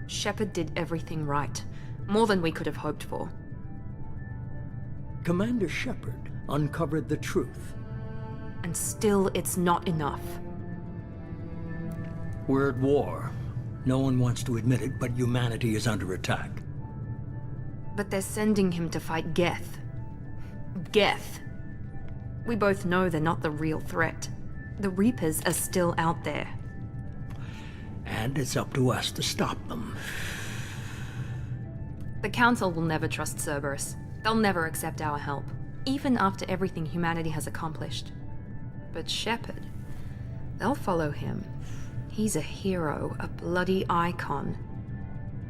Shepard did everything right. More than we could have hoped for. Commander Shepard uncovered the truth. And still, it's not enough. We're at war. No one wants to admit it, but humanity is under attack. But they're sending him to fight Geth. Geth. We both know they're not the real threat. The Reapers are still out there. And it's up to us to stop them. The Council will never trust Cerberus. They'll never accept our help, even after everything humanity has accomplished. But Shepard, they'll follow him. He's a hero, a bloody icon.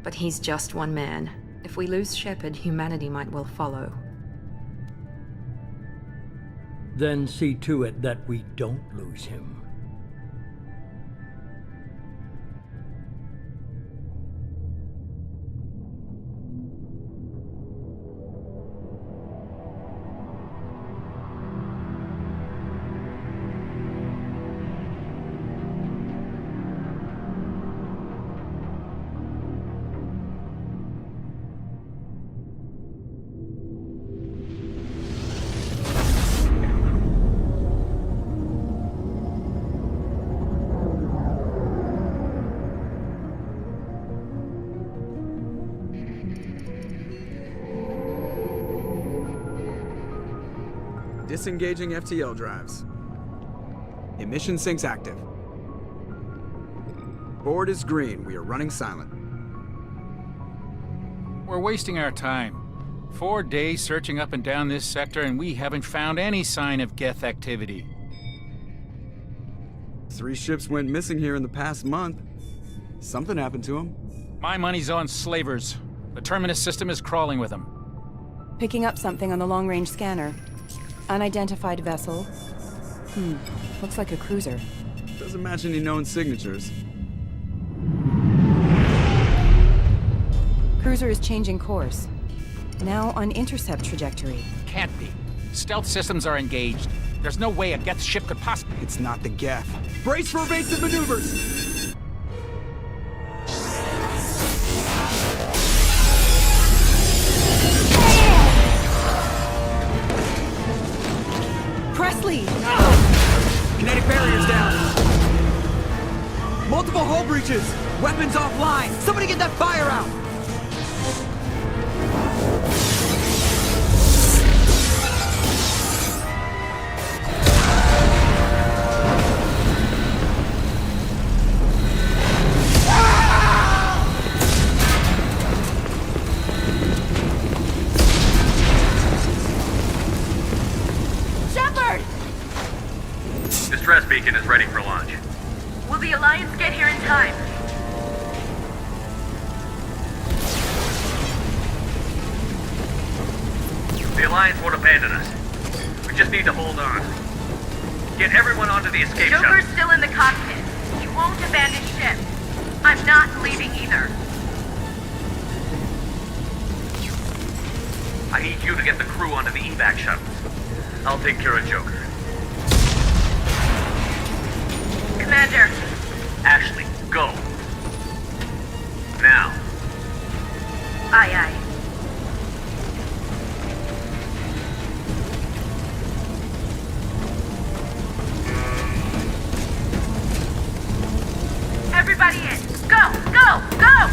But he's just one man. If we lose Shepard, humanity might well follow. Then see to it that we don't lose him. Disengaging FTL drives. Emission sinks active. Board is green. We are running silent. We're wasting our time. 4 days searching up and down this sector, and we haven't found any sign of Geth activity. 3 ships went missing here in the past month. Something happened to them. My money's on slavers. The Terminus system is crawling with them. Picking up something on the long-range scanner. Unidentified vessel. Looks like a cruiser. Doesn't match any known signatures. Cruiser is changing course. Now on intercept trajectory. Can't be. Stealth systems are engaged. There's no way a Geth ship could possibly... It's not the Geth. Brace for evasive maneuvers! Presley! Kinetic barriers down. Multiple hull breaches. Weapons offline. Somebody get that fire out. Distress beacon is ready for launch. Will the Alliance get here in time? The Alliance won't abandon us. We just need to hold on. Get everyone onto the escape shuttle. Joker's still in the cockpit. He won't abandon ship. I'm not leaving either. I need you to get the crew onto the evac shuttles. I'll take care of Joker. Commander. Ashley, go. Now. Aye, aye. Everybody in. Go, go, go!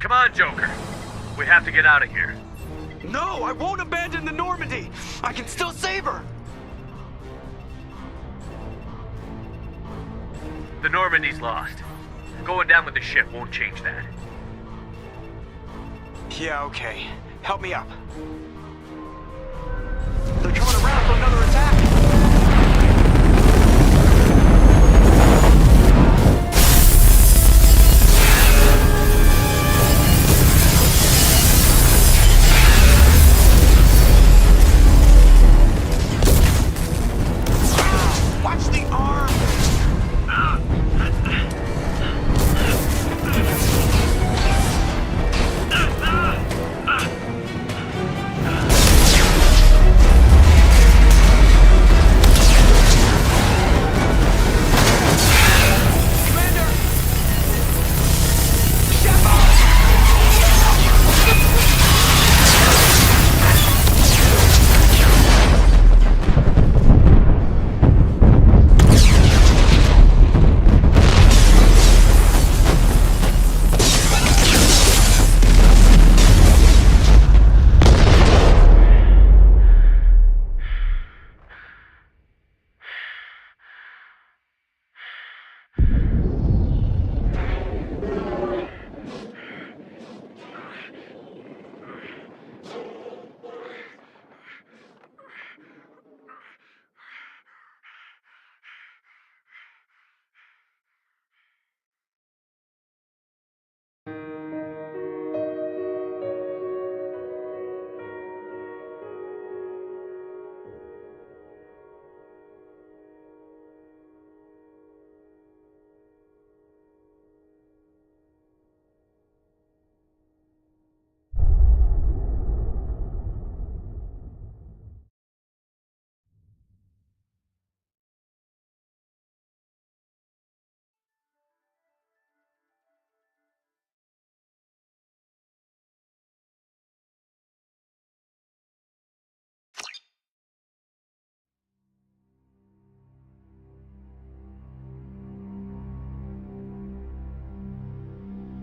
Come on, Joker. We have to get out of here. No, I won't abandon the Normandy! I can still save her! The Normandy's lost. Going down with the ship won't change that. Yeah, okay. Help me up. They're coming around for another attack! Watch the arm!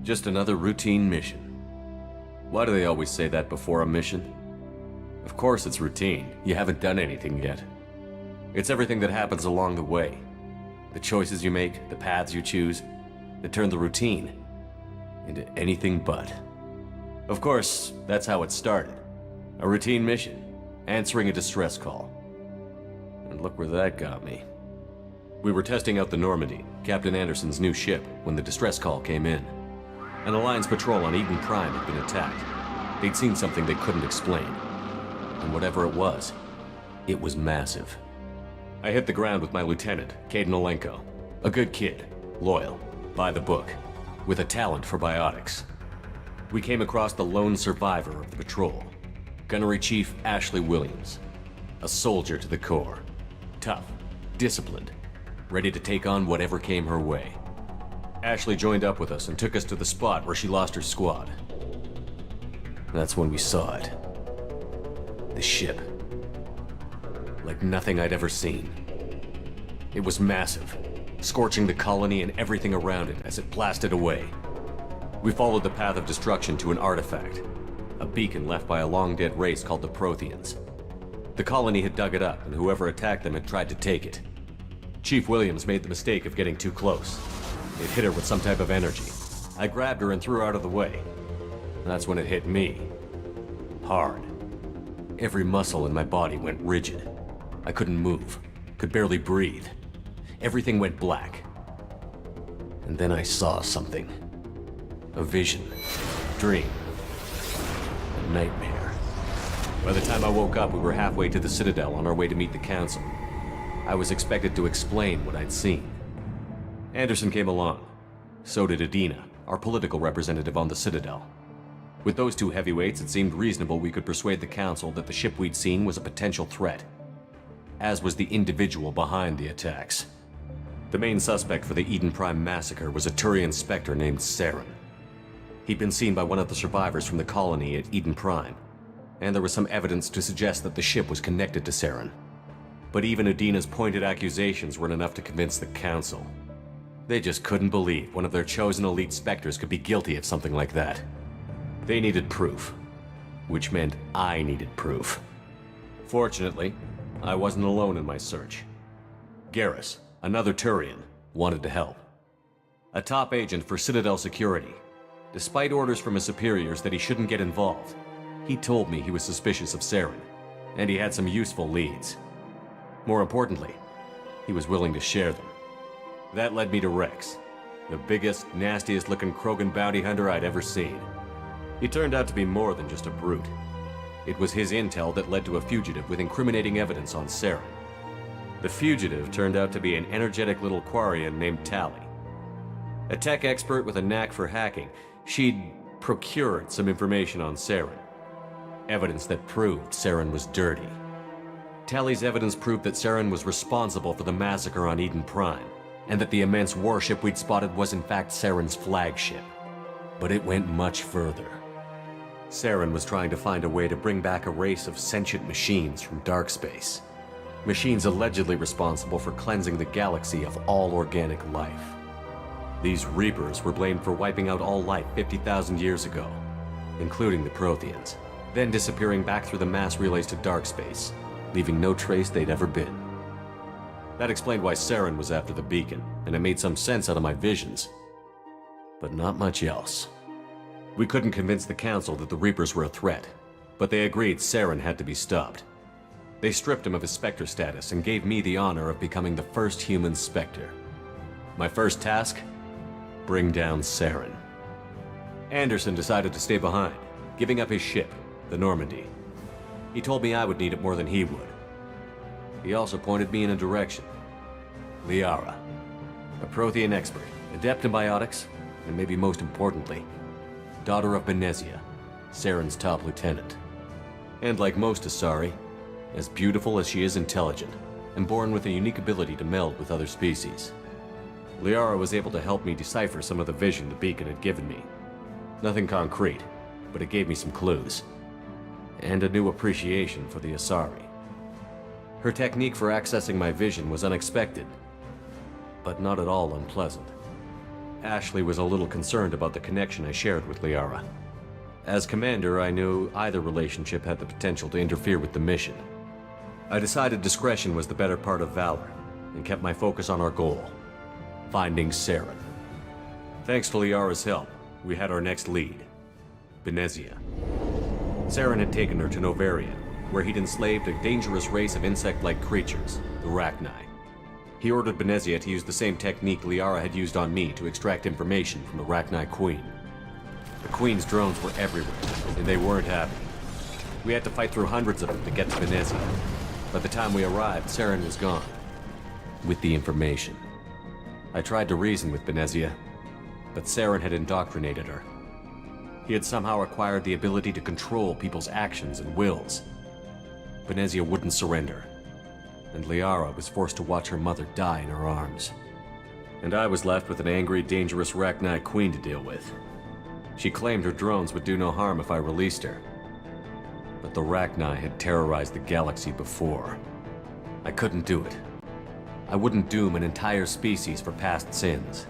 Just another routine mission. Why do they always say that before a mission? Of course it's routine. You haven't done anything yet. It's everything that happens along the way. The choices you make, the paths you choose, that turn the routine into anything but. Of course, that's how it started. A routine mission, answering a distress call. And look where that got me. We were testing out the Normandy, Captain Anderson's new ship, when the distress call came in. An Alliance patrol on Eden Prime had been attacked. They'd seen something they couldn't explain. And whatever it was massive. I hit the ground with my lieutenant, Caden Olenko. A good kid, loyal, by the book, with a talent for biotics. We came across the lone survivor of the patrol, Gunnery Chief Ashley Williams. A soldier to the core. Tough, disciplined, ready to take on whatever came her way. Ashley joined up with us and took us to the spot where she lost her squad. That's when we saw it. The ship. Like nothing I'd ever seen. It was massive, scorching the colony and everything around it as it blasted away. We followed the path of destruction to an artifact, a beacon left by a long-dead race called the Protheans. The colony had dug it up, and whoever attacked them had tried to take it. Chief Williams made the mistake of getting too close. It hit her with some type of energy. I grabbed her and threw her out of the way. That's when it hit me. Hard. Every muscle in my body went rigid. I couldn't move, could barely breathe. Everything went black. And then I saw something. A vision. Dream. A nightmare. By the time I woke up, we were halfway to the Citadel on our way to meet the Council. I was expected to explain what I'd seen. Anderson came along. So did Adina, our political representative on the Citadel. With those two heavyweights, it seemed reasonable we could persuade the Council that the ship we'd seen was a potential threat, as was the individual behind the attacks. The main suspect for the Eden Prime massacre was a Turian Spectre named Saren. He'd been seen by one of the survivors from the colony at Eden Prime, and there was some evidence to suggest that the ship was connected to Saren. But even Adina's pointed accusations weren't enough to convince the Council. They just couldn't believe one of their chosen elite Spectres could be guilty of something like that. They needed proof, which meant I needed proof. Fortunately, I wasn't alone in my search. Garrus, another Turian, wanted to help. A top agent for Citadel Security. Despite orders from his superiors that he shouldn't get involved, he told me he was suspicious of Saren, and he had some useful leads. More importantly, he was willing to share them. That led me to Rex, the biggest, nastiest looking Krogan bounty hunter I'd ever seen. He turned out to be more than just a brute. It was his intel that led to a fugitive with incriminating evidence on Saren. The fugitive turned out to be an energetic little Quarian named Tali. A tech expert with a knack for hacking, she'd procured some information on Saren. Evidence that proved Saren was dirty. Tali's evidence proved that Saren was responsible for the massacre on Eden Prime, and that the immense warship we'd spotted was in fact Saren's flagship. But it went much further. Saren was trying to find a way to bring back a race of sentient machines from dark space. Machines allegedly responsible for cleansing the galaxy of all organic life. These Reapers were blamed for wiping out all life 50,000 years ago, including the Protheans, then disappearing back through the mass relays to dark space, leaving no trace they'd ever been. That explained why Saren was after the beacon, and it made some sense out of my visions. But not much else. We couldn't convince the Council that the Reapers were a threat, but they agreed Saren had to be stopped. They stripped him of his Spectre status and gave me the honor of becoming the first human Spectre. My first task? Bring down Saren. Anderson decided to stay behind, giving up his ship, the Normandy. He told me I would need it more than he would. He also pointed me in a direction. Liara, a Prothean expert, adept in biotics, and maybe most importantly, daughter of Benezia, Saren's top lieutenant. And like most Asari, as beautiful as she is intelligent, and born with a unique ability to meld with other species. Liara was able to help me decipher some of the vision the beacon had given me. Nothing concrete, but it gave me some clues. And a new appreciation for the Asari. Her technique for accessing my vision was unexpected, but not at all unpleasant. Ashley was a little concerned about the connection I shared with Liara. As commander, I knew either relationship had the potential to interfere with the mission. I decided discretion was the better part of valor, and kept my focus on our goal, finding Saren. Thanks to Liara's help, we had our next lead, Benezia. Saren had taken her to Novaria, where he'd enslaved a dangerous race of insect-like creatures, the Rachni. He ordered Benezia to use the same technique Liara had used on me to extract information from the Rachni Queen. The Queen's drones were everywhere, and they weren't happy. We had to fight through hundreds of them to get to Benezia. By the time we arrived, Saren was gone, with the information. I tried to reason with Benezia, but Saren had indoctrinated her. He had somehow acquired the ability to control people's actions and wills. Benezia wouldn't surrender, and Liara was forced to watch her mother die in her arms. And I was left with an angry, dangerous Rachni Queen to deal with. She claimed her drones would do no harm if I released her. But the Rachni had terrorized the galaxy before. I couldn't do it. I wouldn't doom an entire species for past sins.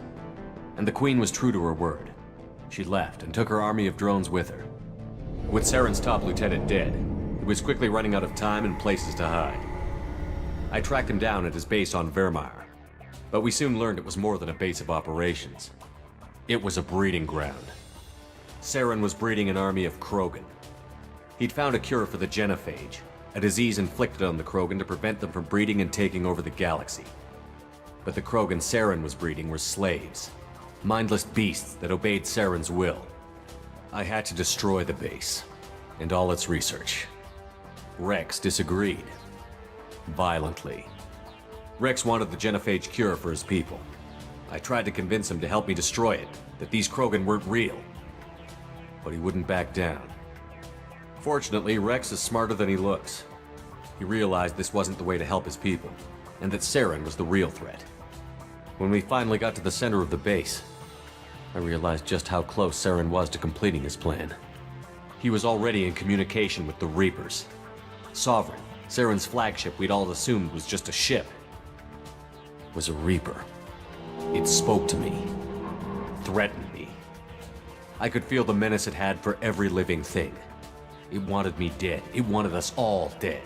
And the Queen was true to her word. She left and took her army of drones with her. With Saren's top lieutenant dead, he was quickly running out of time and places to hide. I tracked him down at his base on Vermeer, but we soon learned it was more than a base of operations. It was a breeding ground. Saren was breeding an army of Krogan. He'd found a cure for the genophage, a disease inflicted on the Krogan to prevent them from breeding and taking over the galaxy. But the Krogan Saren was breeding were slaves, mindless beasts that obeyed Saren's will. I had to destroy the base, and all its research. Rex disagreed. Violently. Rex wanted the genophage cure for his people. I tried to convince him to help me destroy it, that these Krogan weren't real. But he wouldn't back down. Fortunately, Rex is smarter than he looks. He realized this wasn't the way to help his people, and that Saren was the real threat. When we finally got to the center of the base, I realized just how close Saren was to completing his plan. He was already in communication with the Reapers. Sovereign, Saren's flagship we'd all assumed was just a ship, was a Reaper. It spoke to me, threatened me. I could feel the menace it had for every living thing. It wanted me dead. It wanted us all dead.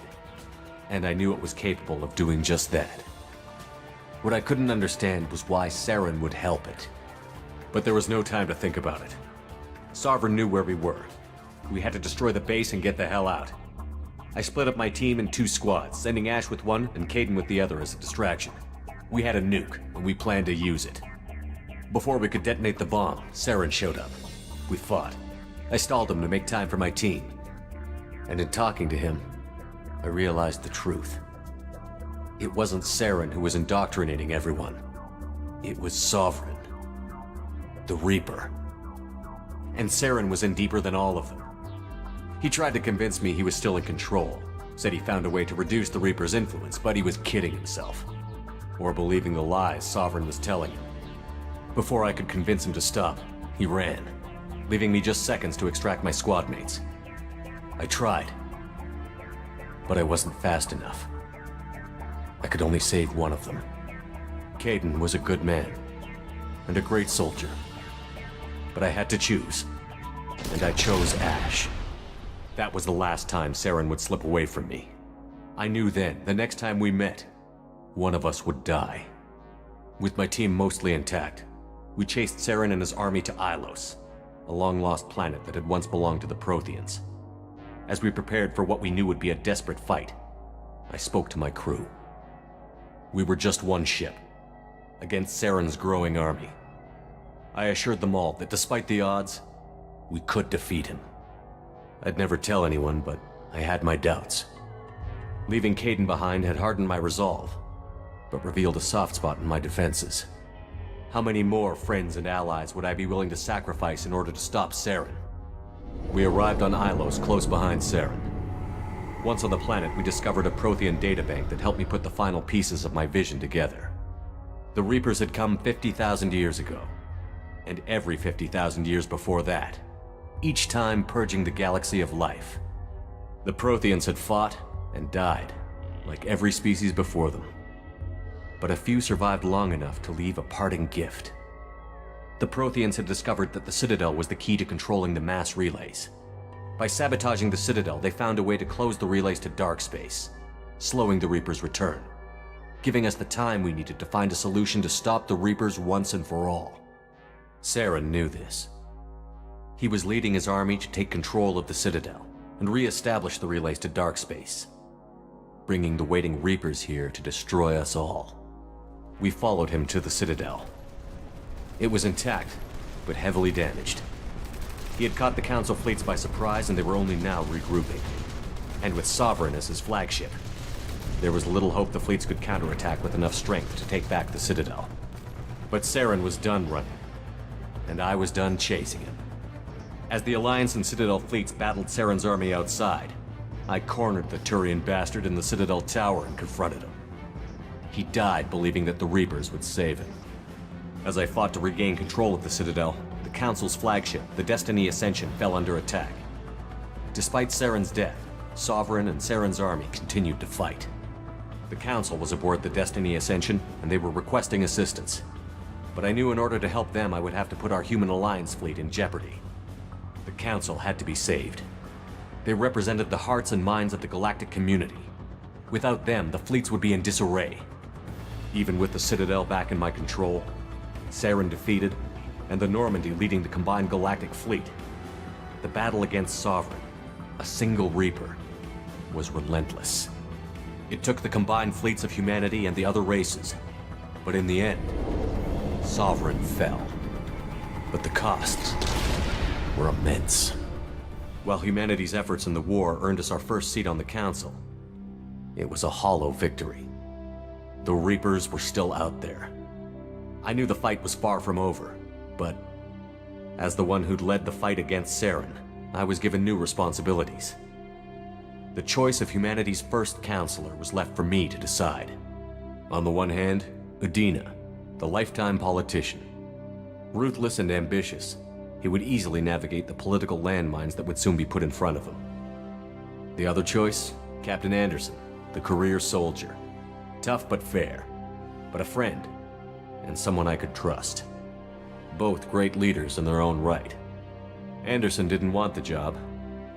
And I knew it was capable of doing just that. What I couldn't understand was why Saren would help it. But there was no time to think about it. Sovereign knew where we were. We had to destroy the base and get the hell out. I split up my team in 2 squads, sending Ash with one and Caden with the other as a distraction. We had a nuke, and we planned to use it. Before we could detonate the bomb, Saren showed up. We fought. I stalled him to make time for my team. And in talking to him, I realized the truth. It wasn't Saren who was indoctrinating everyone. It was Sovereign. The Reaper. And Saren was in deeper than all of them. He tried to convince me he was still in control, said he found a way to reduce the Reaper's influence, but he was kidding himself. Or believing the lies Sovereign was telling him. Before I could convince him to stop, he ran, leaving me just seconds to extract my squad mates. I tried, but I wasn't fast enough. I could only save one of them. Caden was a good man, and a great soldier. But I had to choose, and I chose Ash. That was the last time Saren would slip away from me. I knew then, the next time we met, one of us would die. With my team mostly intact, we chased Saren and his army to Ilos, a long-lost planet that had once belonged to the Protheans. As we prepared for what we knew would be a desperate fight, I spoke to my crew. We were just one ship, against Saren's growing army. I assured them all that despite the odds, we could defeat him. I'd never tell anyone, but I had my doubts. Leaving Caden behind had hardened my resolve, but revealed a soft spot in my defenses. How many more friends and allies would I be willing to sacrifice in order to stop Saren? We arrived on Ilos close behind Saren. Once on the planet, we discovered a Prothean databank that helped me put the final pieces of my vision together. The Reapers had come 50,000 years ago, and every 50,000 years before that, each time purging the galaxy of life. The Protheans had fought and died, like every species before them. But a few survived long enough to leave a parting gift. The Protheans had discovered that the Citadel was the key to controlling the mass relays. By sabotaging the Citadel, they found a way to close the relays to dark space, slowing the Reaper's return, giving us the time we needed to find a solution to stop the Reapers once and for all. Saren knew this. He was leading his army to take control of the Citadel and re-establish the relays to dark space, bringing the waiting Reapers here to destroy us all. We followed him to the Citadel. It was intact, but heavily damaged. He had caught the Council fleets by surprise, and they were only now regrouping. And with Sovereign as his flagship, there was little hope the fleets could counterattack with enough strength to take back the Citadel. But Saren was done running, and I was done chasing him. As the Alliance and Citadel fleets battled Saren's army outside, I cornered the Turian bastard in the Citadel tower and confronted him. He died believing that the Reapers would save him. As I fought to regain control of the Citadel, the Council's flagship, the Destiny Ascension, fell under attack. Despite Saren's death, Sovereign and Saren's army continued to fight. The Council was aboard the Destiny Ascension, and they were requesting assistance. But I knew in order to help them, I would have to put our human Alliance fleet in jeopardy. The Council had to be saved. They represented the hearts and minds of the galactic community. Without them, the fleets would be in disarray. Even with the Citadel back in my control, Saren defeated, and the Normandy leading the combined galactic fleet, the battle against Sovereign, a single Reaper, was relentless. It took the combined fleets of humanity and the other races, but in the end, Sovereign fell. But the costs were immense. While humanity's efforts in the war earned us our first seat on the Council, it was a hollow victory. The Reapers were still out there. I knew the fight was far from over, but as the one who'd led the fight against Saren, I was given new responsibilities. The choice of humanity's first counselor was left for me to decide. On the one hand, Udina, the lifetime politician. Ruthless and ambitious, he would easily navigate the political landmines that would soon be put in front of him. The other choice, Captain Anderson, the career soldier. Tough but fair, but a friend, and someone I could trust. Both great leaders in their own right. Anderson didn't want the job,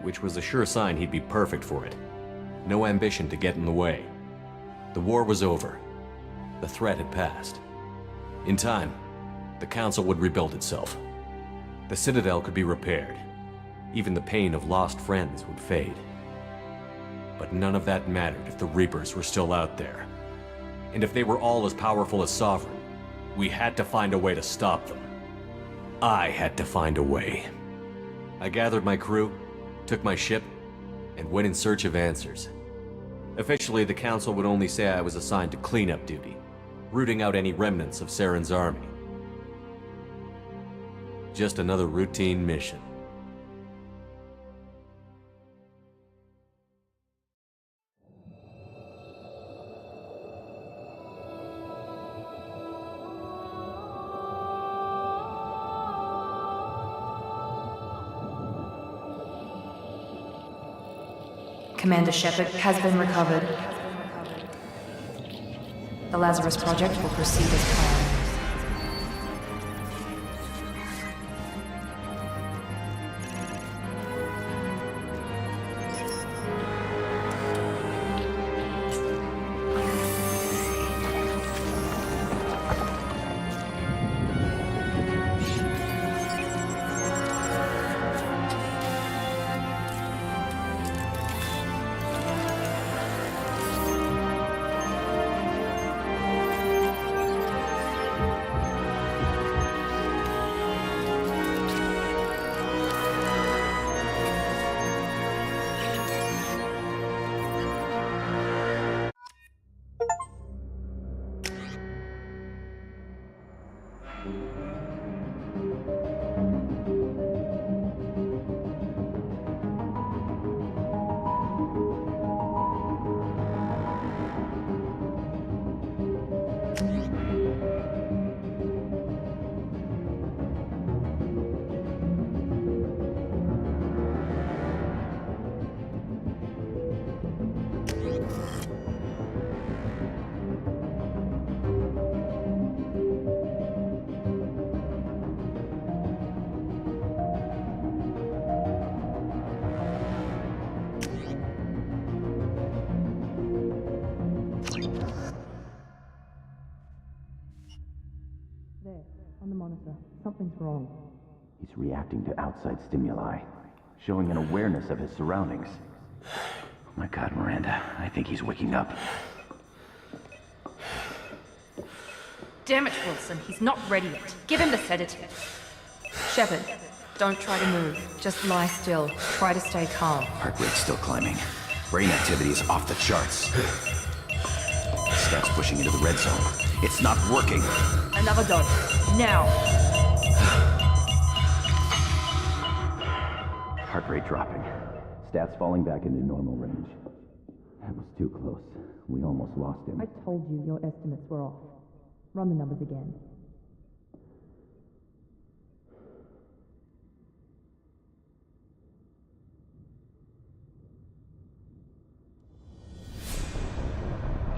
which was a sure sign he'd be perfect for it. No ambition to get in the way. The war was over. The threat had passed. In time, the Council would rebuild itself. The Citadel could be repaired. Even the pain of lost friends would fade. But none of that mattered if the Reapers were still out there. And if they were all as powerful as Sovereign, we had to find a way to stop them. I had to find a way. I gathered my crew, took my ship, and went in search of answers. Officially, the Council would only say I was assigned to cleanup duty, rooting out any remnants of Saren's army. Just another routine mission. Commander Shepard has been recovered. The Lazarus Project will proceed as planned. On the monitor. Something's wrong. He's reacting to outside stimuli, showing an awareness of his surroundings. Oh my God, Miranda. I think he's waking up. Damn it, Wilson. He's not ready yet. Give him the sedative. Shepard, don't try to move. Just lie still. Try to stay calm. Heart rate's still climbing. Brain activity is off the charts. Stats pushing into the red zone. It's not working. Another dose. Now. Heart rate dropping. Stats falling back into normal range. That was too close. We almost lost him. I told you your estimates were off. Run the numbers again.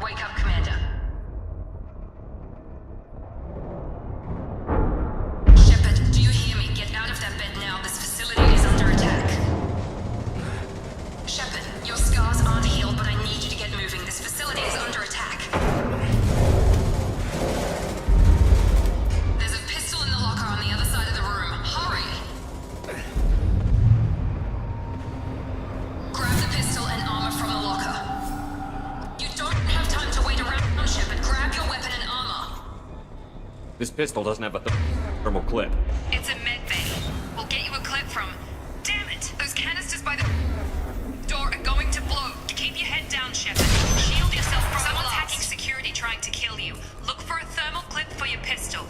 Wake up, Commander. Shepard, do you hear me? Get out of that bed now. This facility is under attack. Shepard, your scars aren't healed, but I need you to get moving. This facility is under attack. There's a pistol in the locker on the other side of the room. Hurry! Grab the pistol and armor from the locker. You don't have time to wait around, Shepard. Grab your weapon and armor. This pistol doesn't have a thermal clip. It's a med bay. We'll get you a clip from... Damn it! Those canisters by the door are going to blow. Keep your head down, Shepard. Shield yourself from someone's hacking security trying to kill you. Look for a thermal clip for your pistol.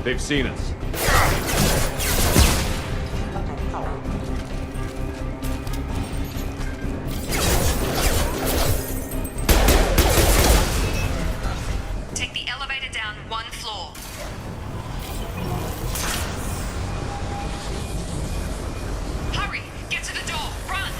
They've seen us. Take the elevator down 1 floor. Hurry! Get to the door! Run!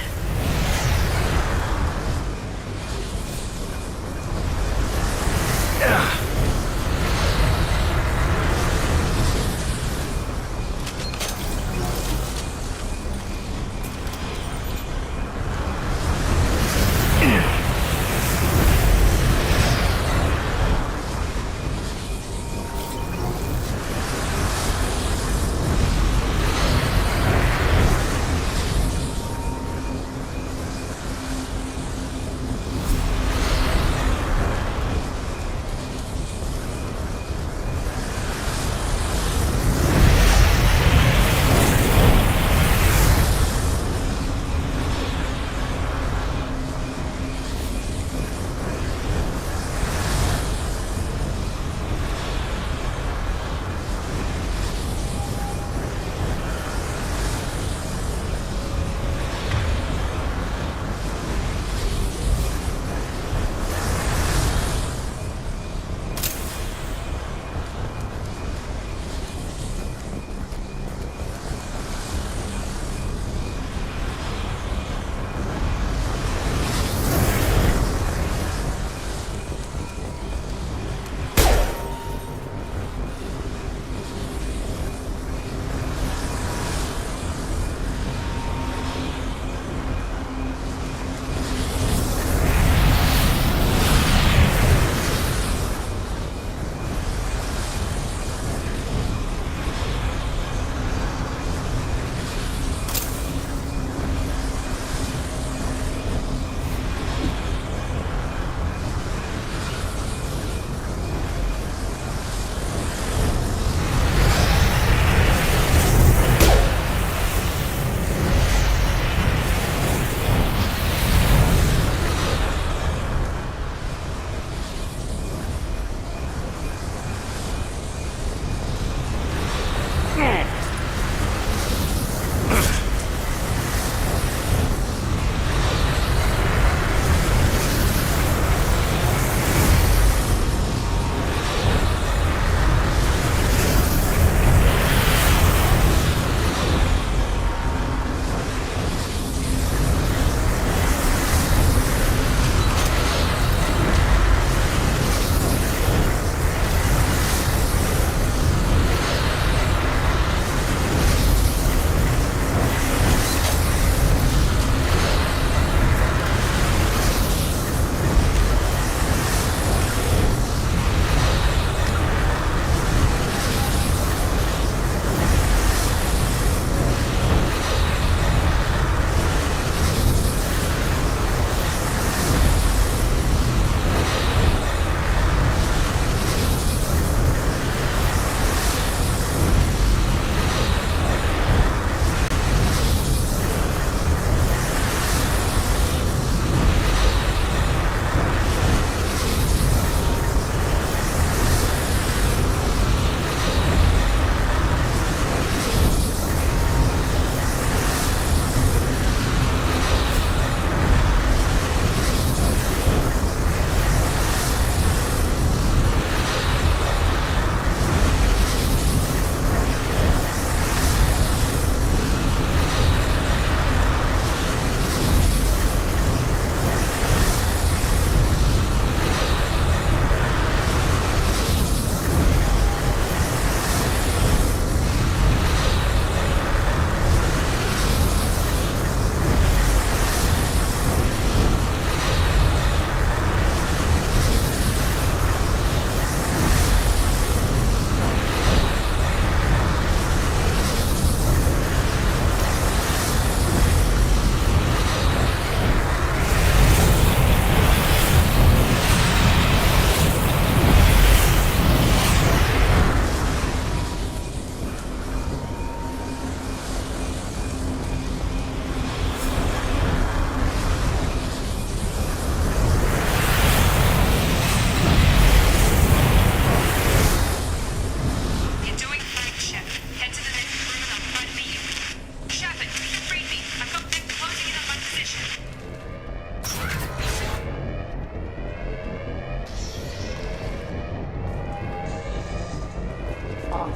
off.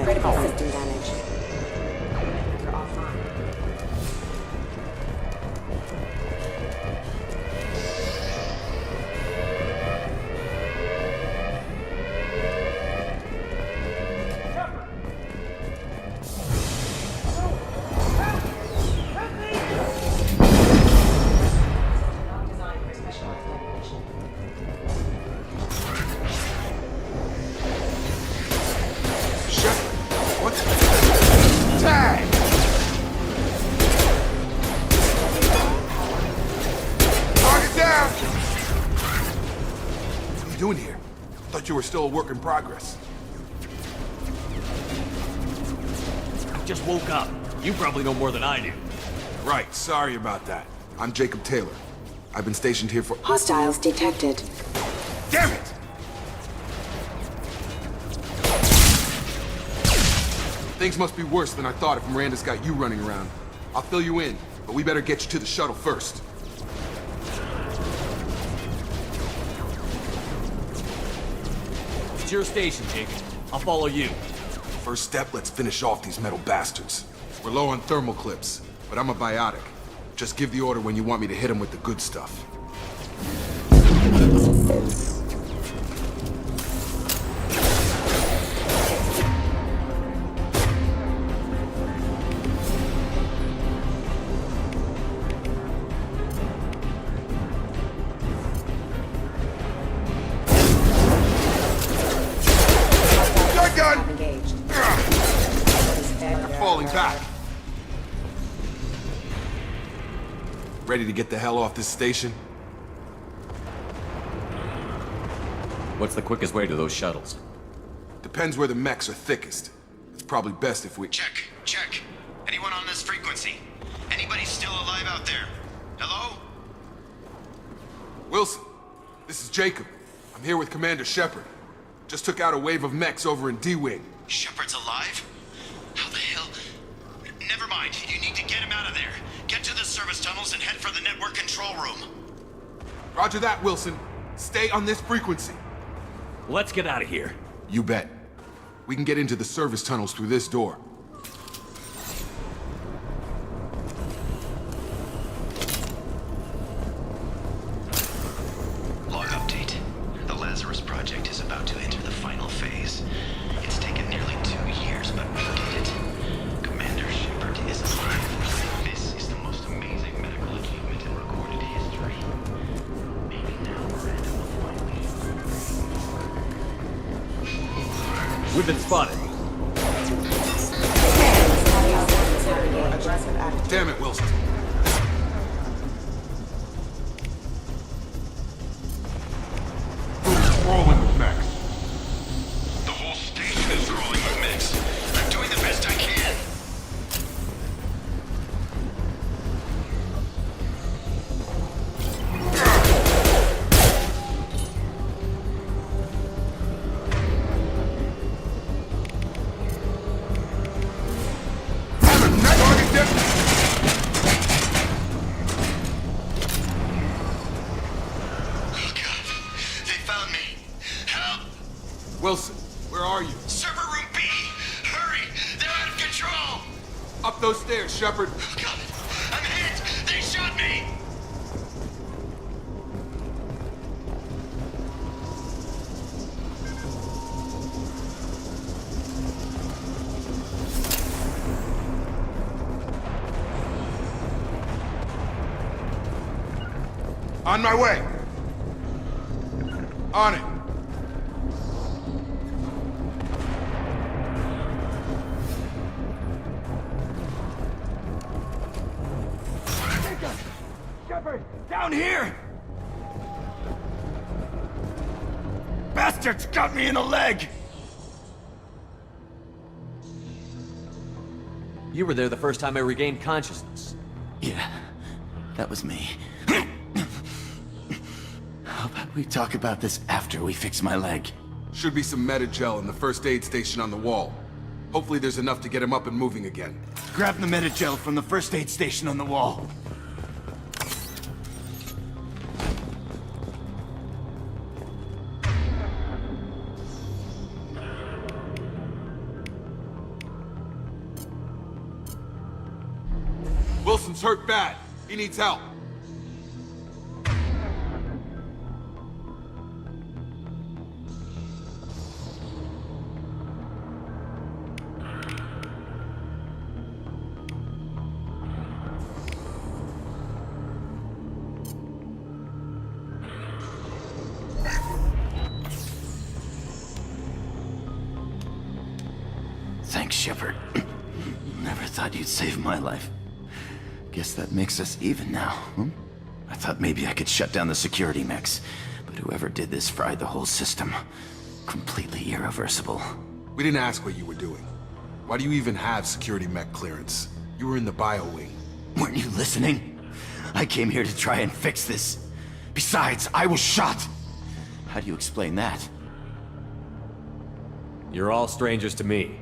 Critical system damage. You're offline. Doing here? Thought you were still a work in progress. Just woke up. You probably know more than I do. Right, sorry about that. I'm Jacob Taylor. I've been stationed here for— Hostiles detected. Damn it! Things must be worse than I thought if Miranda's got you running around. I'll fill you in, but we better get you to the shuttle first. It's your station, Jacob. I'll follow you. First step, let's finish off these metal bastards. We're low on thermal clips, but I'm a biotic. Just give the order when you want me to hit them with the good stuff. Ready to get the hell off this station? What's the quickest way to those shuttles? Depends where the mechs are thickest. It's probably best if we— Check. Anyone on this frequency? Anybody still alive out there? Hello? Wilson, this is Jacob. I'm here with Commander Shepard. Just took out a wave of mechs over in D-Wing. Shepard's alive? How the hell? Never mind. You need to get him out of there. Get to the service tunnels and head for the network control room. Roger that, Wilson. Stay on this frequency. Let's get out of here. You bet. We can get into the service tunnels through this door. Log update. The Lazarus Project is about to enter the final phase. It's taken nearly 2 years, but we did it. Commander Shepard is alive. This is the most amazing medical achievement in recorded history. Maybe now Miranda will finally... We've been spotted. Damn it, Wilson. Who's rolling with mechs? The whole station is rolling with mix. I'm doing the best I can. Wilson, where are you? Server room B! Hurry! They're out of control! Up those stairs, Shepard. Oh, God! I'm hit! They shot me! On my way. On it. Shepard! Down here! Bastards got me in the leg! You were there the first time I regained consciousness. Yeah, that was me. How about we talk about this after we fix my leg? Should be some meta-gel in the first aid station on the wall. Hopefully there's enough to get him up and moving again. Grab the meta-gel from the first aid station on the wall. Wilson's hurt bad. He needs help. Thanks, Shepard. Never thought you'd save my life. Guess that makes us even now, hmm? I thought maybe I could shut down the security mechs, but whoever did this fried the whole system. Completely irreversible. We didn't ask what you were doing. Why do you even have security mech clearance? You were in the bio wing. Weren't you listening? I came here to try and fix this. Besides, I was shot! How do you explain that? You're all strangers to me.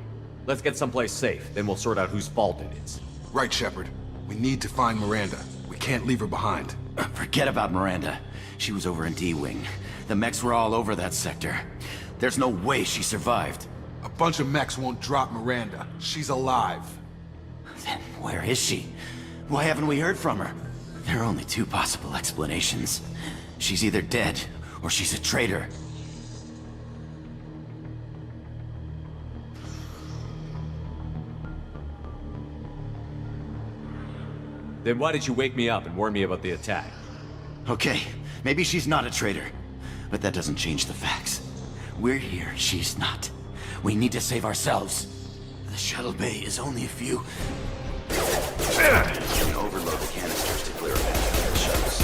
Let's get someplace safe, then we'll sort out whose fault it is. Right, Shepard. We need to find Miranda. We can't leave her behind. Forget about Miranda. She was over in D-Wing. The mechs were all over that sector. There's no way she survived. A bunch of mechs won't drop Miranda. She's alive. Then where is she? Why haven't we heard from her? There are only two possible explanations. She's either dead, or she's a traitor. Then why did you wake me up and warn me about the attack? Okay, maybe she's not a traitor, but that doesn't change the facts. We're here, she's not. We need to save ourselves. The shuttle bay is only a few... We overload the canisters to clear a path for the shuttles.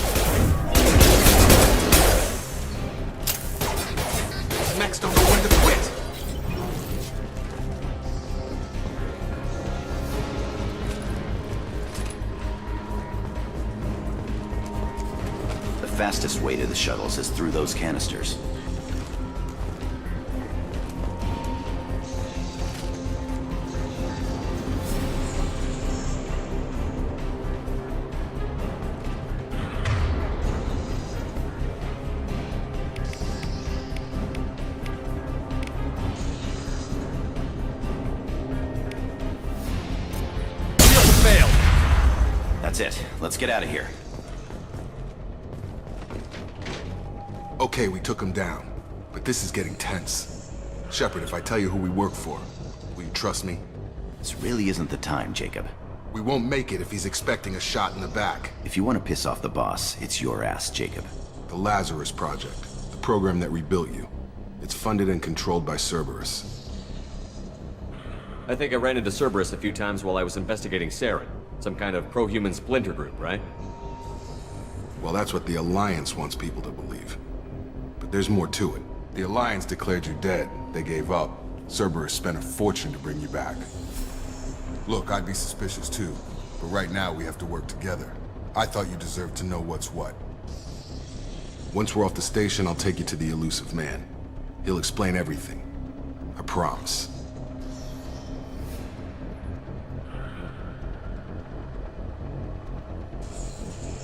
These mechs don't know when to quit. The fastest way to the shuttles is through those canisters. That's it. Let's get out of here. Okay, we took him down, but this is getting tense. Shepard, if I tell you who we work for, will you trust me? This really isn't the time, Jacob. We won't make it if he's expecting a shot in the back. If you want to piss off the boss, it's your ass, Jacob. The Lazarus Project, the program that rebuilt you. It's funded and controlled by Cerberus. I think I ran into Cerberus a few times while I was investigating Saren. Some kind of pro-human splinter group, right? Well, that's what the Alliance wants people to believe. But there's more to it. The Alliance declared you dead. They gave up. Cerberus spent a fortune to bring you back. Look, I'd be suspicious too. But right now, we have to work together. I thought you deserved to know what's what. Once we're off the station, I'll take you to the elusive man. He'll explain everything. I promise.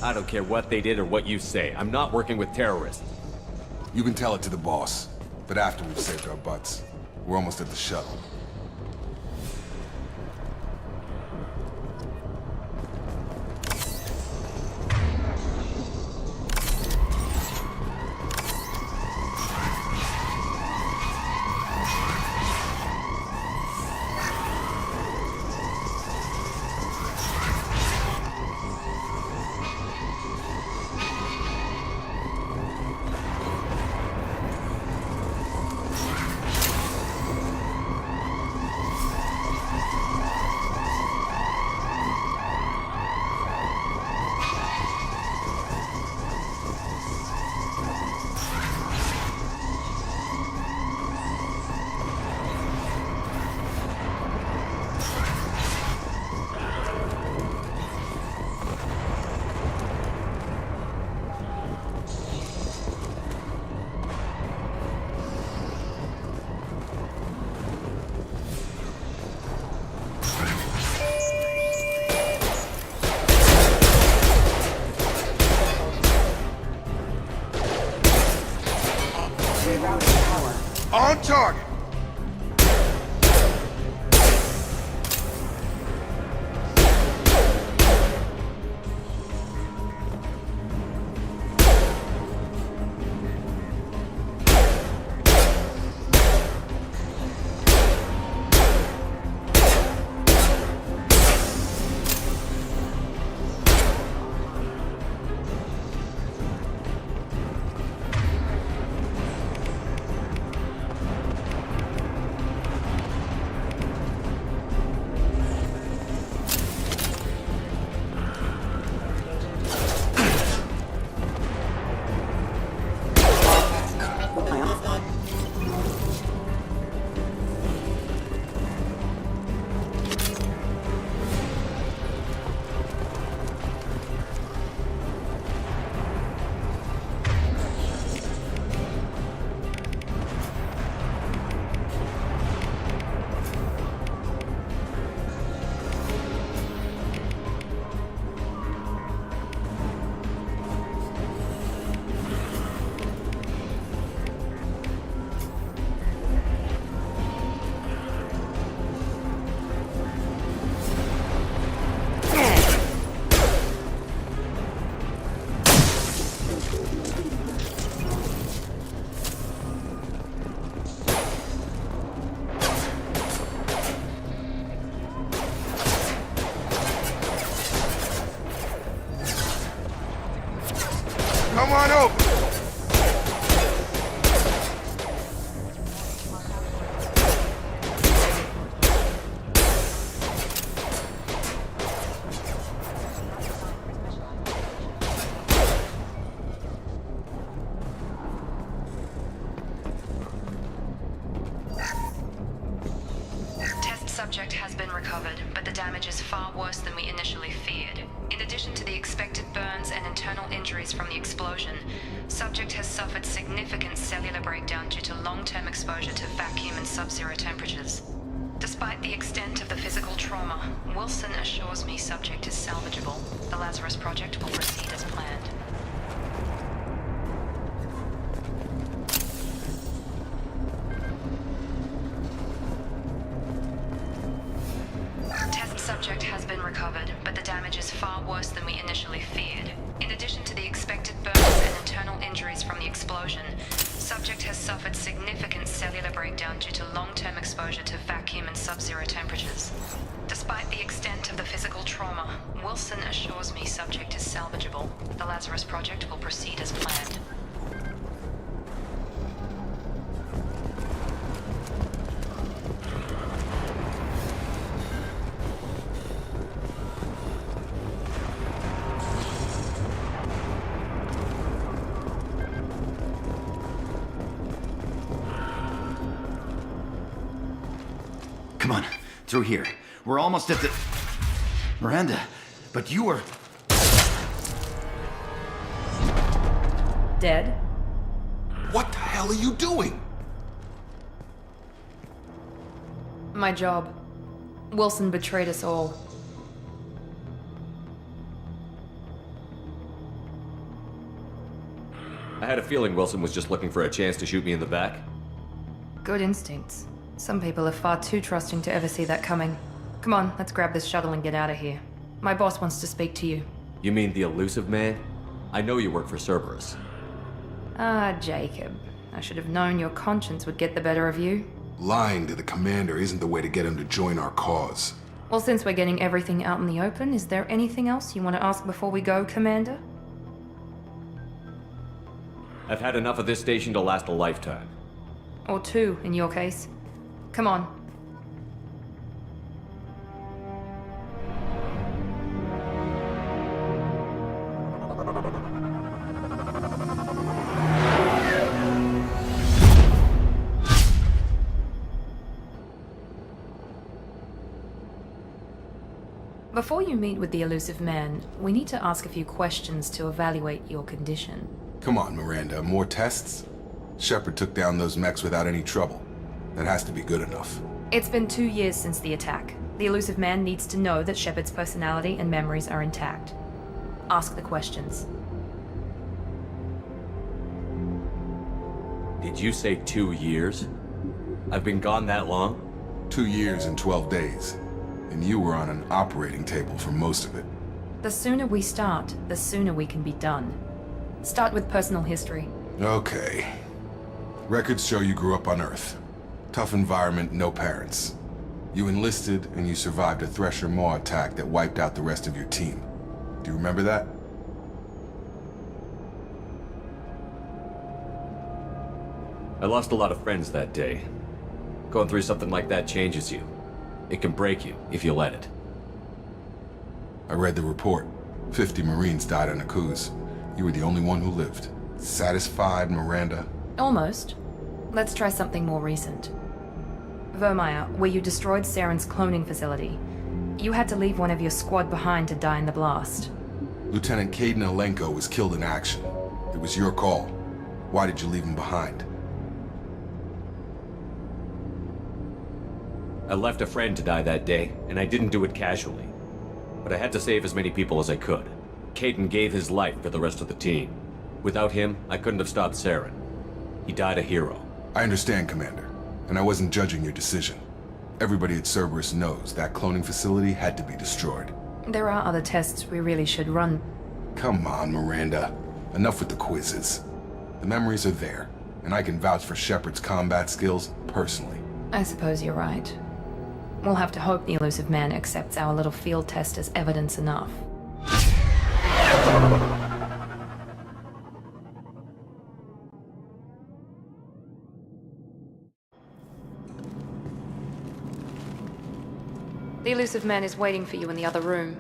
I don't care what they did or what you say. I'm not working with terrorists. You can tell it to the boss. But after we've saved our butts. We're almost at the shuttle. On target! subject has been recovered, but the damage is far worse than we initially feared. In addition to the expected burns and internal injuries from the explosion, subject has suffered significant cellular breakdown due to long-term exposure to vacuum and sub-zero temperatures. Despite the extent of the physical trauma, Wilson assures me subject is salvageable. The Lazarus Project will proceed as planned. Test subject has been recovered, but the damage is far worse than we initially feared. In addition to the expected burns and internal injuries from the explosion, subject has suffered significant cellular breakdown due to long-term exposure to vacuum and sub-zero temperatures. Despite the extent of the physical trauma, Wilson assures me subject is salvageable. The Lazarus Project will proceed as planned. Come on, through here. We're almost at the... Miranda, but you were... Dead? What the hell are you doing? My job. Wilson betrayed us all. I had a feeling Wilson was just looking for a chance to shoot me in the back. Good instincts. Some people are far too trusting to ever see that coming. Come on, let's grab this shuttle and get out of here. My boss wants to speak to you. You mean the elusive man? I know you work for Cerberus. Ah, Jacob. I should have known your conscience would get the better of you. Lying to the commander isn't the way to get him to join our cause. Well, since we're getting everything out in the open, is there anything else you want to ask before we go, Commander? I've had enough of this station to last a lifetime. Or two, in your case. Come on. Before you meet with the elusive man, we need to ask a few questions to evaluate your condition. Come on, Miranda, more tests? Shepard took down those mechs without any trouble. That has to be good enough. It's been 2 years since the attack. The elusive man needs to know that Shepard's personality and memories are intact. Ask the questions. Did you say 2 years? I've been gone that long? 2 years and 12 days. And you were on an operating table for most of it. The sooner we start, the sooner we can be done. Start with personal history. Okay. Records show you grew up on Earth. Tough environment, no parents. You enlisted and you survived a Thresher Maw attack that wiped out the rest of your team. Do you remember that? I lost a lot of friends that day. Going through something like that changes you. It can break you, if you let it. I read the report. 50 Marines died in a cruise. You were the only one who lived. Satisfied, Miranda? Almost. Let's try something more recent. Vermeer, where you destroyed Saren's cloning facility. You had to leave one of your squad behind to die in the blast. Lieutenant Caden Alenko was killed in action. It was your call. Why did you leave him behind? I left a friend to die that day, and I didn't do it casually. But I had to save as many people as I could. Caden gave his life for the rest of the team. Without him, I couldn't have stopped Saren. He died a hero. I understand, Commander. And I wasn't judging your decision. Everybody at Cerberus knows that cloning facility had to be destroyed. There are other tests we really should run. Come on, Miranda. Enough with the quizzes. The memories are there, and I can vouch for Shepard's combat skills personally. I suppose you're right. We'll have to hope the elusive man accepts our little field test as evidence enough. The elusive man is waiting for you in the other room.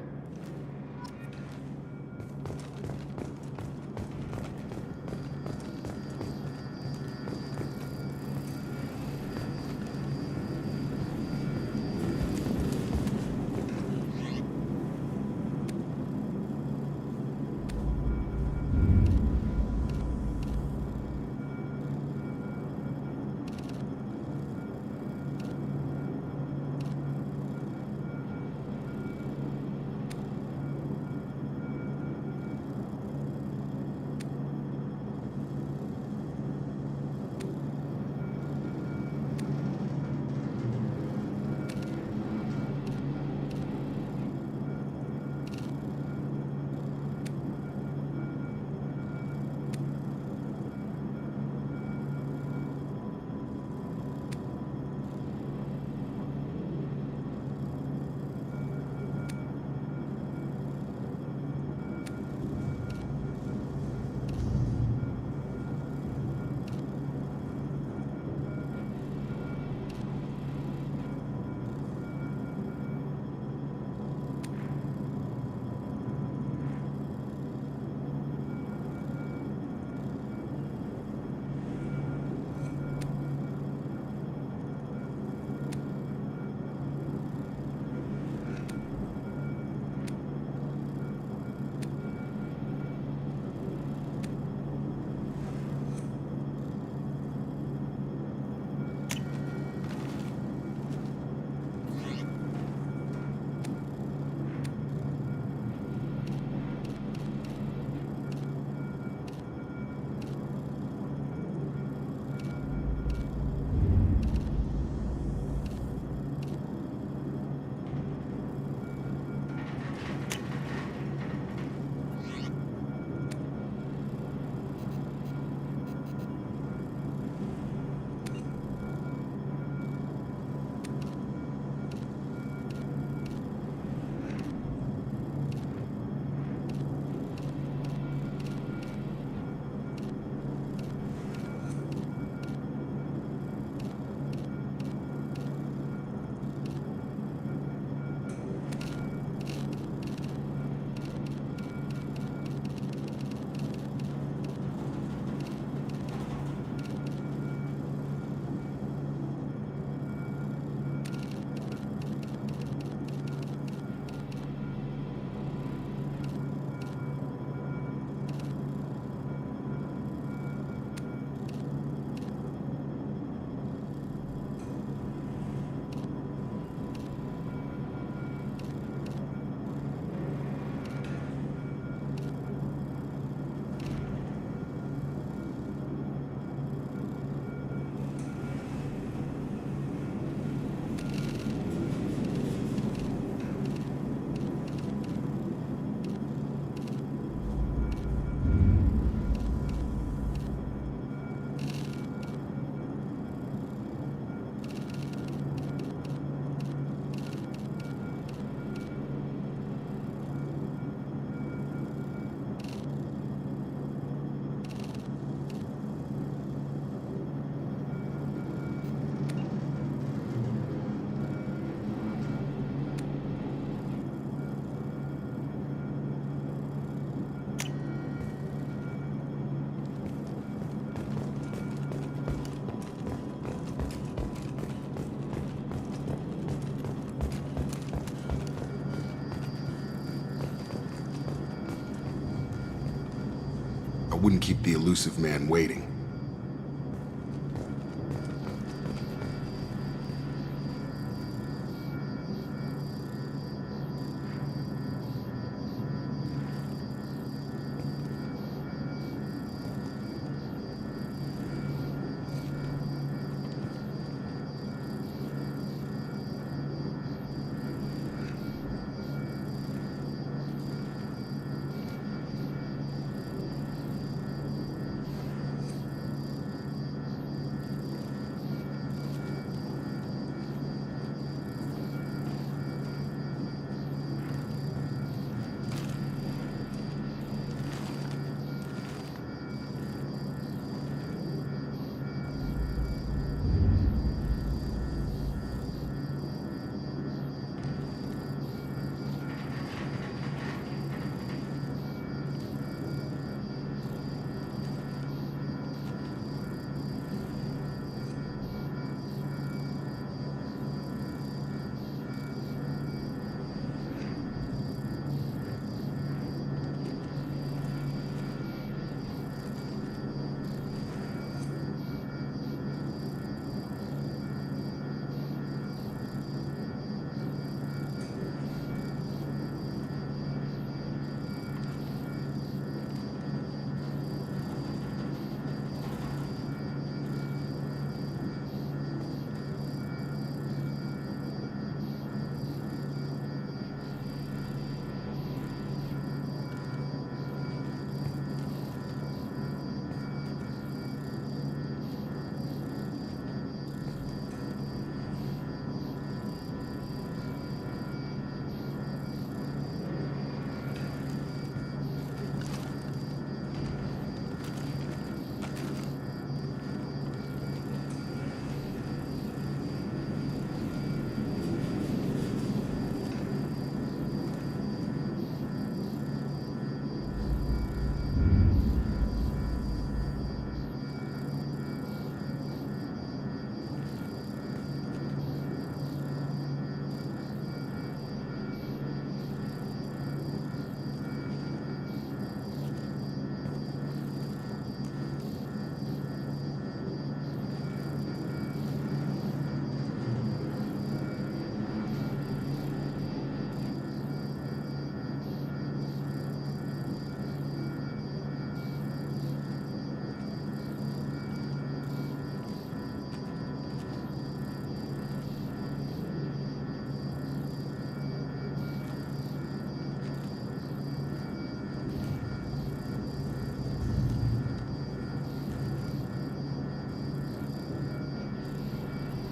wouldn't keep the elusive man waiting.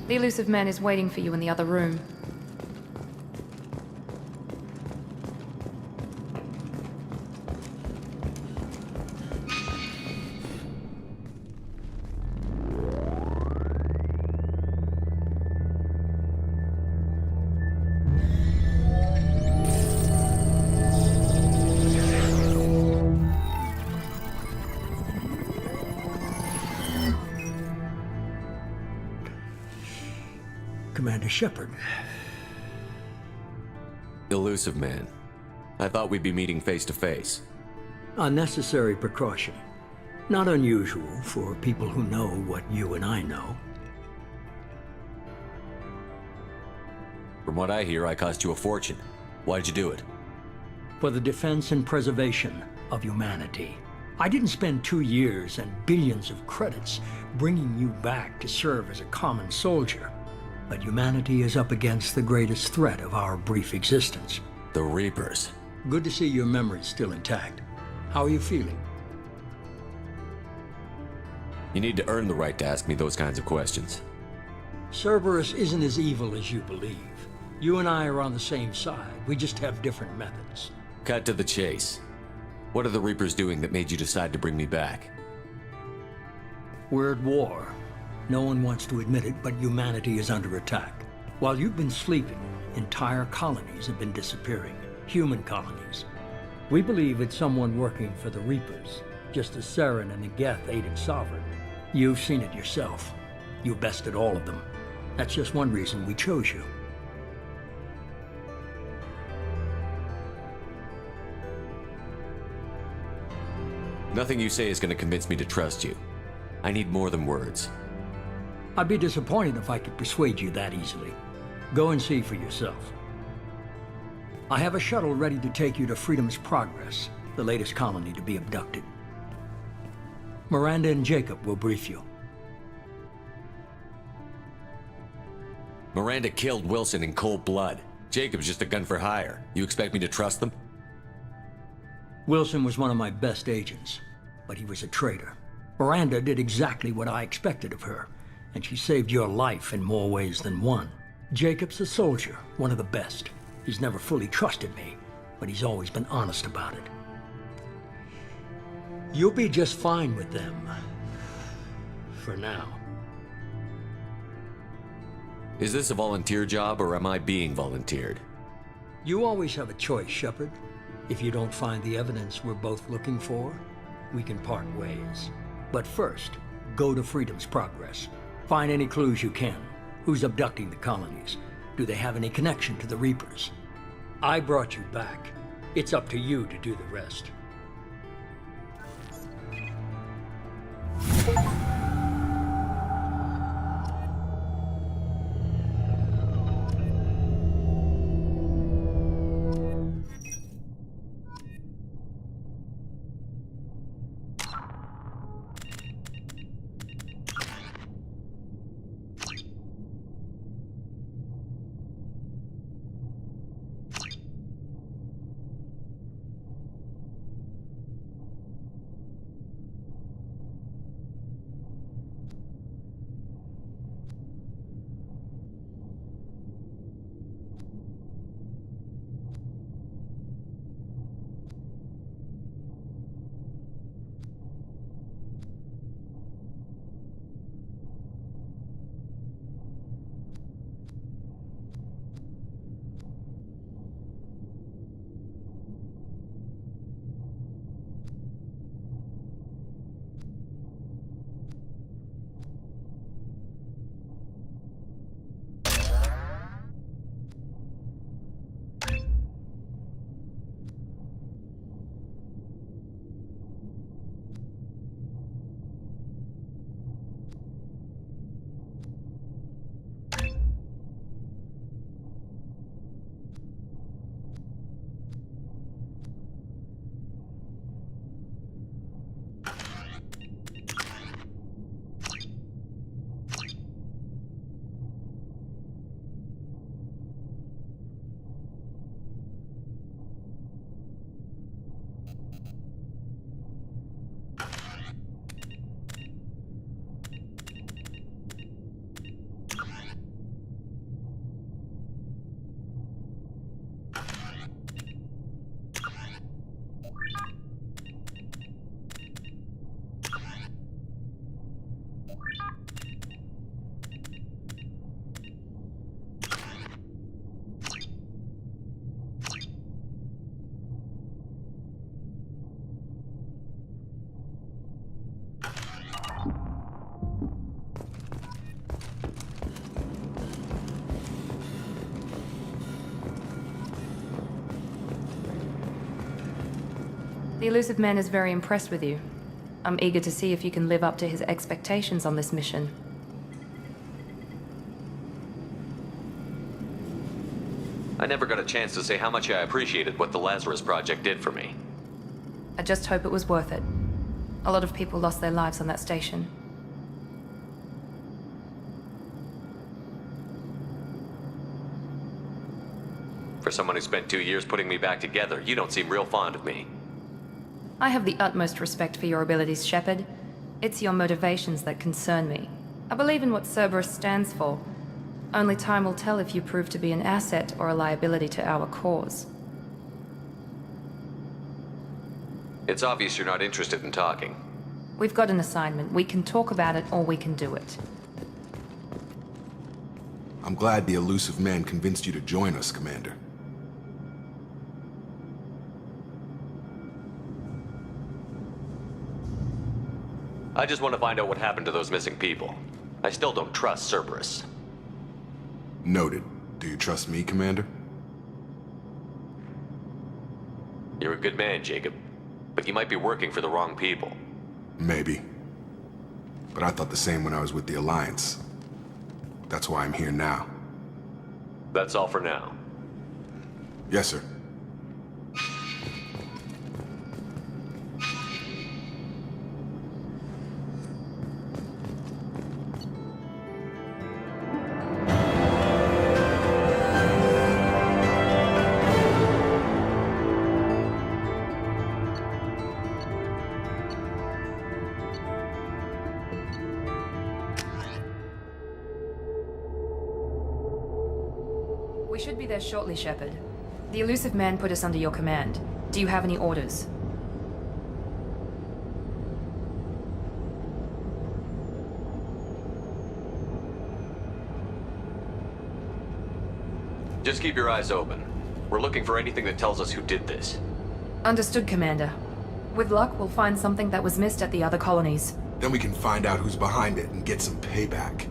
The elusive man is waiting for you in the other room. Commander Shepard. Elusive man. I thought we'd be meeting face to face. A necessary precaution. Not unusual for people who know what you and I know. From what I hear, I cost you a fortune. Why'd you do it? For the defense and preservation of humanity. I didn't spend 2 years and billions of credits bringing you back to serve as a common soldier. But humanity is up against the greatest threat of our brief existence. The Reapers. Good to see your memory's still intact. How are you feeling? You need to earn the right to ask me those kinds of questions. Cerberus isn't as evil as you believe. You and I are on the same side. We just have different methods. Cut to the chase. What are the Reapers doing that made you decide to bring me back? We're at war. No one wants to admit it, but humanity is under attack. While you've been sleeping, entire colonies have been disappearing. Human colonies. We believe it's someone working for the Reapers, just as Saren and the Geth aided Sovereign. You've seen it yourself. You bested all of them. That's just one reason we chose you. Nothing you say is going to convince me to trust you. I need more than words. I'd be disappointed if I could persuade you that easily. Go and see for yourself. I have a shuttle ready to take you to Freedom's Progress, the latest colony to be abducted. Miranda and Jacob will brief you. Miranda killed Wilson in cold blood. Jacob's just a gun for hire. You expect me to trust them? Wilson was one of my best agents, but he was a traitor. Miranda did exactly what I expected of her, and she saved your life in more ways than one. Jacob's a soldier, one of the best. He's never fully trusted me, but he's always been honest about it. You'll be just fine with them. For now. Is this a volunteer job, or am I being volunteered? You always have a choice, Shepard. If you don't find the evidence we're both looking for, we can part ways. But first, go to Freedom's Progress. Find any clues you can. Who's abducting the colonies? Do they have any connection to the Reapers? I brought you back. It's up to you to do the rest. The elusive man is very impressed with you. I'm eager to see if you can live up to his expectations on this mission. I never got a chance to say how much I appreciated what the Lazarus Project did for me. I just hope it was worth it. A lot of people lost their lives on that station. For someone who spent 2 years putting me back together, you don't seem real fond of me. I have the utmost respect for your abilities, Shepard. It's your motivations that concern me. I believe in what Cerberus stands for. Only time will tell if you prove to be an asset or a liability to our cause. It's obvious you're not interested in talking. We've got an assignment. We can talk about it or we can do it. I'm glad the elusive man convinced you to join us, Commander. I just want to find out what happened to those missing people. I still don't trust Cerberus. Noted. Do you trust me, Commander? You're a good man, Jacob. But you might be working for the wrong people. Maybe. But I thought the same when I was with the Alliance. That's why I'm here now. That's all for now. Yes, sir. We should be there shortly, Shepard. The elusive man put us under your command. Do you have any orders? Just keep your eyes open. We're looking for anything that tells us who did this. Understood, Commander. With luck, we'll find something that was missed at the other colonies. Then we can find out who's behind it and get some payback.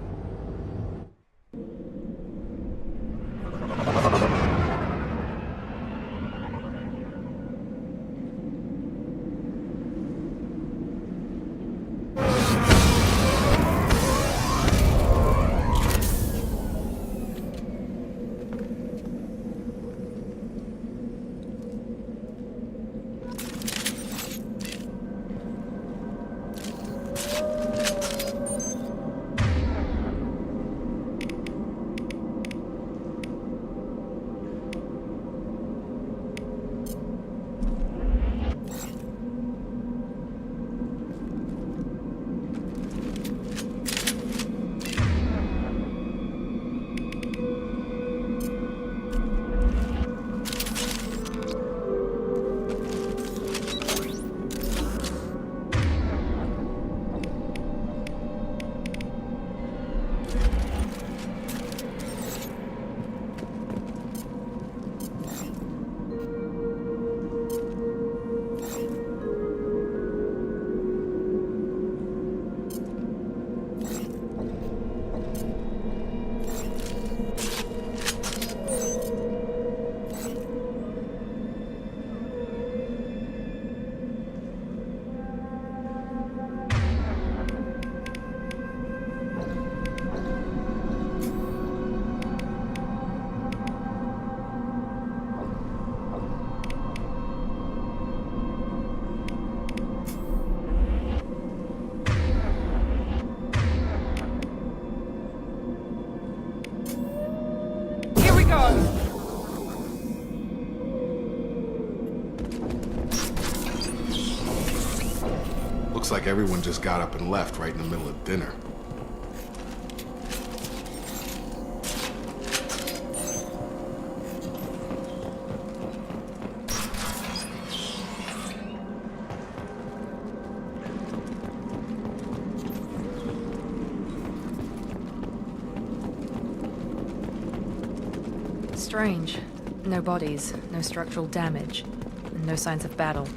Looks like everyone just got up and left right in the middle of dinner. Strange. No bodies, no structural damage, and no signs of battle.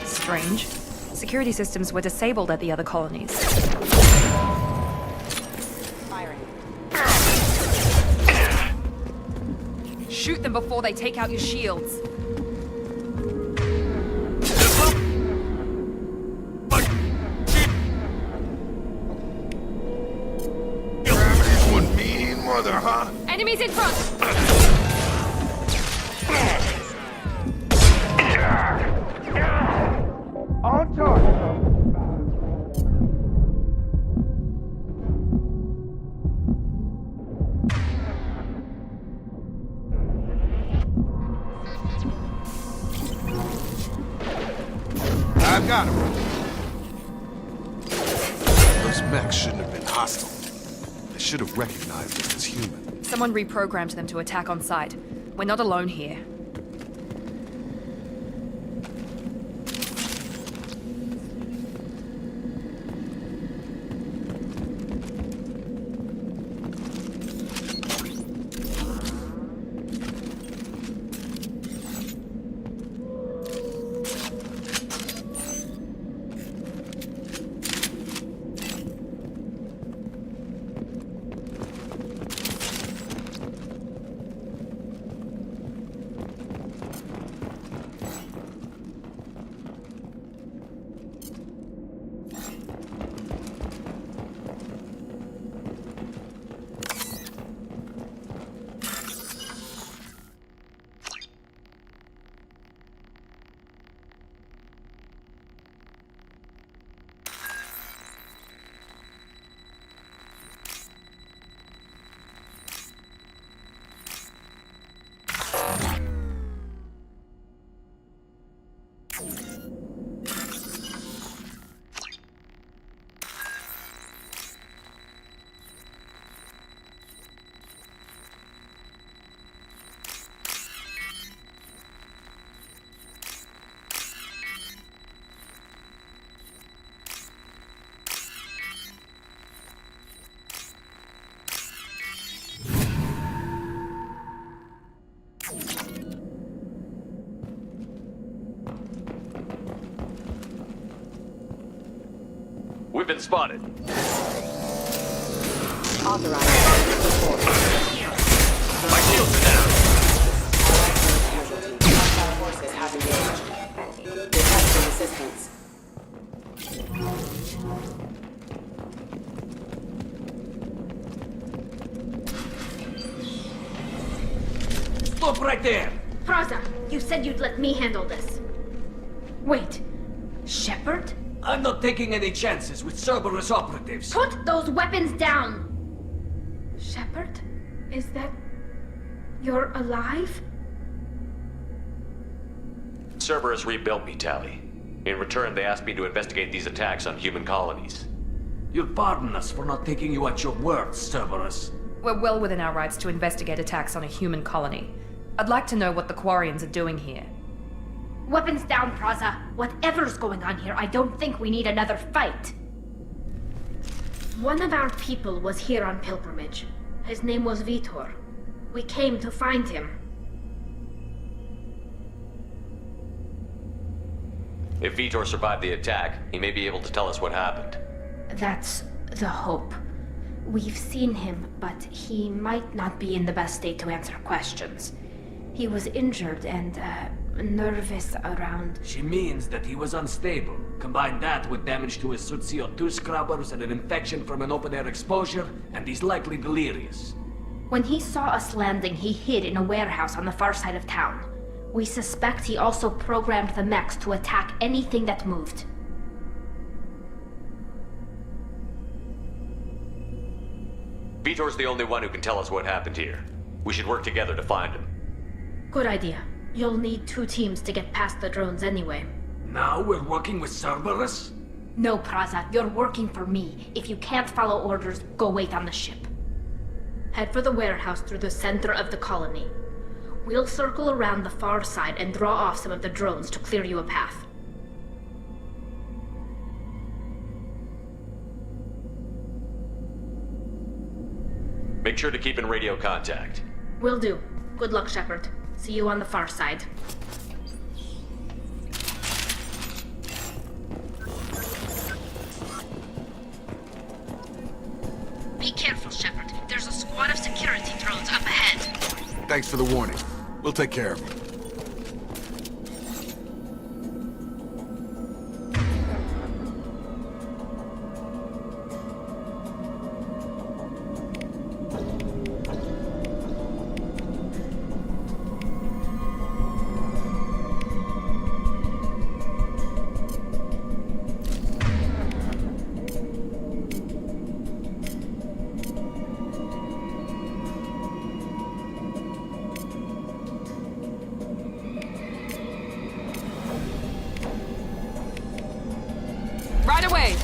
Strange. Security systems were disabled at the other colonies. Firing. Shoot them before they take out your shields. Gravity's one mean mother, huh? Enemies in front! On target. I've got him. Those mechs shouldn't have been hostile. They should have recognized us as human. Someone reprogrammed them to attack on sight. We're not alone here. We've been spotted. Authorized. My shields are down. Hostile forces have engaged. Requesting assistance. Stop right there! Praza, you said you'd let me handle this. Wait, Shepard? I'm not taking any chances with Cerberus operatives. Put those weapons down! Shepard? Is that... you're alive? Cerberus rebuilt me, Tally. In return, they asked me to investigate these attacks on human colonies. You'll pardon us for not taking you at your word, Cerberus. We're well within our rights to investigate attacks on a human colony. I'd like to know what the Quarians are doing here. Weapons down, Praza. Whatever's going on here, I don't think we need another fight. One of our people was here on pilgrimage. His name was Vitor. We came to find him. If Vitor survived the attack, he may be able to tell us what happened. That's the hope. We've seen him, but he might not be in the best state to answer questions. He was injured and, nervous around... She means that he was unstable. Combine that with damage to his suit CO2 scrubbers and an infection from an open-air exposure, and he's likely delirious. When he saw us landing, he hid in a warehouse on the far side of town. We suspect he also programmed the mechs to attack anything that moved. Vitor's the only one who can tell us what happened here. We should work together to find him. Good idea. You'll need 2 teams to get past the drones anyway. Now we're working with Cerberus? No, Praza, you're working for me. If you can't follow orders, go wait on the ship. Head for the warehouse through the center of the colony. We'll circle around the far side and draw off some of the drones to clear you a path. Make sure to keep in radio contact. Will do. Good luck, Shepard. See you on the far side. Be careful, Shepard. There's a squad of security drones up ahead. Thanks for the warning. We'll take care of them. Right away!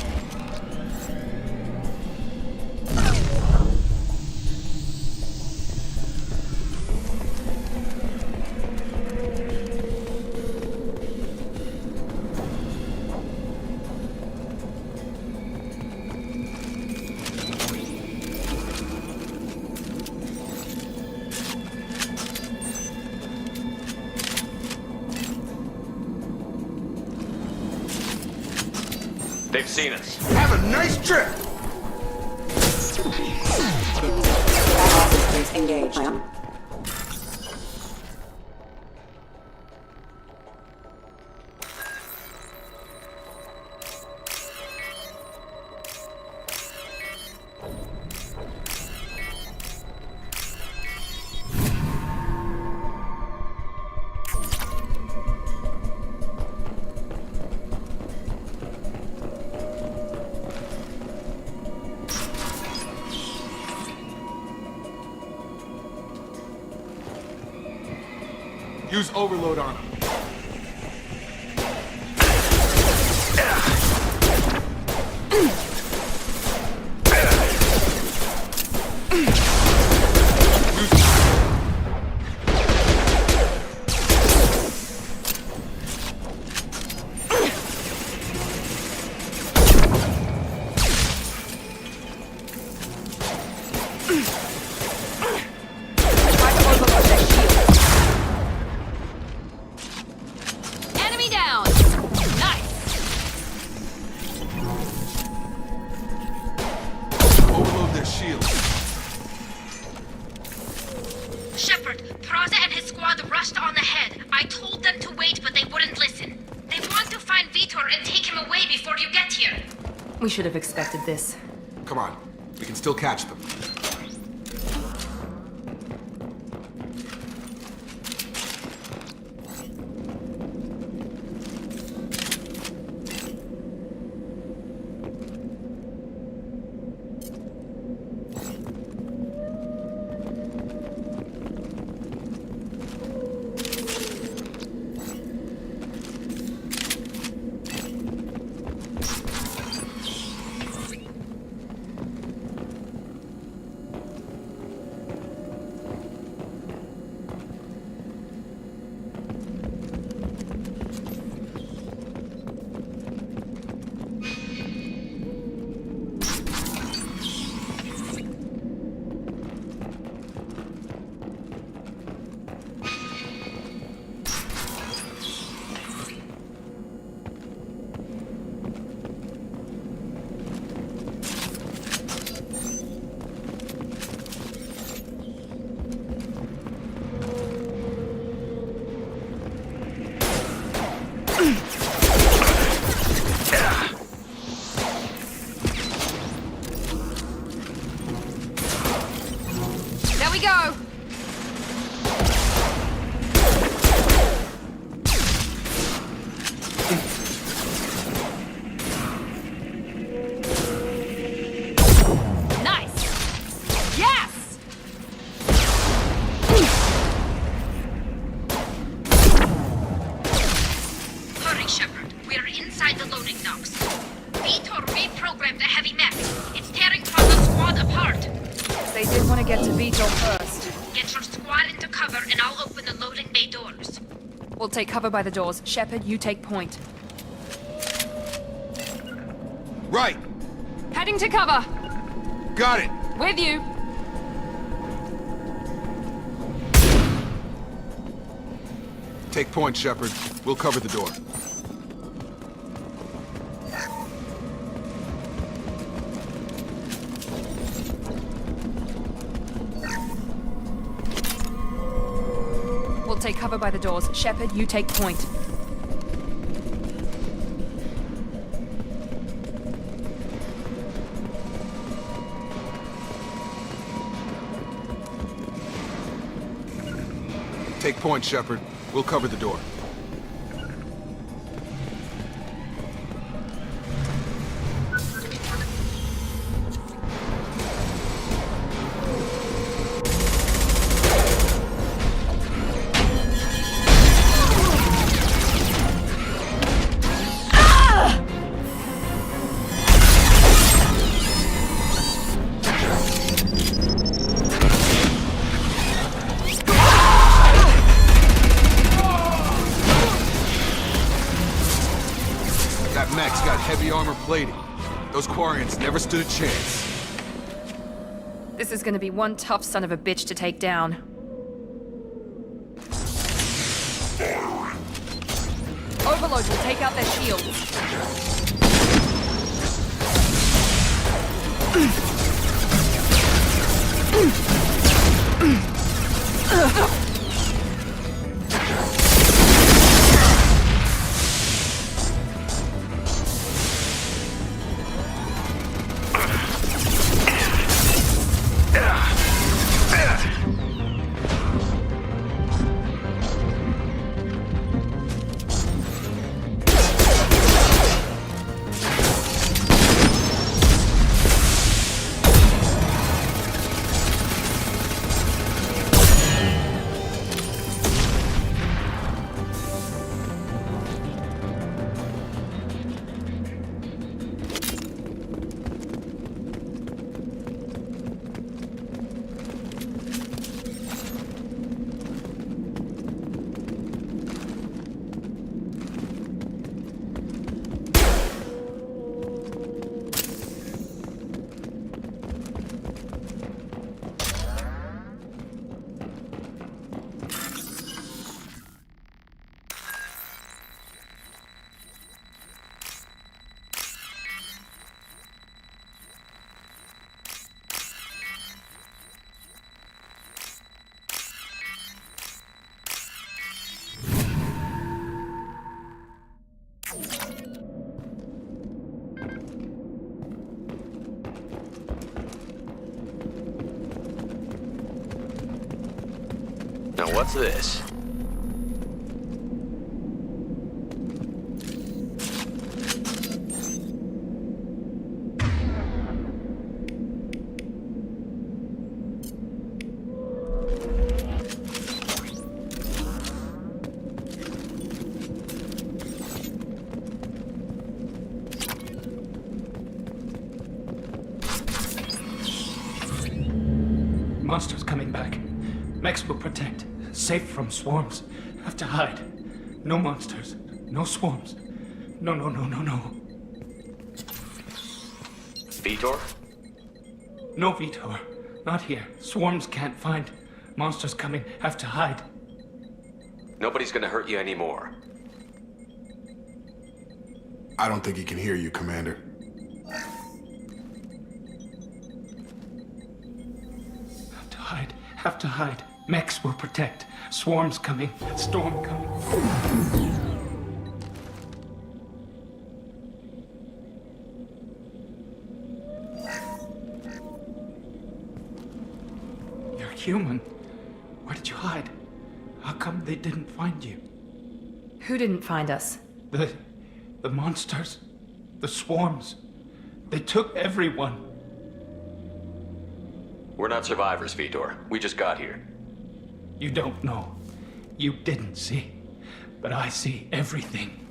They've seen us. Have a nice trip! Engaged. Use overload on him. rushed on ahead. I told them to wait, but they wouldn't listen. They want to find Vitor and take him away before you get here. We should have expected this. Come on. We can still catch them. We'll take cover by the doors. Shepard, you take point. Right! Heading to cover! Got it! With you! Take point, Shepard. We'll cover the door. We'll take cover by the doors. Shepard, you take point. Take point, Shepard. We'll cover the door. Heavy armor plating. Those Quarians never stood a chance. This is gonna be one tough son of a bitch to take down. Overload will take out their shields. Now what's this? Monsters coming back. Mechs will protect. Safe from swarms. Have to hide. No monsters. No swarms. No. Vitor? No Vitor. Not here. Swarms can't find. Monsters coming. Have to hide. Nobody's gonna hurt you anymore. I don't think he can hear you, Commander. Have to hide. Mechs will protect. Swarms coming. Storm coming. You're human. Where did you hide? How come they didn't find you? Who didn't find us? The monsters. The swarms. They took everyone. We're not survivors, Vitor. We just got here. You don't know. You didn't see. But I see everything.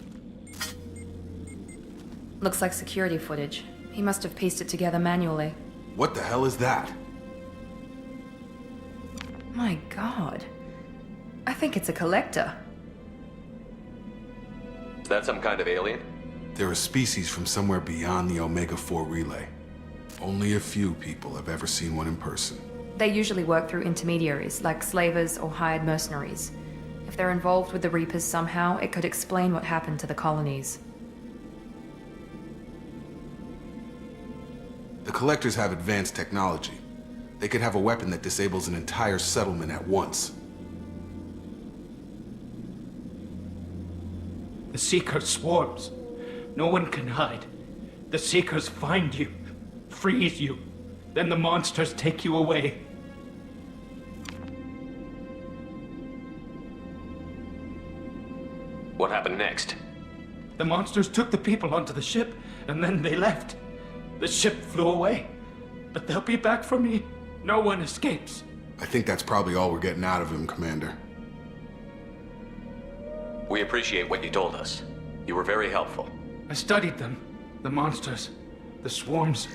Looks like security footage. He must have pieced it together manually. What the hell is that? My god. I think it's a collector. Is that some kind of alien? They're a species from somewhere beyond the Omega-4 relay. Only a few people have ever seen one in person. They usually work through intermediaries, like slavers or hired mercenaries. If they're involved with the Reapers somehow, it could explain what happened to the colonies. The Collectors have advanced technology. They could have a weapon that disables an entire settlement at once. The Seeker swarms. No one can hide. The Seekers find you. Freeze you. Then the monsters take you away. What happened next? The monsters took the people onto the ship, and then they left. The ship flew away. But they'll be back for me. No one escapes. I think that's probably all we're getting out of him, Commander. We appreciate what you told us. You were very helpful. I studied them. The monsters. The swarms.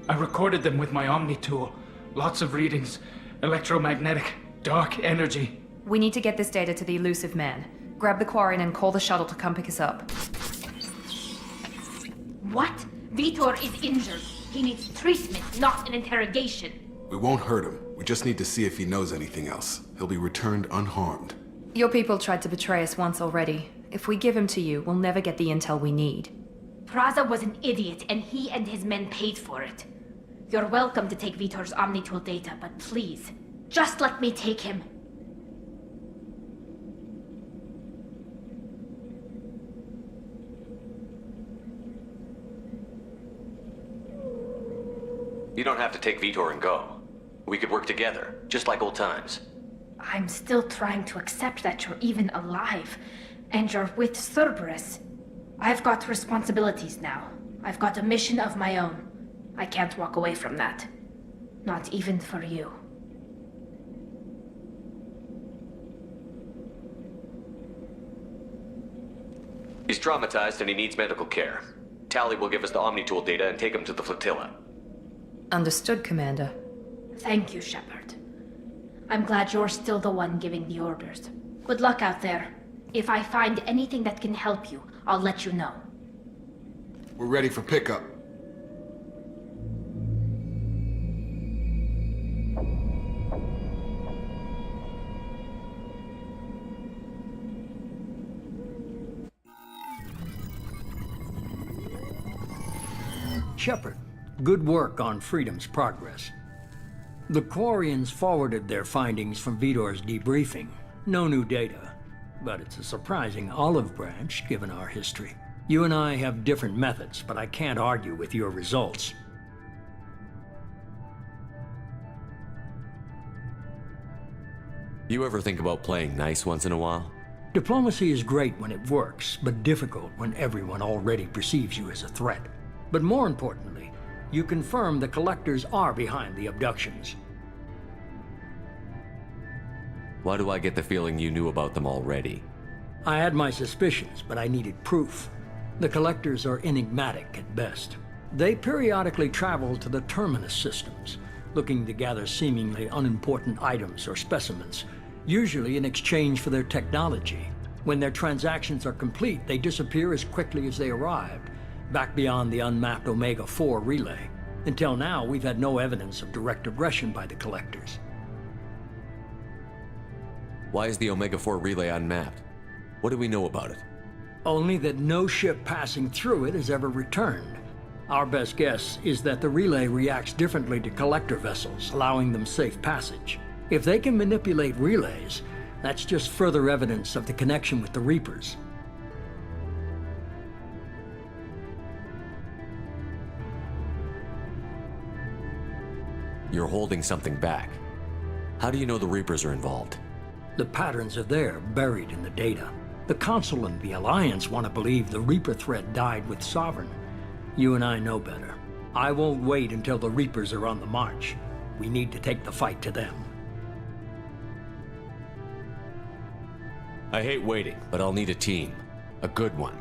I recorded them with my Omni tool. Lots of readings. Electromagnetic. Dark energy. We need to get this data to the elusive man. Grab the Quarian and call the shuttle to come pick us up. What? Vitor is injured. He needs treatment, not an interrogation. We won't hurt him. We just need to see if he knows anything else. He'll be returned unharmed. Your people tried to betray us once already. If we give him to you, we'll never get the intel we need. Praza was an idiot, and he and his men paid for it. You're welcome to take Vitor's Omnitool data, but please, just let me take him. You don't have to take Vitor and go. We could work together, just like old times. I'm still trying to accept that you're even alive, and you're with Cerberus. I've got responsibilities now. I've got a mission of my own. I can't walk away from that. Not even for you. He's traumatized and he needs medical care. Tally will give us the Omnitool data and take him to the flotilla. Understood, Commander. Thank you, Shepard. I'm glad you're still the one giving the orders. Good luck out there. If I find anything that can help you, I'll let you know. We're ready for pickup. Shepard, good work on Freedom's progress. The Quarians forwarded their findings from Vitor's debriefing. No new data, but it's a surprising olive branch given our history. You and I have different methods, but I can't argue with your results. You ever think about playing nice once in a while? Diplomacy is great when it works, but difficult when everyone already perceives you as a threat. But more importantly, you confirm the collectors are behind the abductions. Why do I get the feeling you knew about them already? I had my suspicions, but I needed proof. The collectors are enigmatic at best. They periodically travel to the terminus systems, looking to gather seemingly unimportant items or specimens, usually in exchange for their technology. When their transactions are complete, they disappear as quickly as they arrived, back beyond the unmapped Omega-4 relay. Until now, we've had no evidence of direct aggression by the collectors. Why is the Omega-4 relay unmapped? What do we know about it? Only that no ship passing through it has ever returned. Our best guess is that the relay reacts differently to collector vessels, allowing them safe passage. If they can manipulate relays, that's just further evidence of the connection with the Reapers. You're holding something back. How do you know the Reapers are involved? The patterns are there, buried in the data. The Consul and the Alliance want to believe the Reaper threat died with Sovereign. You and I know better. I won't wait until the Reapers are on the march. We need to take the fight to them. I hate waiting, but I'll need a team. A good one.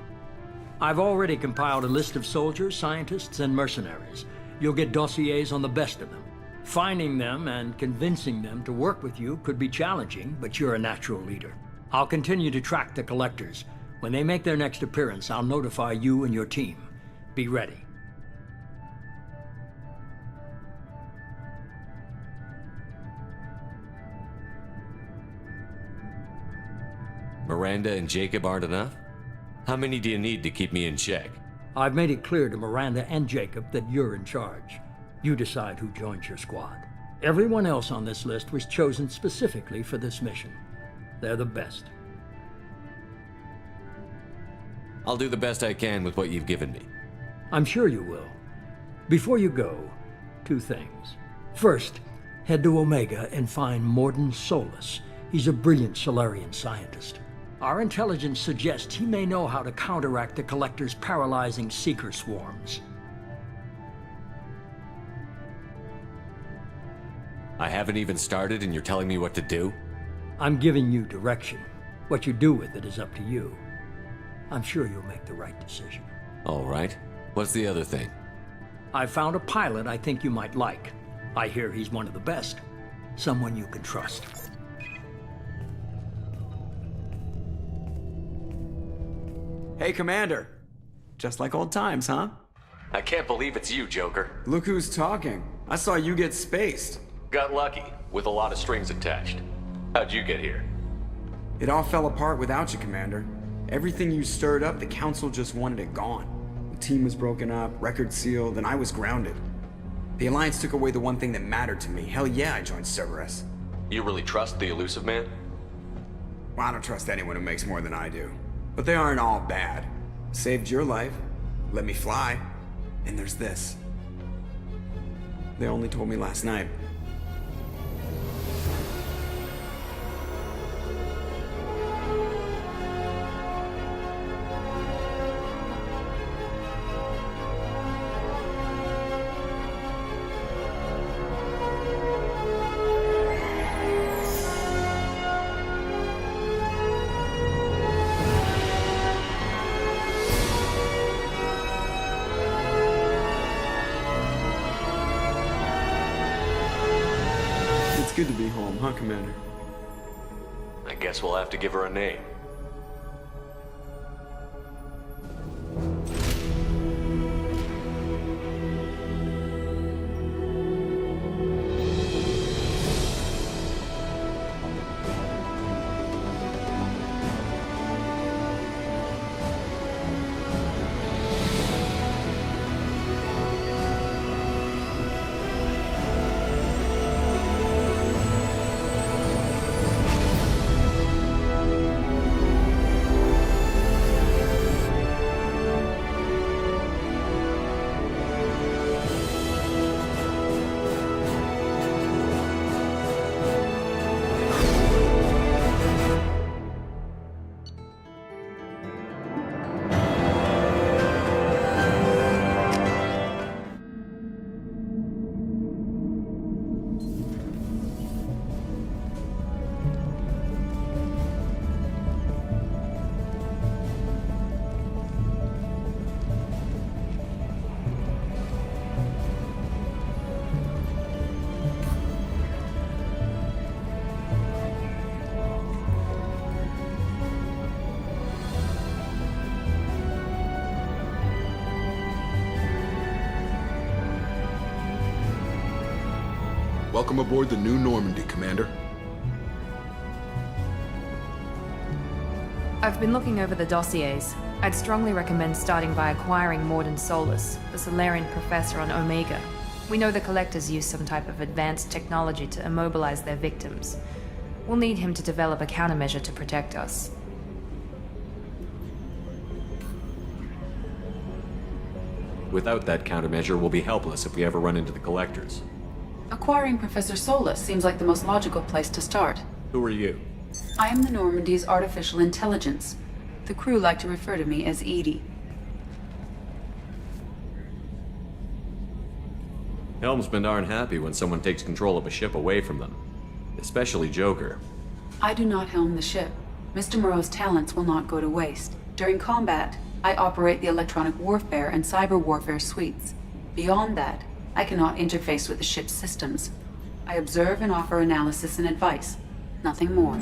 I've already compiled a list of soldiers, scientists, and mercenaries. You'll get dossiers on the best of them. Finding them and convincing them to work with you could be challenging, but you're a natural leader. I'll continue to track the collectors. When they make their next appearance, I'll notify you and your team. Be ready. Miranda and Jacob aren't enough? How many do you need to keep me in check? I've made it clear to Miranda and Jacob that you're in charge. You decide who joins your squad. Everyone else on this list was chosen specifically for this mission. They're the best. I'll do the best I can with what you've given me. I'm sure you will. Before you go, 2 things. First, head to Omega and find Morden Solus. He's a brilliant Solarian scientist. Our intelligence suggests he may know how to counteract the Collector's paralyzing seeker swarms. I haven't even started and you're telling me what to do? I'm giving you direction. What you do with it is up to you. I'm sure you'll make the right decision. All right. What's the other thing? I found a pilot I think you might like. I hear he's one of the best. Someone you can trust. Hey, Commander. Just like old times, huh? I can't believe it's you, Joker. Look who's talking. I saw you get spaced. Got lucky, with a lot of strings attached. How'd you get here? It all fell apart without you, Commander. Everything you stirred up, the Council just wanted it gone. The team was broken up, record sealed, and I was grounded. The Alliance took away the one thing that mattered to me. Hell yeah, I joined Cerberus. You really trust the elusive man? Well, I don't trust anyone who makes more than I do. But they aren't all bad. Saved your life, let me fly, and there's this. They only told me last night. Good to be home, huh, Commander? I guess we'll have to give her a name. Welcome aboard the new Normandy, Commander. I've been looking over the dossiers. I'd strongly recommend starting by acquiring Morden Solus, the Solarian professor on Omega. We know the Collectors use some type of advanced technology to immobilize their victims. We'll need him to develop a countermeasure to protect us. Without that countermeasure, we'll be helpless if we ever run into the Collectors. Acquiring Professor Solus seems like the most logical place to start. Who are you? I am the Normandy's artificial intelligence. The crew like to refer to me as Edie. Helmsmen aren't happy when someone takes control of a ship away from them. Especially Joker. I do not helm the ship. Mr. Moreau's talents will not go to waste. During combat, I operate the electronic warfare and cyber warfare suites. Beyond that, I cannot interface with the ship's systems. I observe and offer analysis and advice. Nothing more.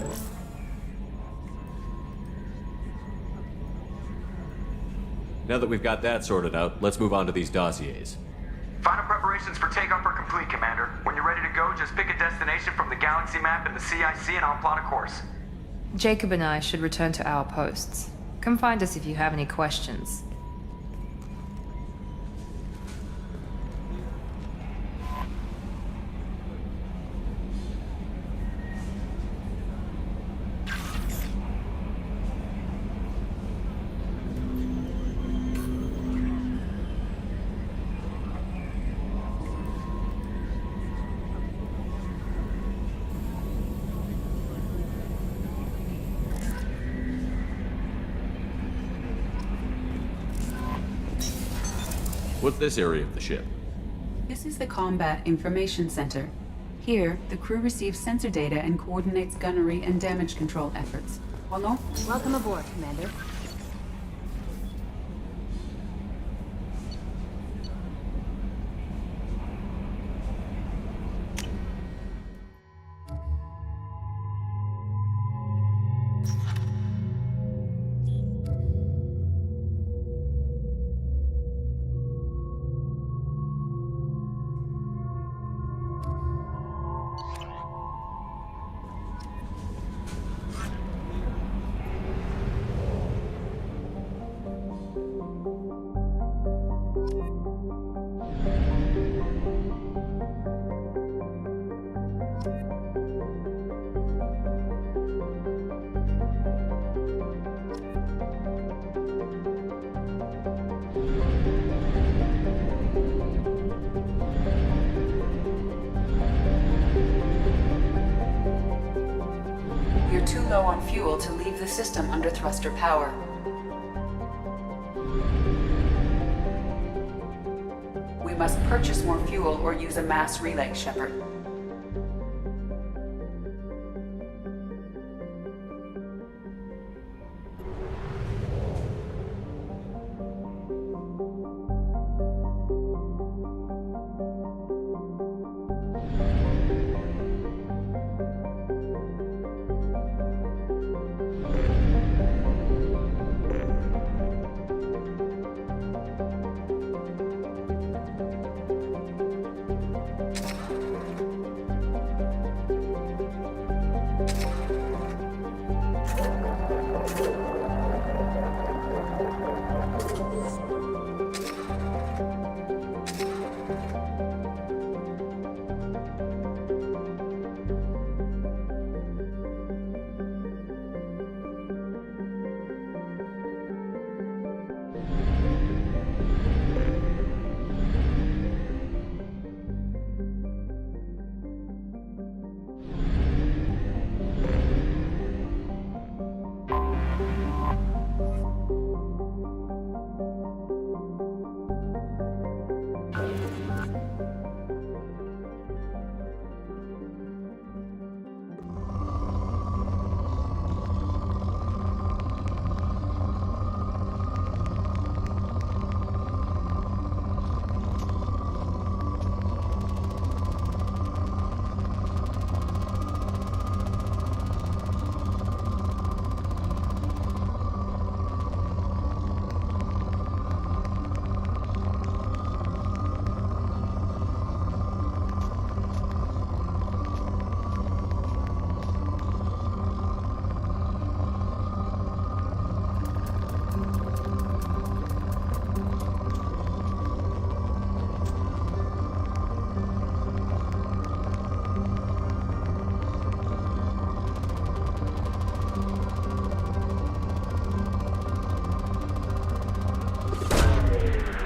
Now that we've got that sorted out, let's move on to these dossiers. Final preparations for takeoff are complete, Commander. When you're ready to go, just pick a destination from the galaxy map in the CIC and I'll plot a course. Jacob and I should return to our posts. Come find us if you have any questions. What's this area of the ship? This is the Combat Information Center. Here, the crew receives sensor data and coordinates gunnery and damage control efforts. Welcome aboard, Commander. Too low on fuel to leave the system under thruster power. We must purchase more fuel or use a mass relay, Shepard.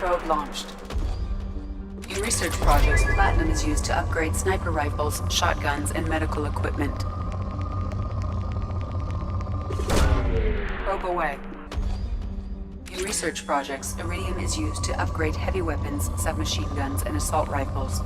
Probe launched. In research projects, platinum is used to upgrade sniper rifles, shotguns, and medical equipment. Probe away. In research projects, iridium is used to upgrade heavy weapons, submachine guns, and assault rifles.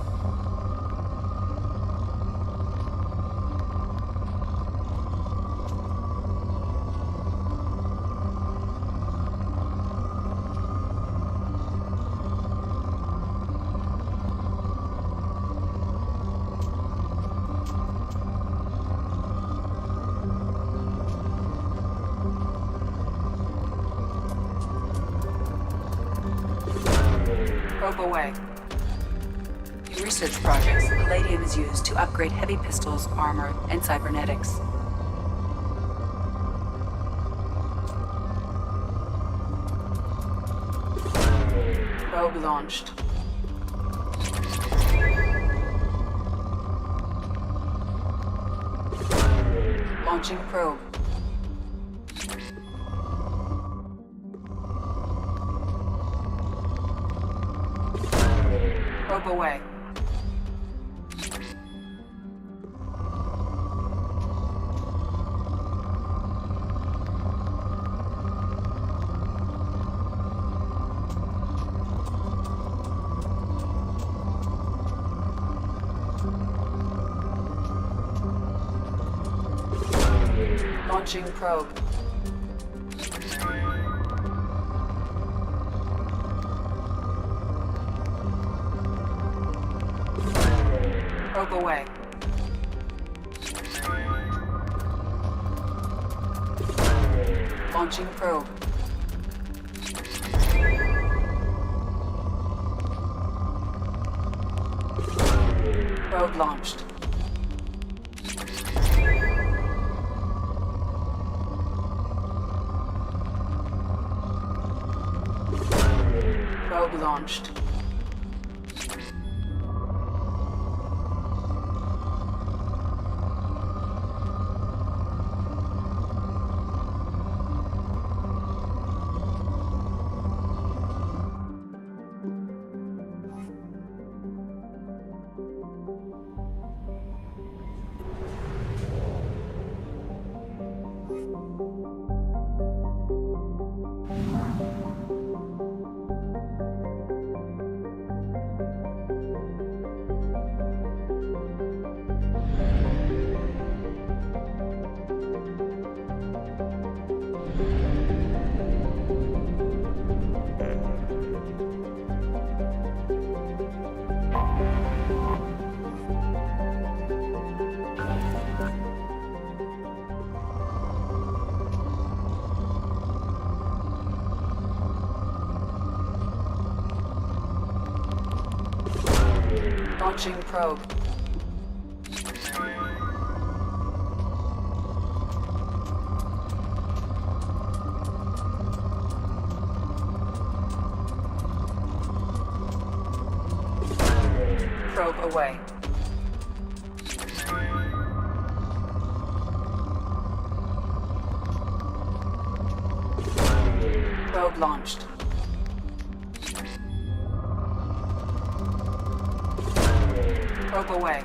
Probe away. In research projects, palladium is used to upgrade heavy pistols, armor, and cybernetics. Probe launched. Launching probe. Probe away. Launching probe. Probe away. Launching probe. Probe launched. Probe launched. Launching probe. Probe away. Probe launched. Probe away.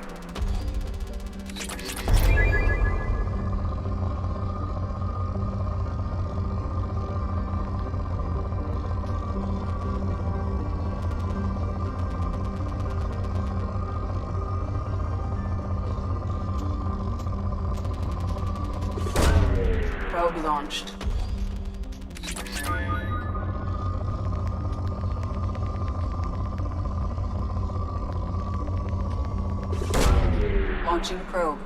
Probe launched. Launching probe.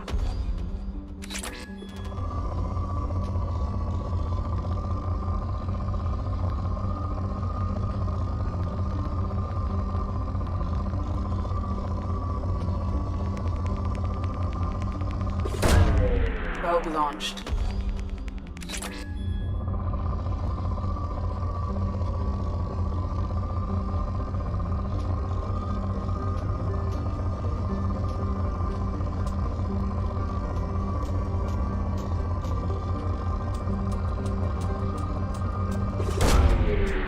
Probe launched.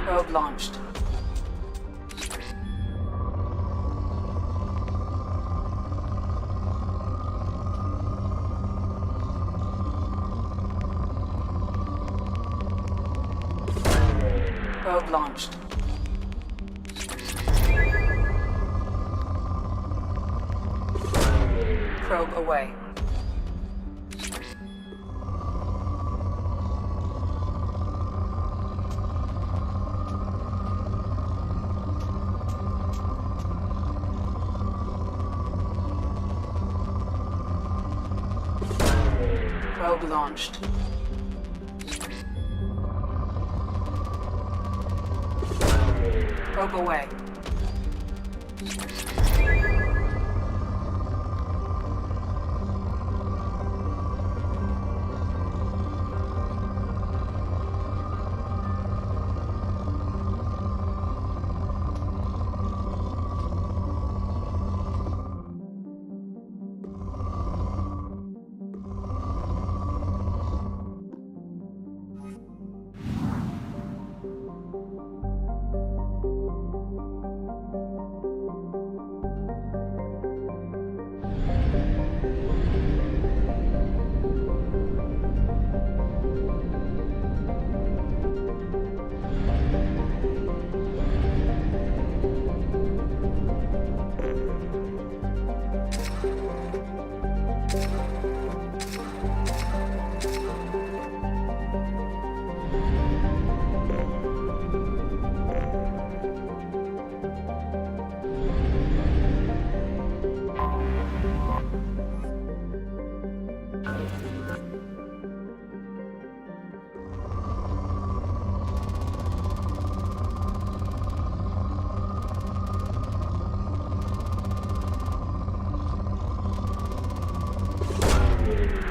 Probe launched. Probe launched. Probe away. Probe launched. Probe away.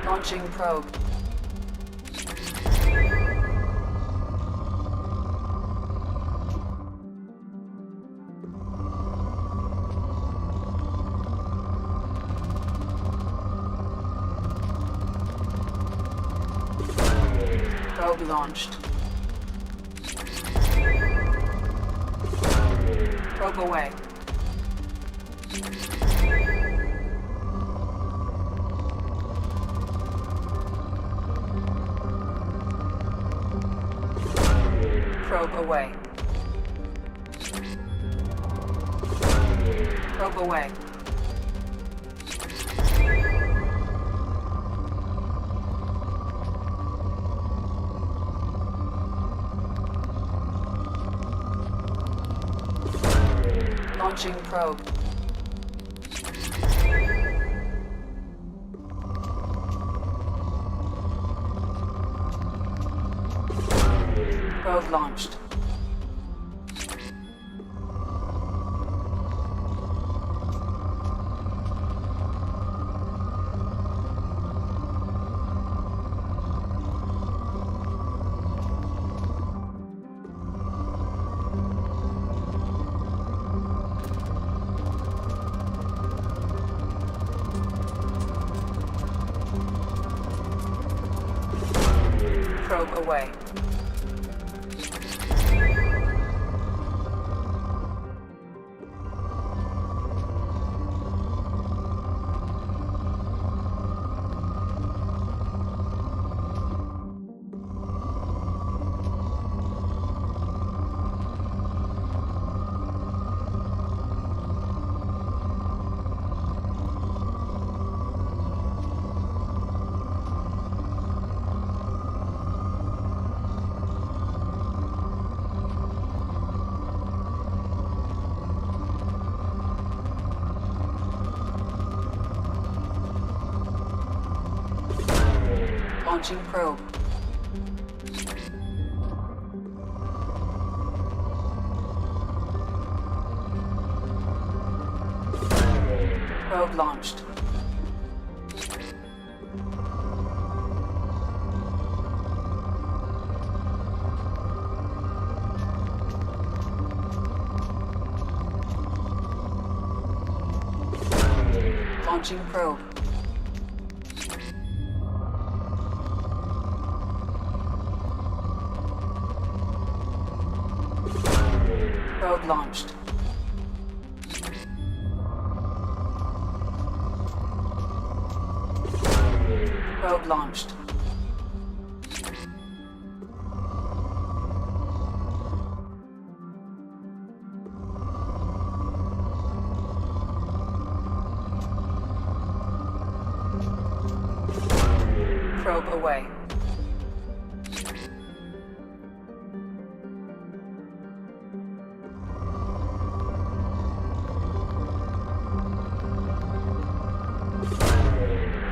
Launching probe. Probe launched. Probe away. Probe away. Probe away. Launching probe. Probe launched. Probe away. Launching probe. Probe launched. Launching probe. Probe launched. Probe launched. Probe away.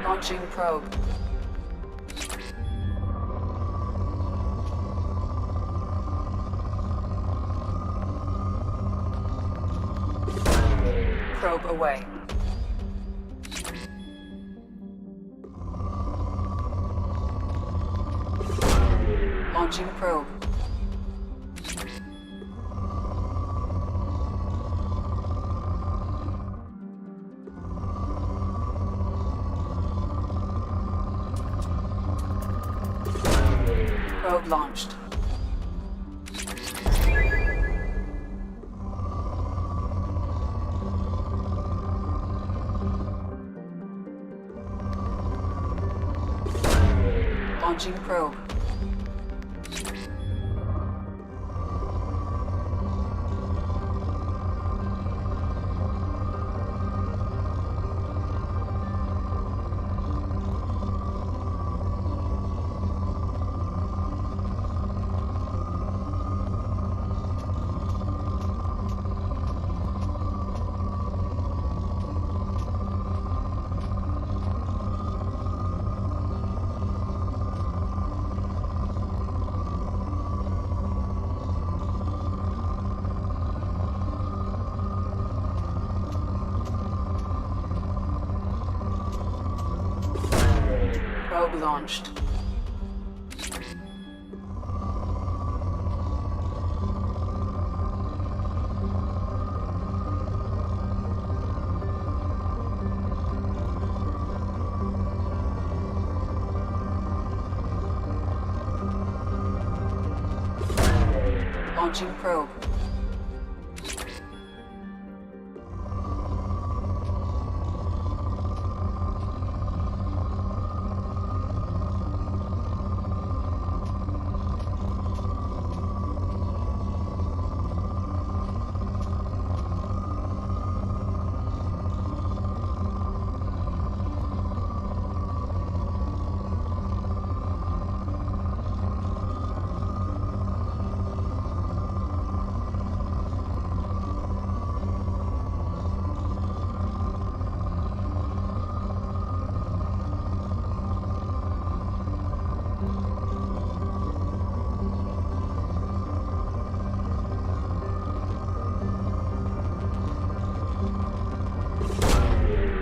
Launching probe. Probe away. Launching probe. Probe launched. Launching probe. Probe launched. Launching probe.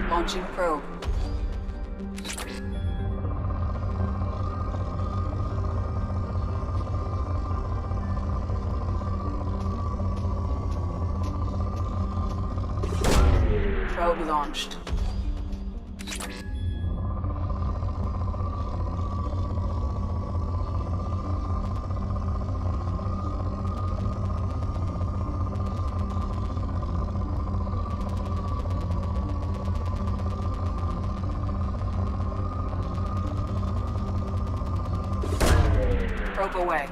Launching probe. Probe launched. Probe away.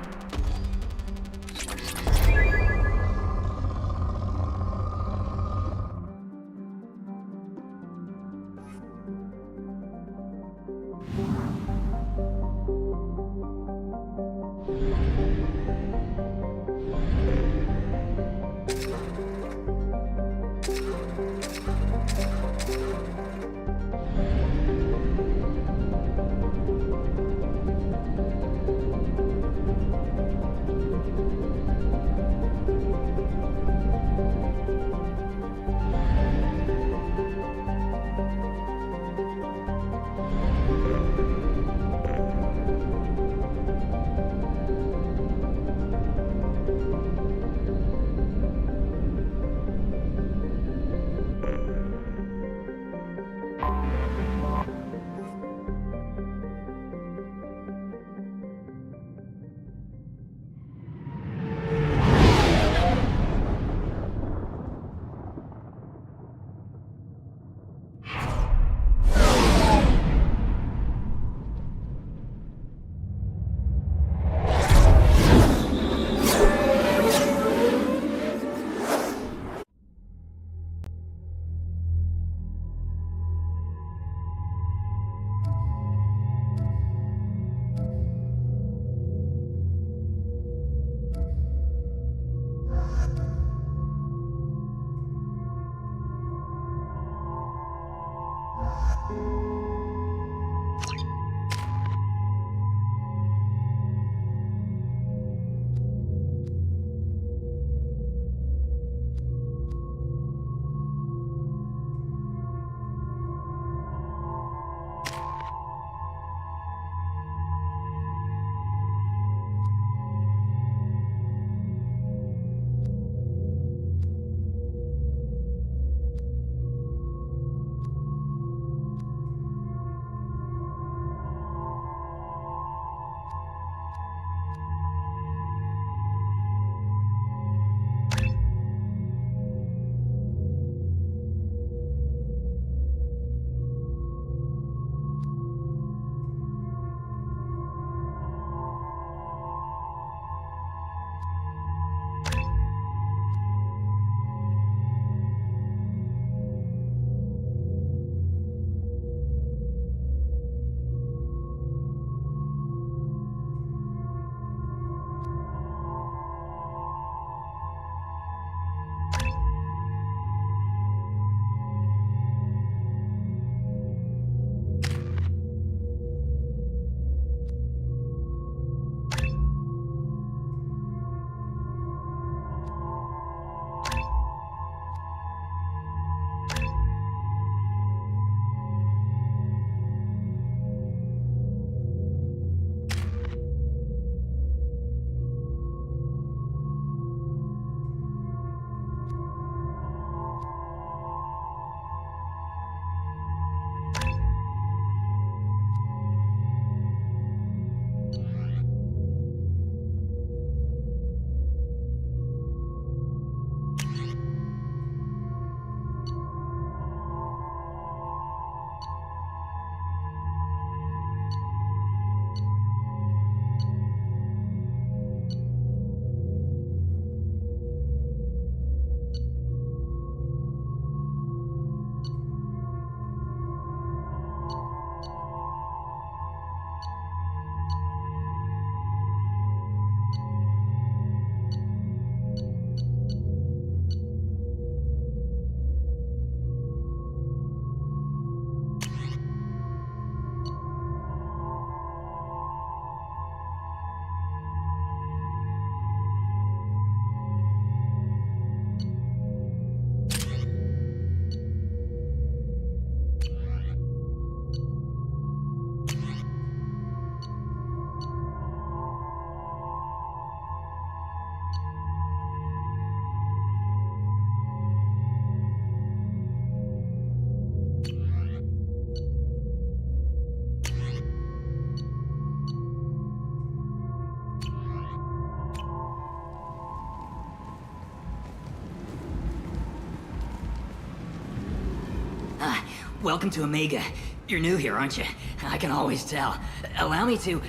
Welcome to Omega. You're new here, aren't you? I can always tell. Allow me to...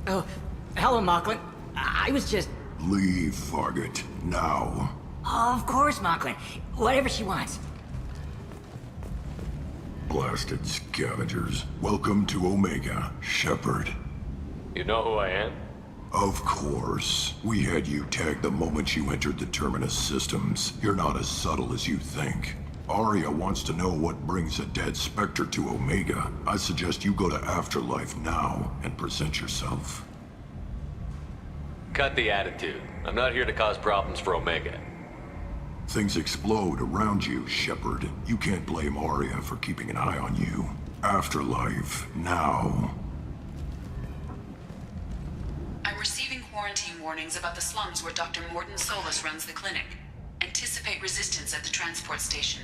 Oh, hello, Mocklin. I was just... Leave, Fargate. Now. Oh, of course, Mocklin. Whatever she wants. Blasted scavengers. Welcome to Omega, Shepard. You know who I am? Of course. We had you tagged the moment you entered the Terminus systems. You're not as subtle as you think. Aria wants to know what brings a dead Spectre to Omega. I suggest you go to Afterlife now and present yourself. Cut the attitude. I'm not here to cause problems for Omega. Things explode around you, Shepard. You can't blame Aria for keeping an eye on you. Afterlife, now. I'm receiving quarantine warnings about the slums where Dr. Morton Solus runs the clinic. Anticipate resistance at the transport station.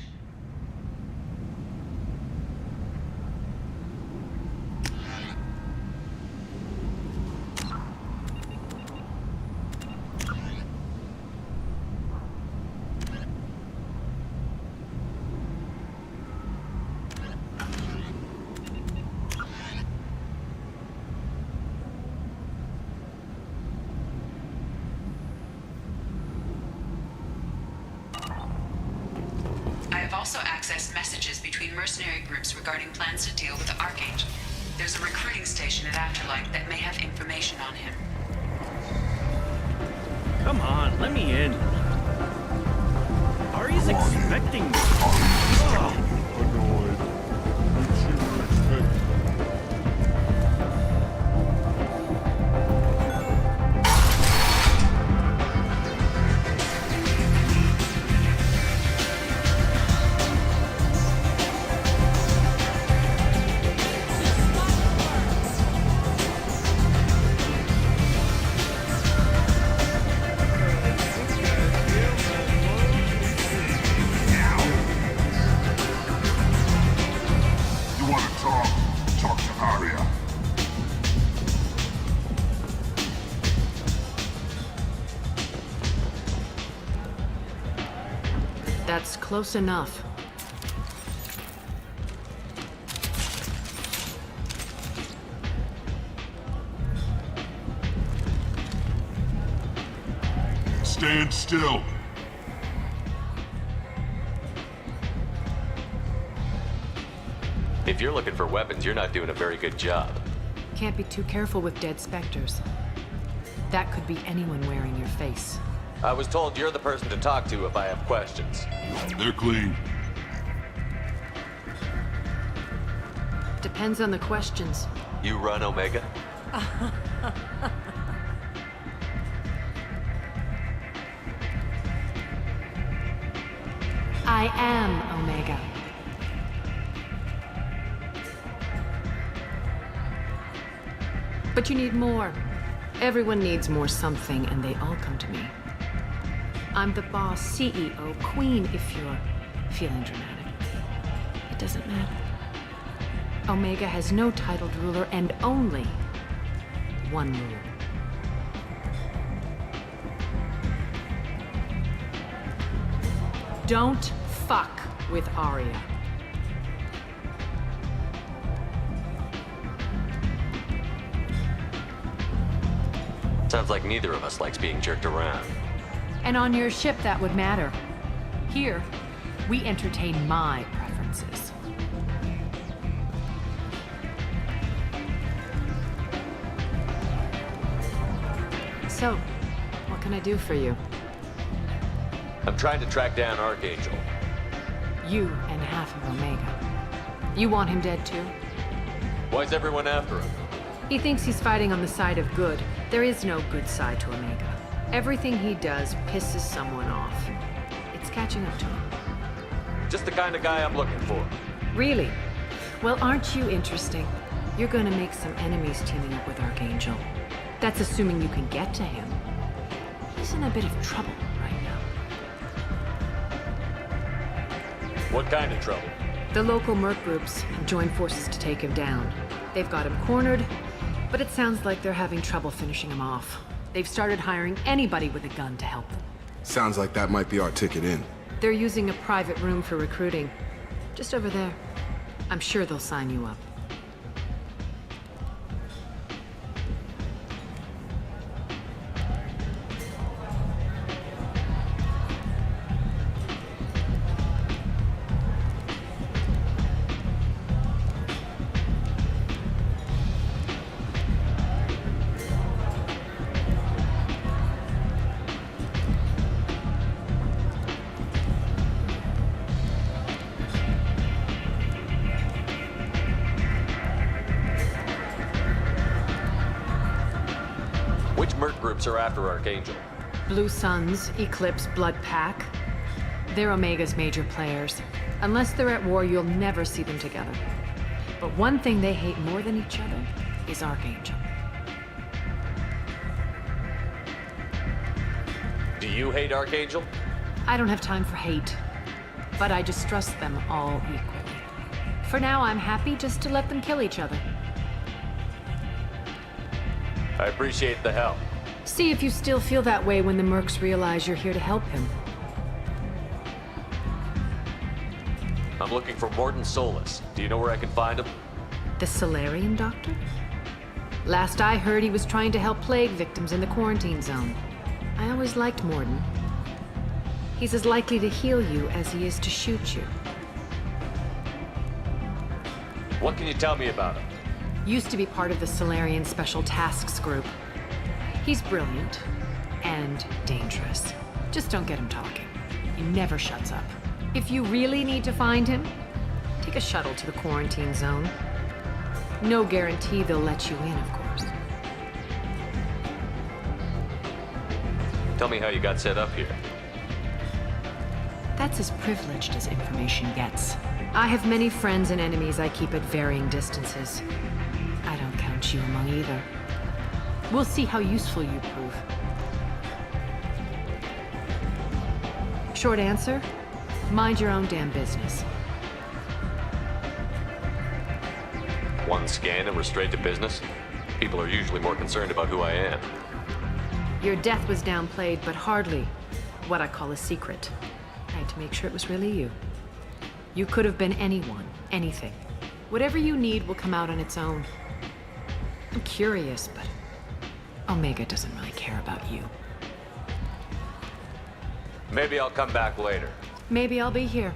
Also accessed messages between mercenary groups regarding plans to deal with the Archangel. There's a recruiting station at Afterlife that may have information on him. Come on, let me in. Ari's expecting me. That's close enough. Stand still. If you're looking for weapons, you're not doing a very good job. Can't be too careful with dead specters. That could be anyone wearing your face. I was told you're the person to talk to if I have questions. They're clean. Depends on the questions. You run Omega? I am Omega. But you need more. Everyone needs more something, and they all come to me. I'm the boss, CEO, queen, if you're feeling dramatic. It doesn't matter. Omega has no titled ruler and only one rule. Don't fuck with Aria. Sounds like neither of us likes being jerked around. And on your ship, that would matter. Here, we entertain my preferences. So, what can I do for you? I'm trying to track down Archangel. You and half of Omega. You want him dead too? Why's everyone after him? He thinks he's fighting on the side of good. There is no good side to Omega. Everything he does pisses someone off. It's catching up to him. Just the kind of guy I'm looking for. Really? Well, aren't you interesting? You're gonna make some enemies teaming up with Archangel. That's assuming you can get to him. He's in a bit of trouble right now. What kind of trouble? The local merc groups have joined forces to take him down. They've got him cornered, but it sounds like they're having trouble finishing him off. They've started hiring anybody with a gun to help them. Sounds like that might be our ticket in. They're using a private room for recruiting. Just over there. I'm sure they'll sign you up. Are after Archangel. Blue Suns, Eclipse, Blood Pack. They're Omega's major players. Unless they're at war, you'll never see them together. But one thing they hate more than each other is Archangel. Do you hate Archangel? I don't have time for hate, but I distrust them all equally. For now, I'm happy just to let them kill each other. I appreciate the help. See if you still feel that way when the Mercs realize you're here to help him. I'm looking for Mordin Solus. Do you know where I can find him? The Solarian doctor? Last I heard, he was trying to help plague victims in the quarantine zone. I always liked Mordin. He's as likely to heal you as he is to shoot you. What can you tell me about him? Used to be part of the Solarian Special Tasks Group. He's brilliant and dangerous. Just don't get him talking. He never shuts up. If you really need to find him, take a shuttle to the quarantine zone. No guarantee they'll let you in, of course. Tell me how you got set up here. That's as privileged as information gets. I have many friends and enemies I keep at varying distances. I don't count you among either. We'll see how useful you prove. Short answer, mind your own damn business. One scan and we're straight to business? People are usually more concerned about who I am. Your death was downplayed, but hardly what I call a secret. I had to make sure it was really you. You could have been anyone, anything. Whatever you need will come out on its own. I'm curious, but Omega doesn't really care about you. Maybe I'll come back later. Maybe I'll be here.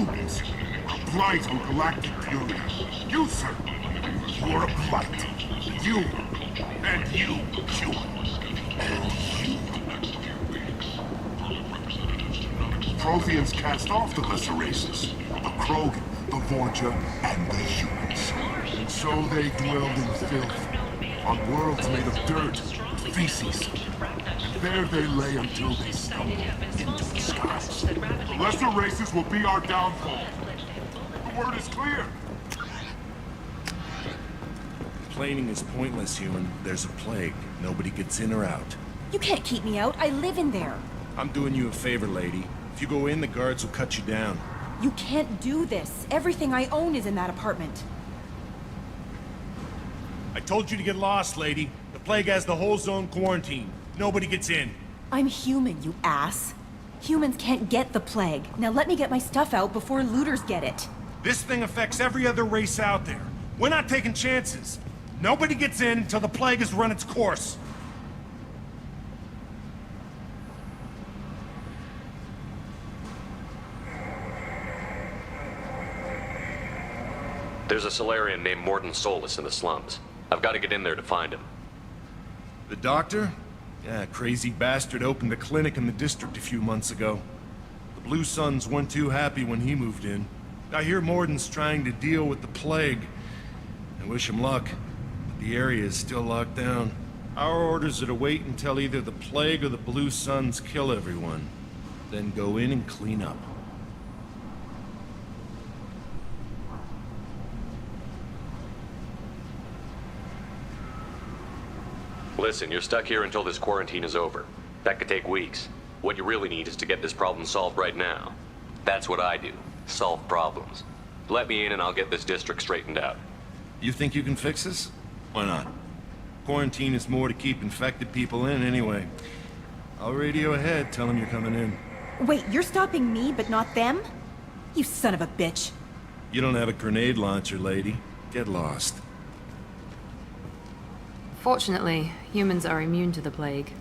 humans are blight on galactic purity. You, sir, you are a blight. You, and you, human, and you. Protheans cast off the lesser races, the Krogan, the Vorja, and the humans. And so they dwelled in filth, on worlds made of dirt, feces. And there they lay until they stumbled into the skies. The lesser races will be our downfall. The word is clear. Complaining is pointless, human. There's a plague. Nobody gets in or out. You can't keep me out. I live in there. I'm doing you a favor, lady. If you go in, the guards will cut you down. You can't do this. Everything I own is in that apartment. I told you to get lost, lady. The plague has the whole zone quarantined. Nobody gets in. I'm human, you ass. Humans can't get the plague. Now let me get my stuff out before looters get it. This thing affects every other race out there. We're not taking chances. Nobody gets in until the plague has run its course. There's a Solarian named Mordin Solus in the slums. I've got to get in there to find him. The doctor? Yeah, crazy bastard opened a clinic in the district a few months ago. The Blue Suns weren't too happy when he moved in. I hear Mordin's trying to deal with the plague. I wish him luck, but the area is still locked down. Our orders are to wait until either the plague or the Blue Suns kill everyone. Then go in and clean up. Listen, you're stuck here until this quarantine is over. That could take weeks. What you really need is to get this problem solved right now. That's what I do. Solve problems. Let me in and I'll get this district straightened out. You think you can fix this? Why not? Quarantine is more to keep infected people in anyway. I'll radio ahead, tell them you're coming in. Wait, you're stopping me, but not them? You son of a bitch. You don't have a grenade launcher, lady. Get lost. Fortunately, humans are immune to the plague.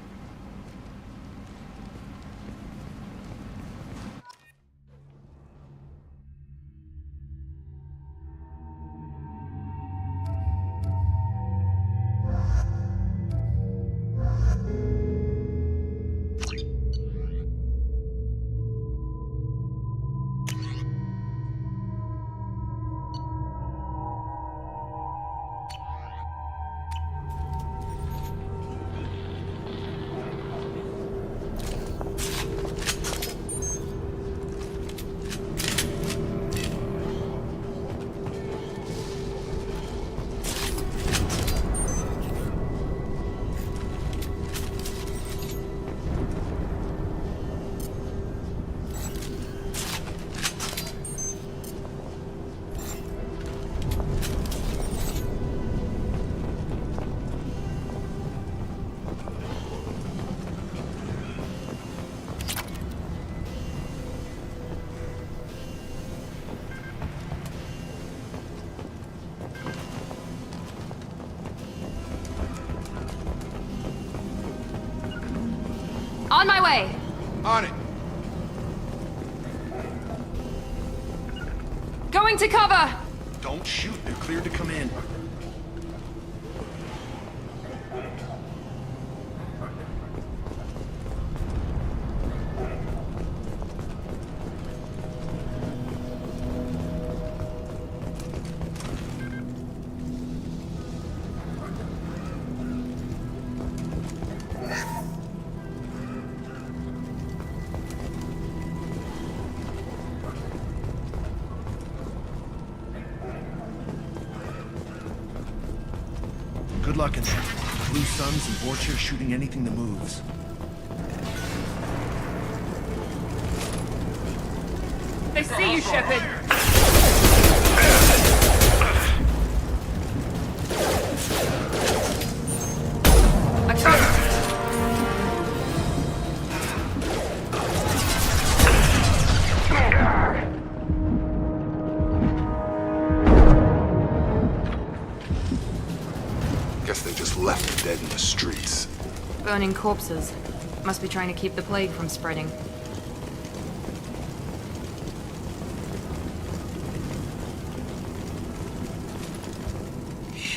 On my way! On it! Going to cover! Don't shoot, they're cleared to come in. Good luck in there. Blue Suns and Vorcha shooting anything that moves. They see you, Shepard! Guess they just left the dead in the streets. Burning corpses. Must be trying to keep the plague from spreading.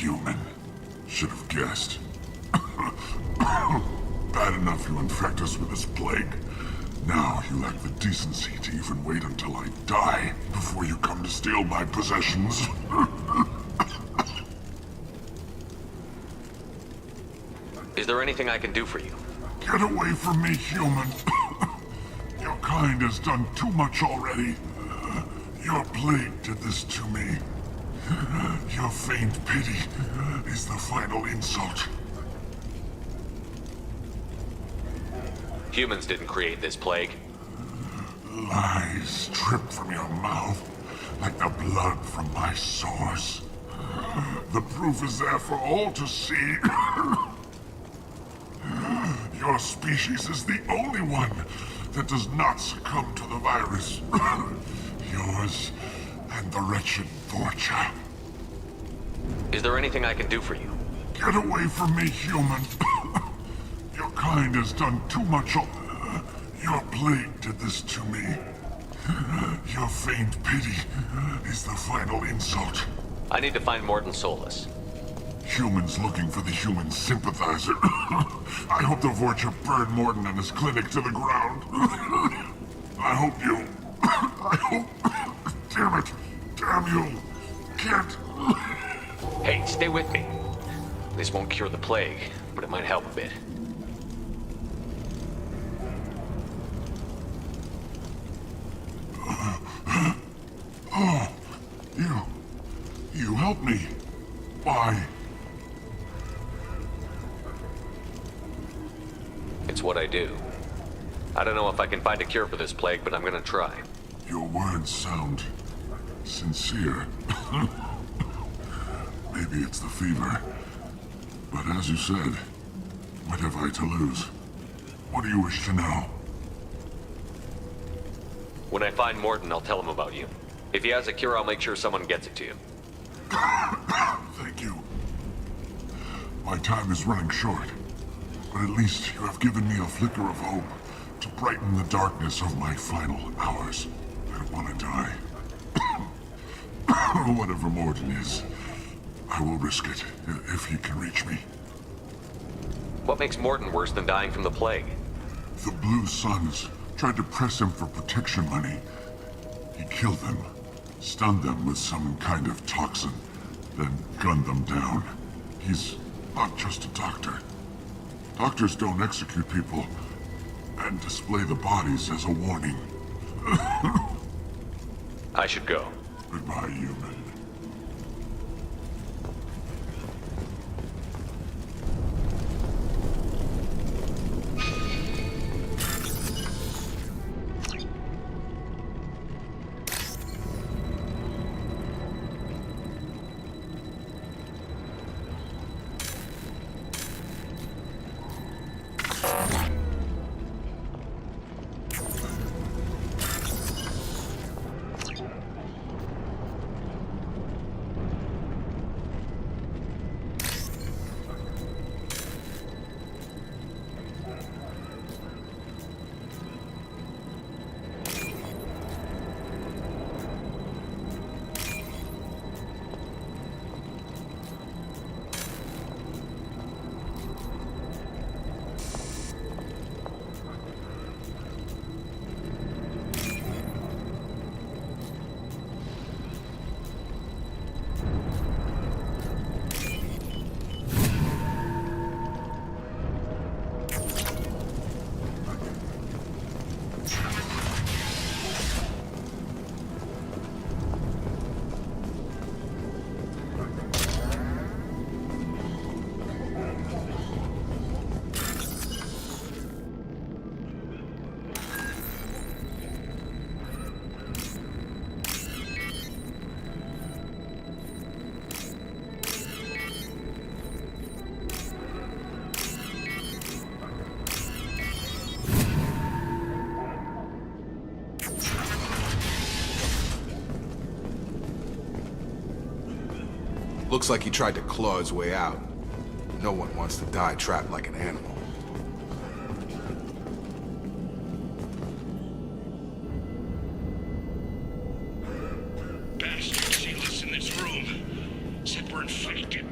human. Should have guessed. Bad enough you infect us with this plague. Now you lack the decency to even wait until I die before you come to steal my possessions. Is there anything I can do for you? Get away from me, human. Your kind has done too much already. Your plague did this to me. Your feigned pity is the final insult. Humans didn't create this plague. Lies drip from your mouth like the blood from my sores. The proof is there for all to see. Your species is the only one that does not succumb to the virus. Yours and the wretched Vorcha. Is there anything I can do for you? Get away from me, human. Your kind has done too much. Your plague did this to me. Your feigned pity is the final insult. I need to find Morton Solus. Humans looking for the human sympathizer. I hope the Vorcha burned Morton and his clinic to the ground. I hope you... I hope... Damn it. Damn you. Can't... Hey, stay with me. This won't cure the plague, but it might help a bit. Oh, you helped me. Why? It's what I do. I don't know if I can find a cure for this plague, but I'm gonna try. Your words sound sincere. Maybe it's the fever. But as you said, what have I to lose? What do you wish to know? When I find Morton, I'll tell him about you. If he has a cure, I'll make sure someone gets it to you. Thank you. My time is running short, but at least you have given me a flicker of hope to brighten the darkness of my final hours. I don't want to die. Whatever Morton is, I will risk it if he can reach me. What makes Morton worse than dying from the plague? The Blue Suns tried to press him for protection money. He killed them, stunned them with some kind of toxin, then gunned them down. He's not just a doctor. Doctors don't execute people and display the bodies as a warning. I should go. Goodbye, human. Looks like he tried to claw his way out. No one wants to die trapped like an animal. Bastards see us in this room. Said we're infected.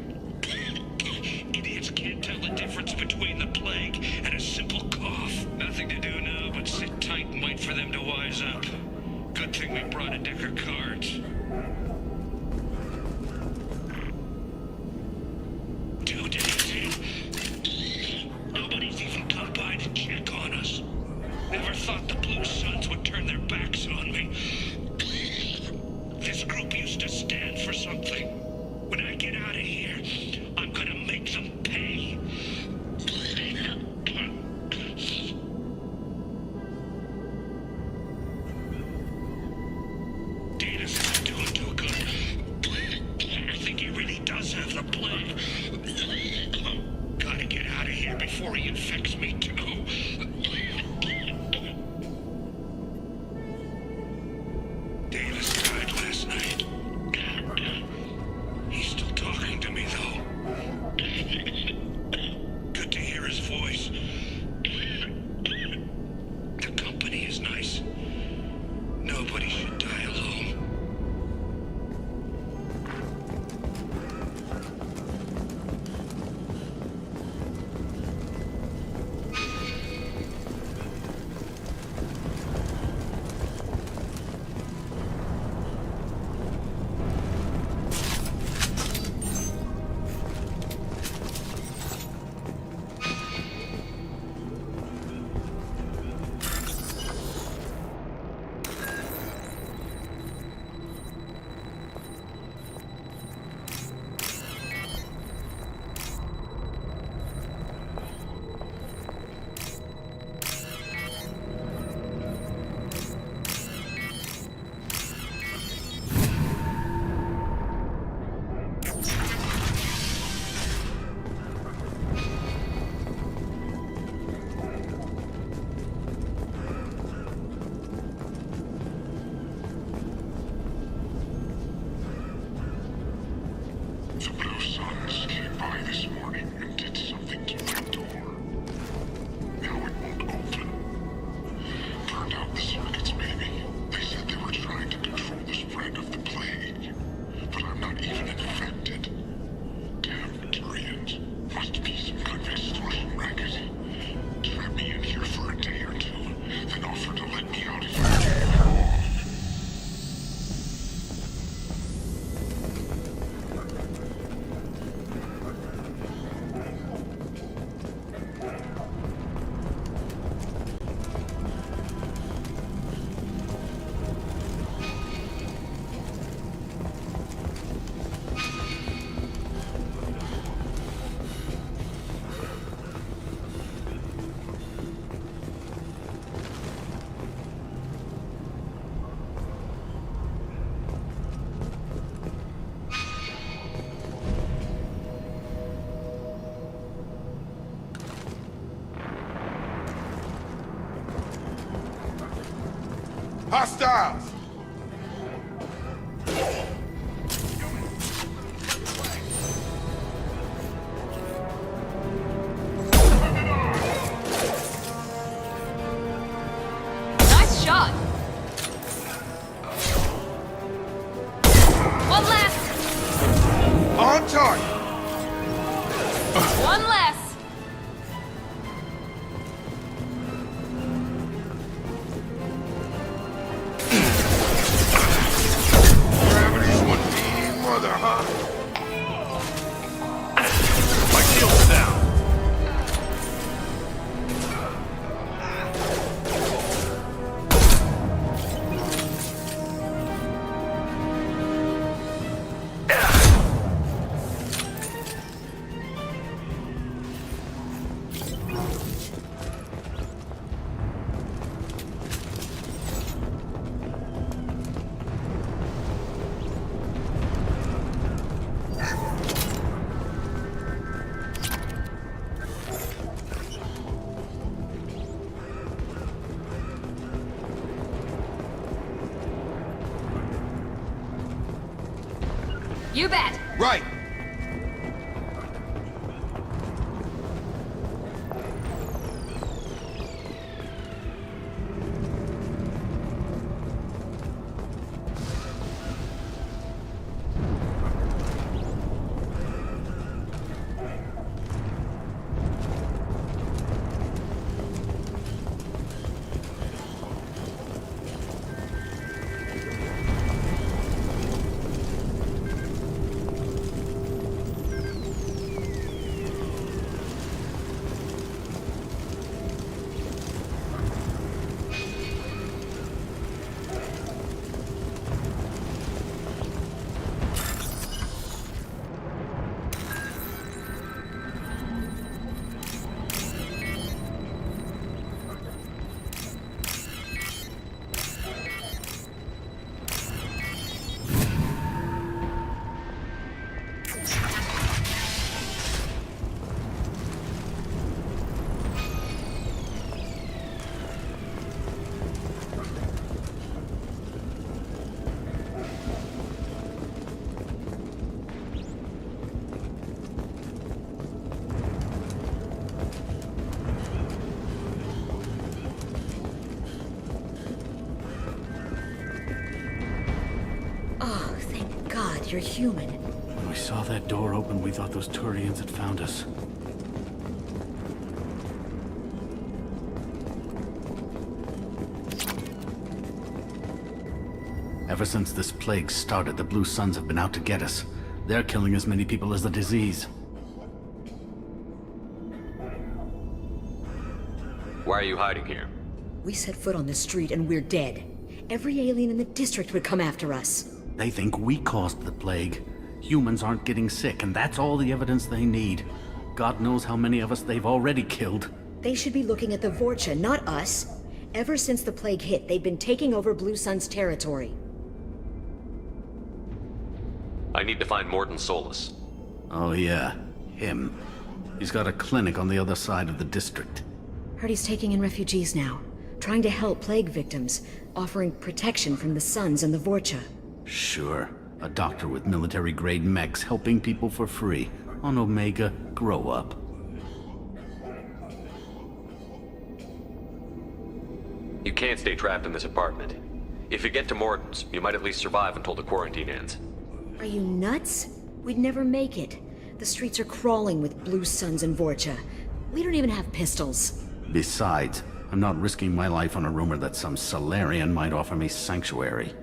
double-decker cards. Two days in, nobody's even come by to check on us. Never thought the Blue Suns would turn their backs on me. This group used to stand for something. When I get out of here, I'm gonna make them pay. Data's not doing too good. I think he really does have the plague. Gotta get out of here before he infects me too. Davis died last night. He's still talking to me, though. Good to hear his voice. The company is nice. Nobody should die alone. The Blue Suns came by this morning and did something to my door. Now it won't open. Turned out the circuits, maybe. They said they were trying to control the spread of the plague. But I'm not even infected. Damn Turians. Must be some kind of extortion racket. Trap me in here for a day or two, then offer to let me out if I take her off. Hostiles! Nice shot! One less! On target! One less! Gravity's one mean mother, huh? My shield's down. You bet! Right! Oh, thank God you're human. When we saw that door open, we thought those Turians had found us. Ever since this plague started, the Blue Suns have been out to get us. They're killing as many people as the disease. Why are you hiding here? We set foot on the street and we're dead. Every alien in the district would come after us. They think we caused the plague. Humans aren't getting sick, and that's all the evidence they need. God knows how many of us they've already killed. They should be looking at the Vorcha, not us. Ever since the plague hit, they've been taking over Blue Sun's territory. I need to find Mordin Solus. Oh yeah, him. He's got a clinic on the other side of the district. Heard he's taking in refugees now, trying to help plague victims, offering protection from the Suns and the Vorcha. Sure. A doctor with military-grade mechs helping people for free. On Omega, grow up. You can't stay trapped in this apartment. If you get to Mordin's, you might at least survive until the quarantine ends. Are you nuts? We'd never make it. The streets are crawling with Blue Suns and Vorcha. We don't even have pistols. Besides, I'm not risking my life on a rumor that some Solarian might offer me sanctuary.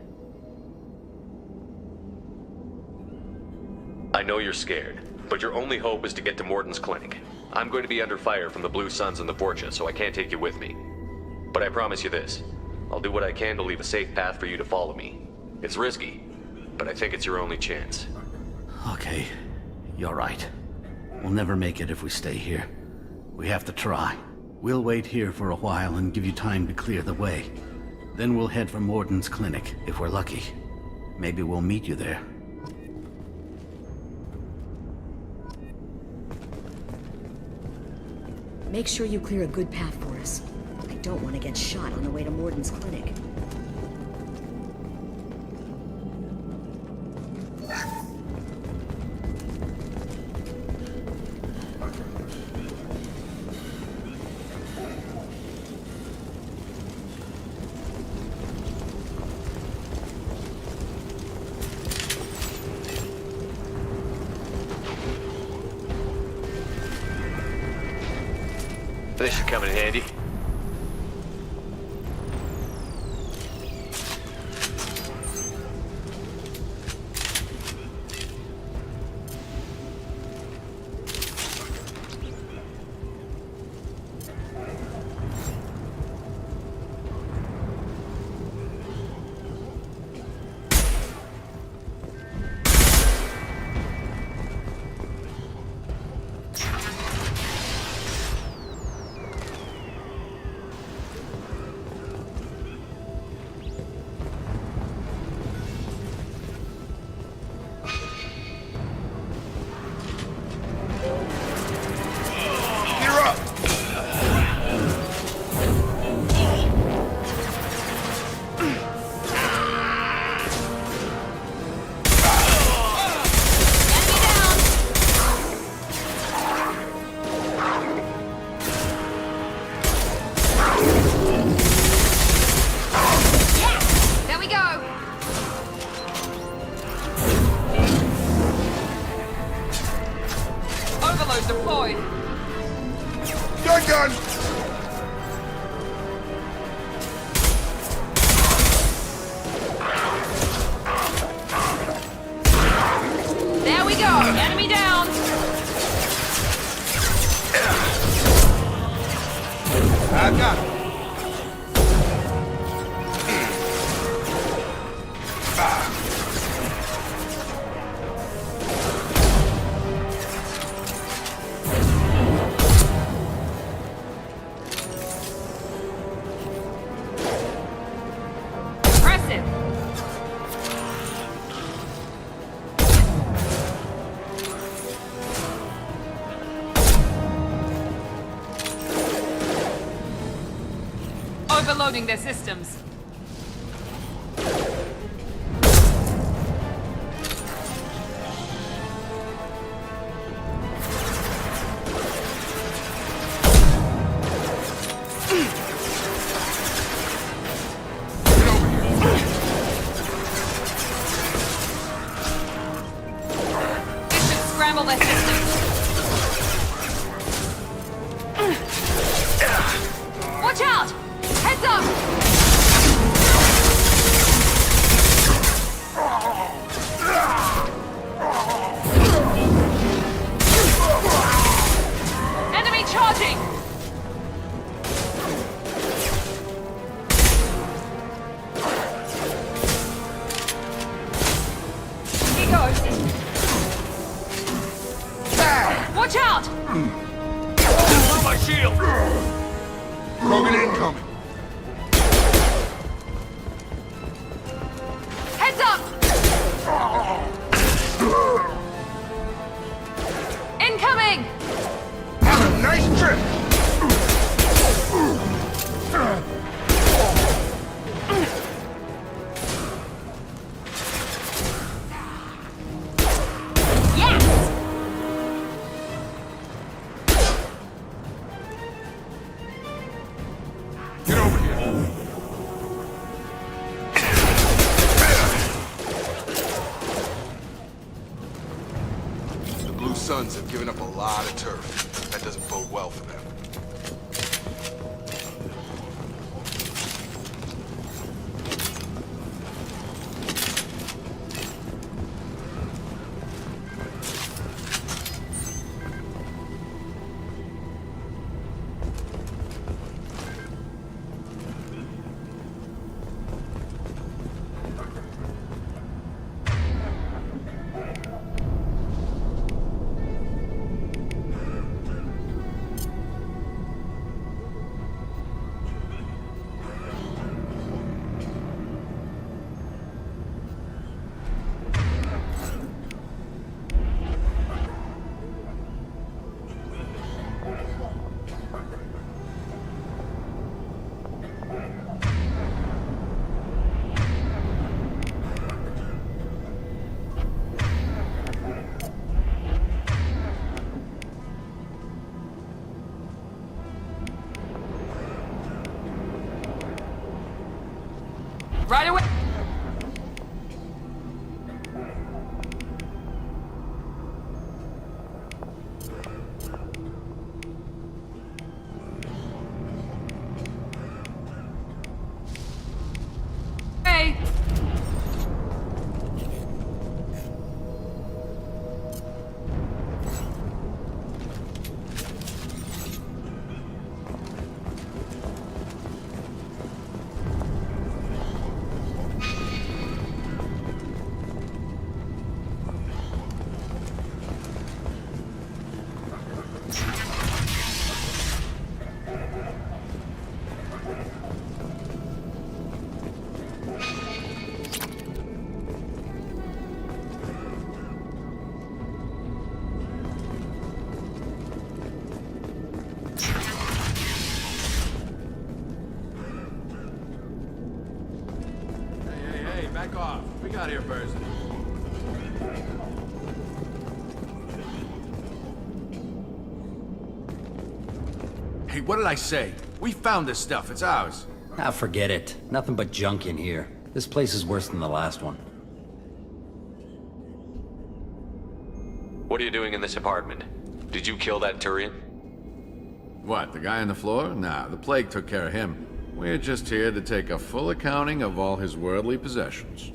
I know you're scared, but your only hope is to get to Mordin's clinic. I'm going to be under fire from the Blue Suns and the Vorcha, so I can't take you with me. But I promise you this. I'll do what I can to leave a safe path for you to follow me. It's risky, but I think it's your only chance. Okay, you're right. We'll never make it if we stay here. We have to try. We'll wait here for a while and give you time to clear the way. Then we'll head for Mordin's clinic, if we're lucky. Maybe we'll meet you there. Make sure you clear a good path for us. I don't want to get shot on the way to Mordin's clinic. This should come in handy. Overloading their systems. scramble their systems. Watch out! Heads up! Enemy charging! He goes. Watch out! On my shield! Krogan incoming! Heads up! Incoming! Have a nice trip! Yes! Get over here! The Blue Suns have given up a lot of turf. That doesn't bode well for them. Right away! Hey! Back off. We got here first. Hey, what did I say? We found this stuff. It's ours. Ah, forget it. Nothing but junk in here. This place is worse than the last one. What are you doing in this apartment? Did you kill that Turian? What, the guy on the floor? Nah, the plague took care of him. We're just here to take a full accounting of all his worldly possessions.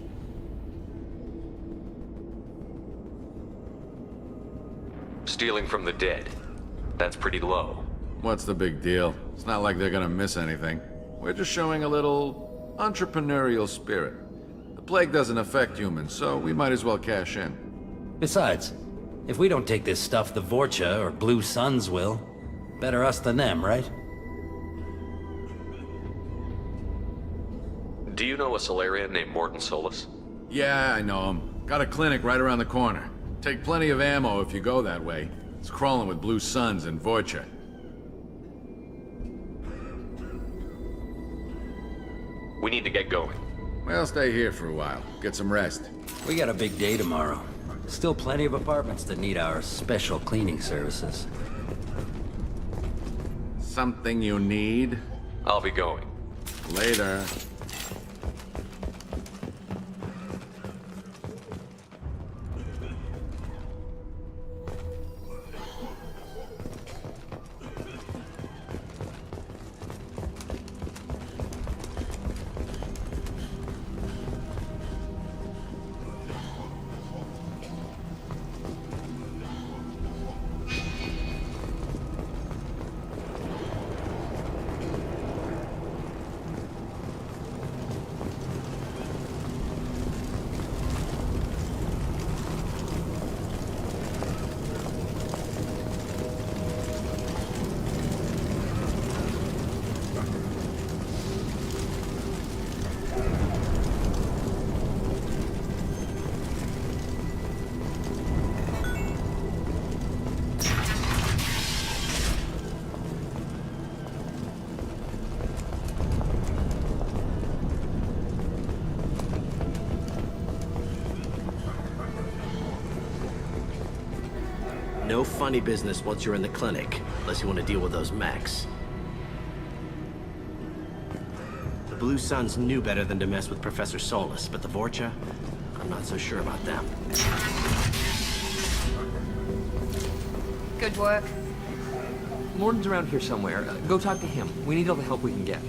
Stealing from the dead. That's pretty low. What's the big deal? It's not like they're gonna miss anything. We're just showing a little entrepreneurial spirit. The plague doesn't affect humans, so we might as well cash in. Besides, if we don't take this stuff, the Vorcha or Blue Suns will. Better us than them, right? Do you know a Solarian named Morton Solus? Yeah, I know him. Got a clinic right around the corner. Take plenty of ammo if you go that way. It's crawling with Blue Suns and Vorcha. We need to get going. Well, stay here for a while. Get some rest. We got a big day tomorrow. Still plenty of apartments that need our special cleaning services. Something you need? I'll be going. Later. No funny business once you're in the clinic, unless you want to deal with those mechs. The Blue Suns knew better than to mess with Professor Solus, but the Vorcha, I'm not so sure about them. Good work. Morden's around here somewhere. Go talk to him. We need all the help we can get.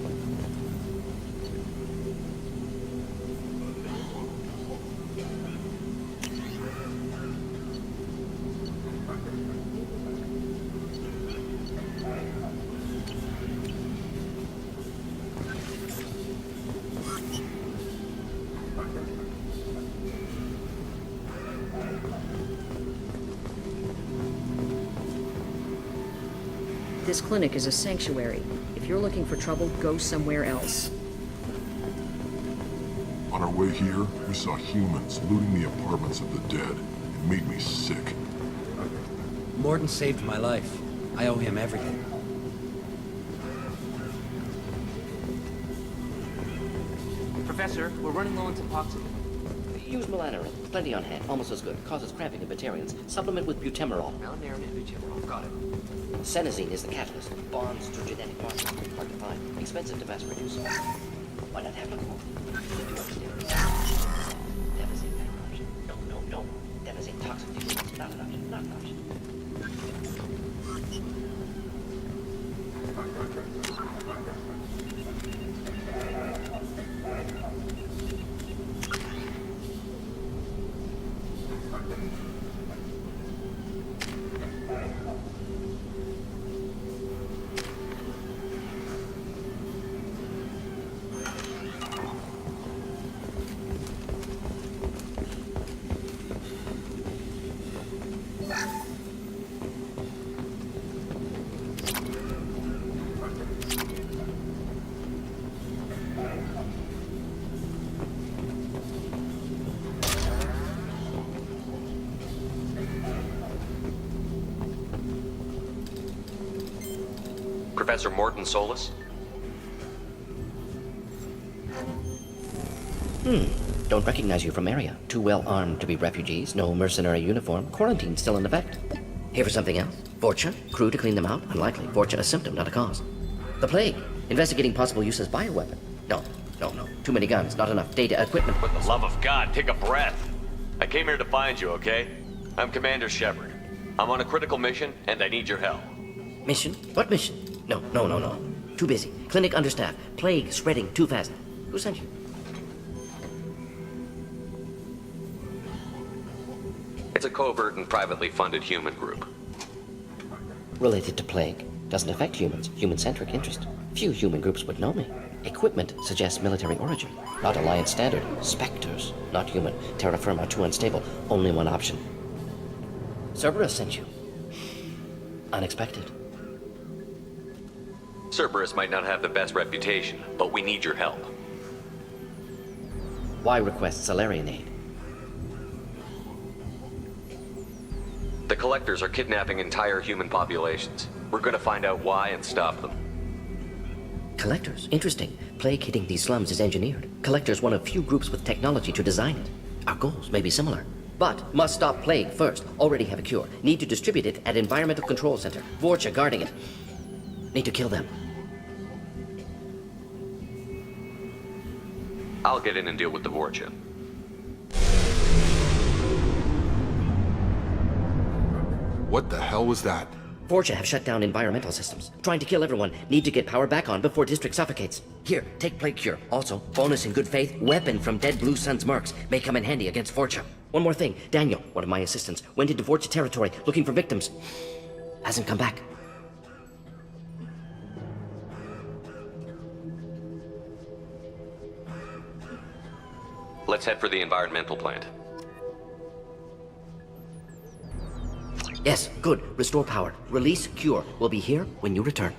This clinic is a sanctuary. If you're looking for trouble, go somewhere else. On our way here, we saw humans looting the apartments of the dead. It made me sick. Morden saved my life. I owe him everything. Professor, we're running low on Suboxone. Use melanorin. Plenty on hand. Almost as good. Causes cramping in Batarians. Supplement with butemerol. Melanorin and butemerol. Got it. Senesine is the catalyst. Bonds to genetic markers. Hard to find. Expensive to mass produce. Why not have them? Devastating corruption. No. Devastating toxic fuels. Not an option. Not an option. Professor Morden Solus? Don't recognize you from area. Too well armed to be refugees. No mercenary uniform. Quarantine still in effect. Here for something else? Vorcha? Crew to clean them out? Unlikely. Vorcha a symptom, not a cause. The plague. Investigating possible use as bioweapon. No. Too many guns, not enough data, equipment. For the love of God, take a breath. I came here to find you, okay? I'm Commander Shepard. I'm on a critical mission, and I need your help. Mission? What mission? No. Too busy. Clinic understaffed. Plague spreading too fast. Who sent you? It's a covert and privately funded human group. Related to plague. Doesn't affect humans. Human-centric interest. Few human groups would know me. Equipment suggests military origin. Not Alliance standard. Spectres. Not human. Terra firma too unstable. Only one option. Cerberus sent you. Unexpected. Cerberus might not have the best reputation, but we need your help. Why request Salarian aid? The Collectors are kidnapping entire human populations. We're gonna find out why and stop them. Collectors? Interesting. Plague hitting these slums is engineered. Collectors one of few groups with technology to design it. Our goals may be similar. But must stop plague first. Already have a cure. Need to distribute it at Environmental Control Center. Vorcha guarding it. Need to kill them. I'll get in and deal with the Vorcha. What the hell was that? Vorcha have shut down environmental systems. Trying to kill everyone. Need to get power back on before district suffocates. Here, take plague cure. Also, bonus in good faith, weapon from dead Blue Sun's mercs. May come in handy against Vorcha. One more thing. Daniel, one of my assistants, went into Vorcha territory looking for victims. Hasn't come back. Let's head for the environmental plant. Yes, good. Restore power. Release cure. We'll be here when you return.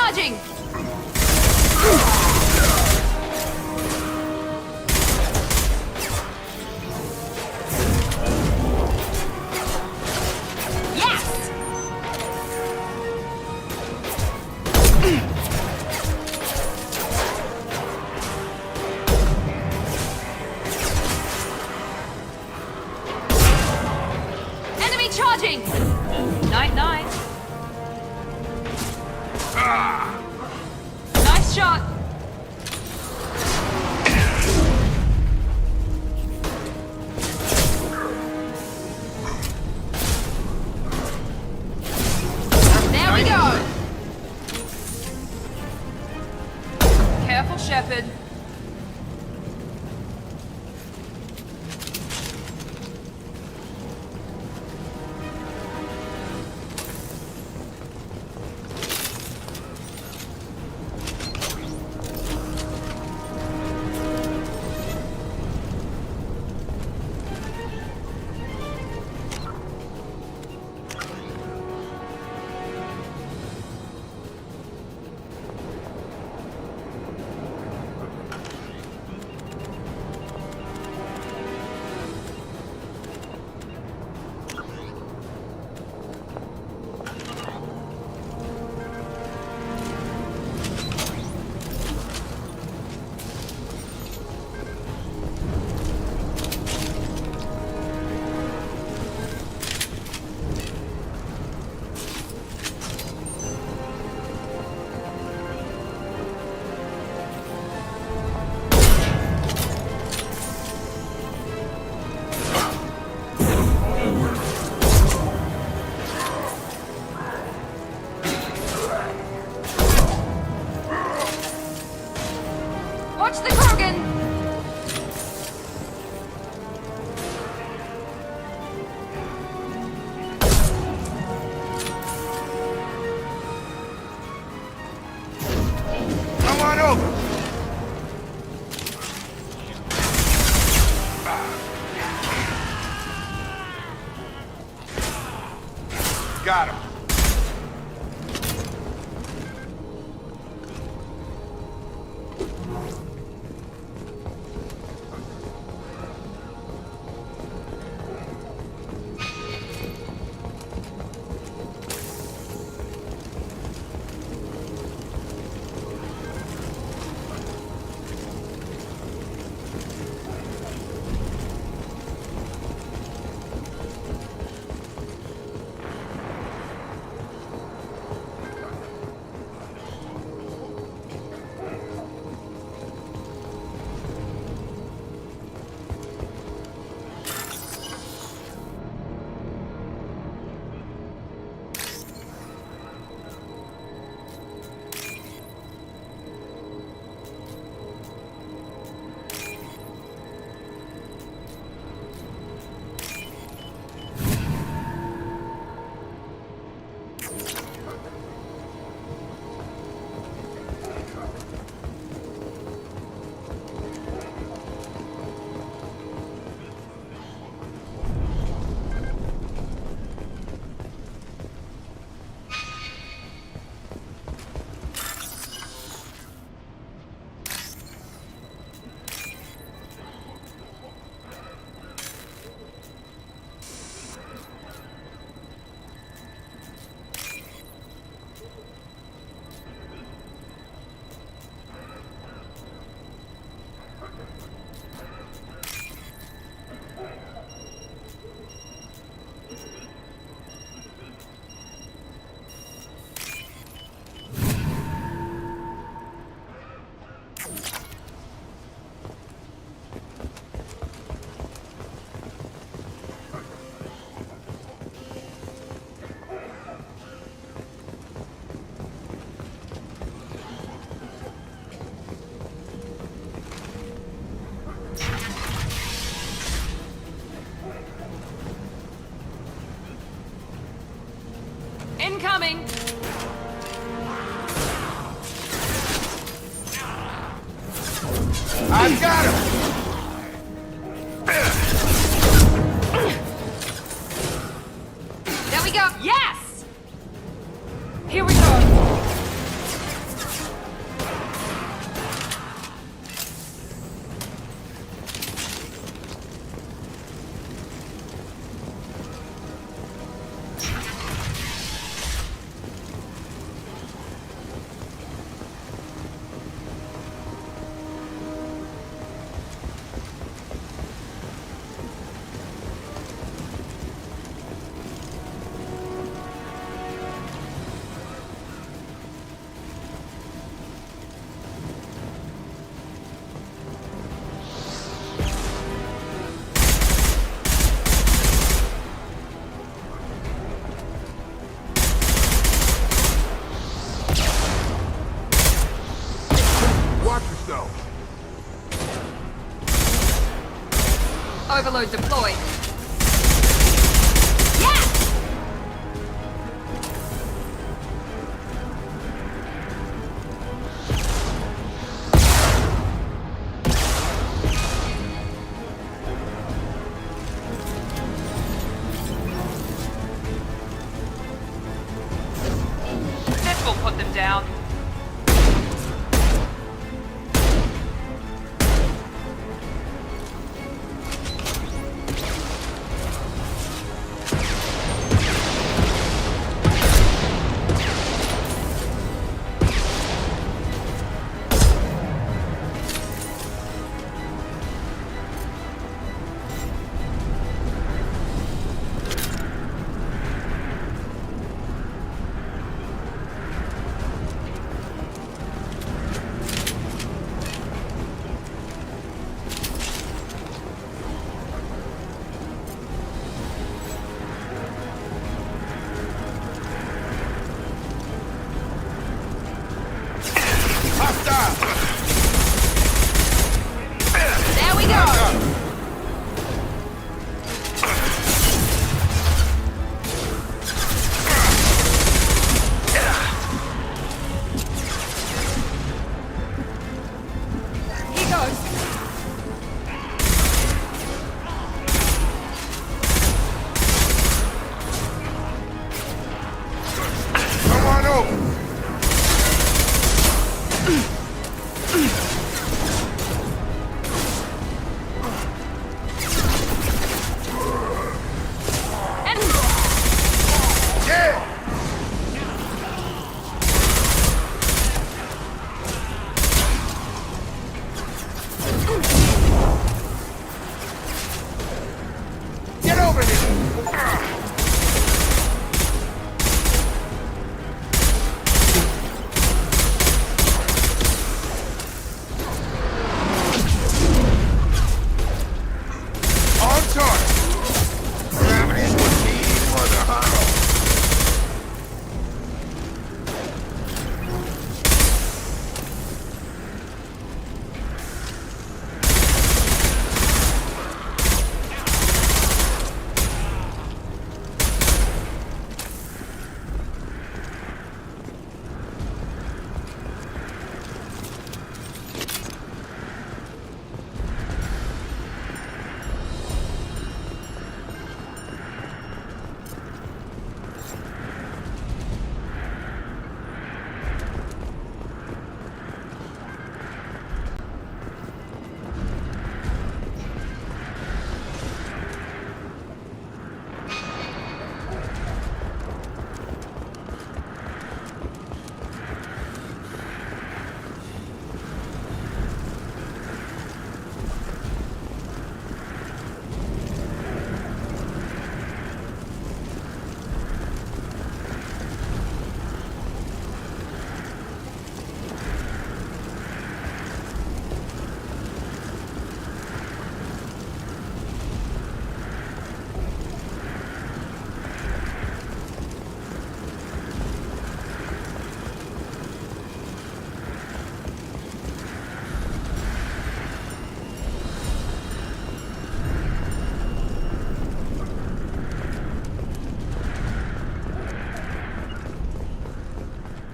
charging! Charging! Night-night. Nice shot. There we go. Careful, Shepard. Watch the Krogan! Come on over! Got him. Incoming! I've got him! There we go! Yes! Here we go! Overload deployed. This will put them down. There we go! Here goes. Come on over. Get over here! On target! Gravity's what we need for the huddle.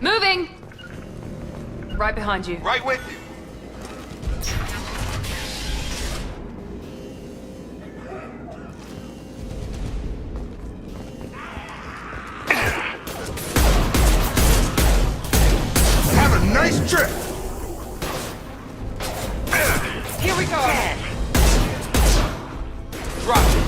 Moving! Right behind you. Right with you. Have a nice trip. Here we go! Drop it.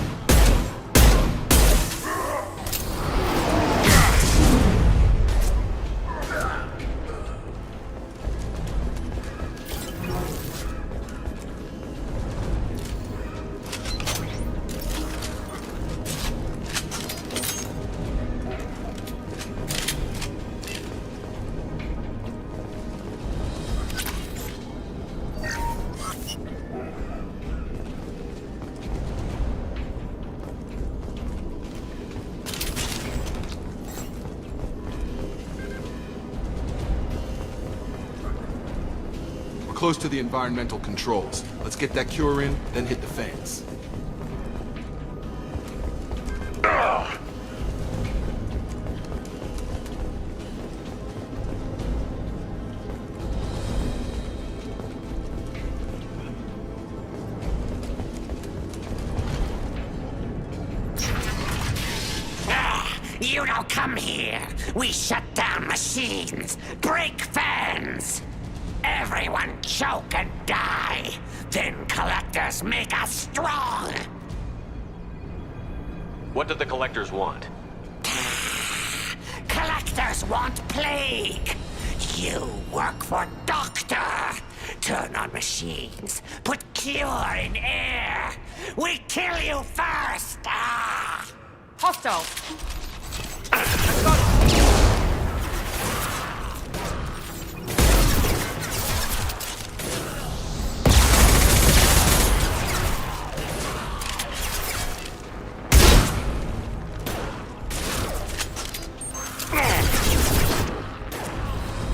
We're close to the environmental controls. Let's get that cure in, then hit the fans. Now come here. We shut down machines, break fans. Everyone choke and die. Then collectors make us strong. What do the collectors want? Collectors want plague. You work for Doctor. Turn on machines. Put cure in air. We kill you first. Hostile.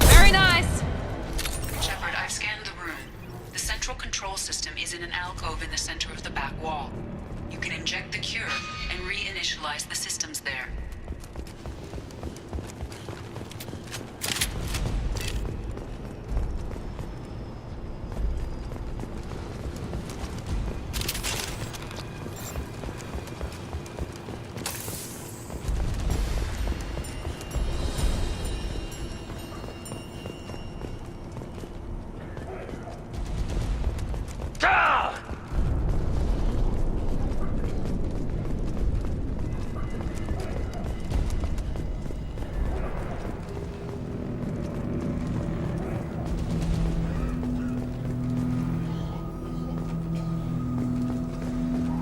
Very nice. Shepard, I've scanned the room. The central control system is in an alcove in the center of the back wall. You can inject the cure and reinitialize the systems there.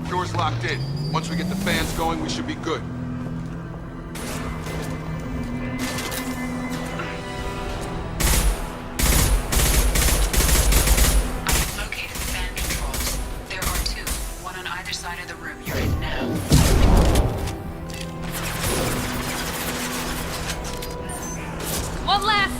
Door's locked in. Once we get the fans going, we should be good. I've located the fan controls. There are two, one on either side of the room you're in now. One less.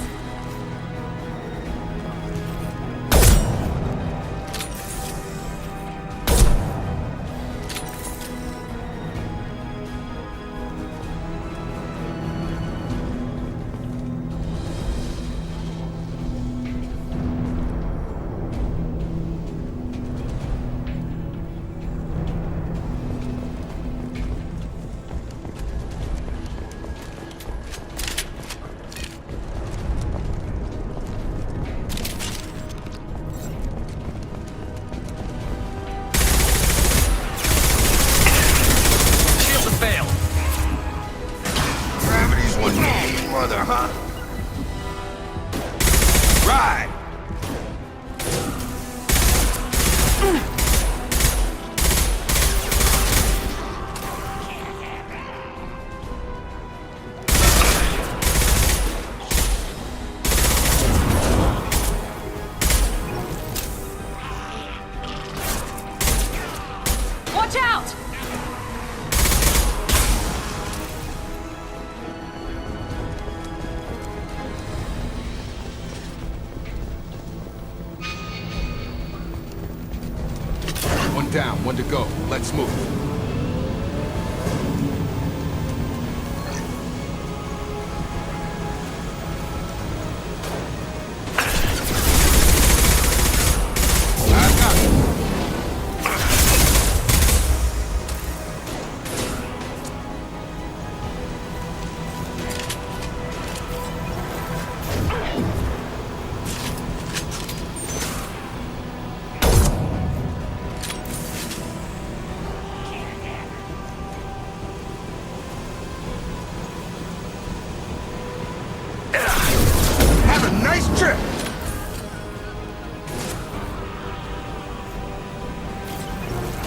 Watch out! One down, one to go. Let's move.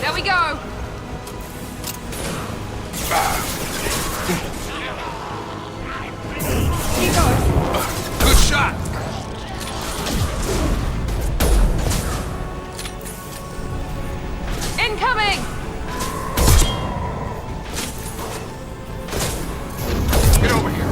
There we go. Keep going. Good shot. Incoming. Get over here.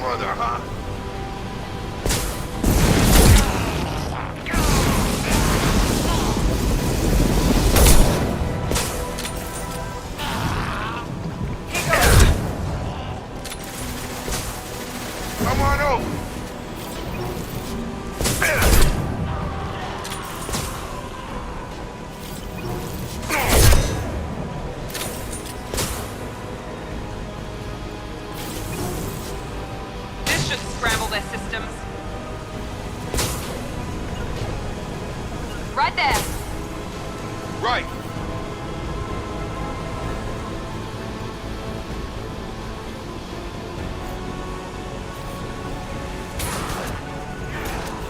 brother, huh? Come on over. This should scramble their systems. Right there. Right.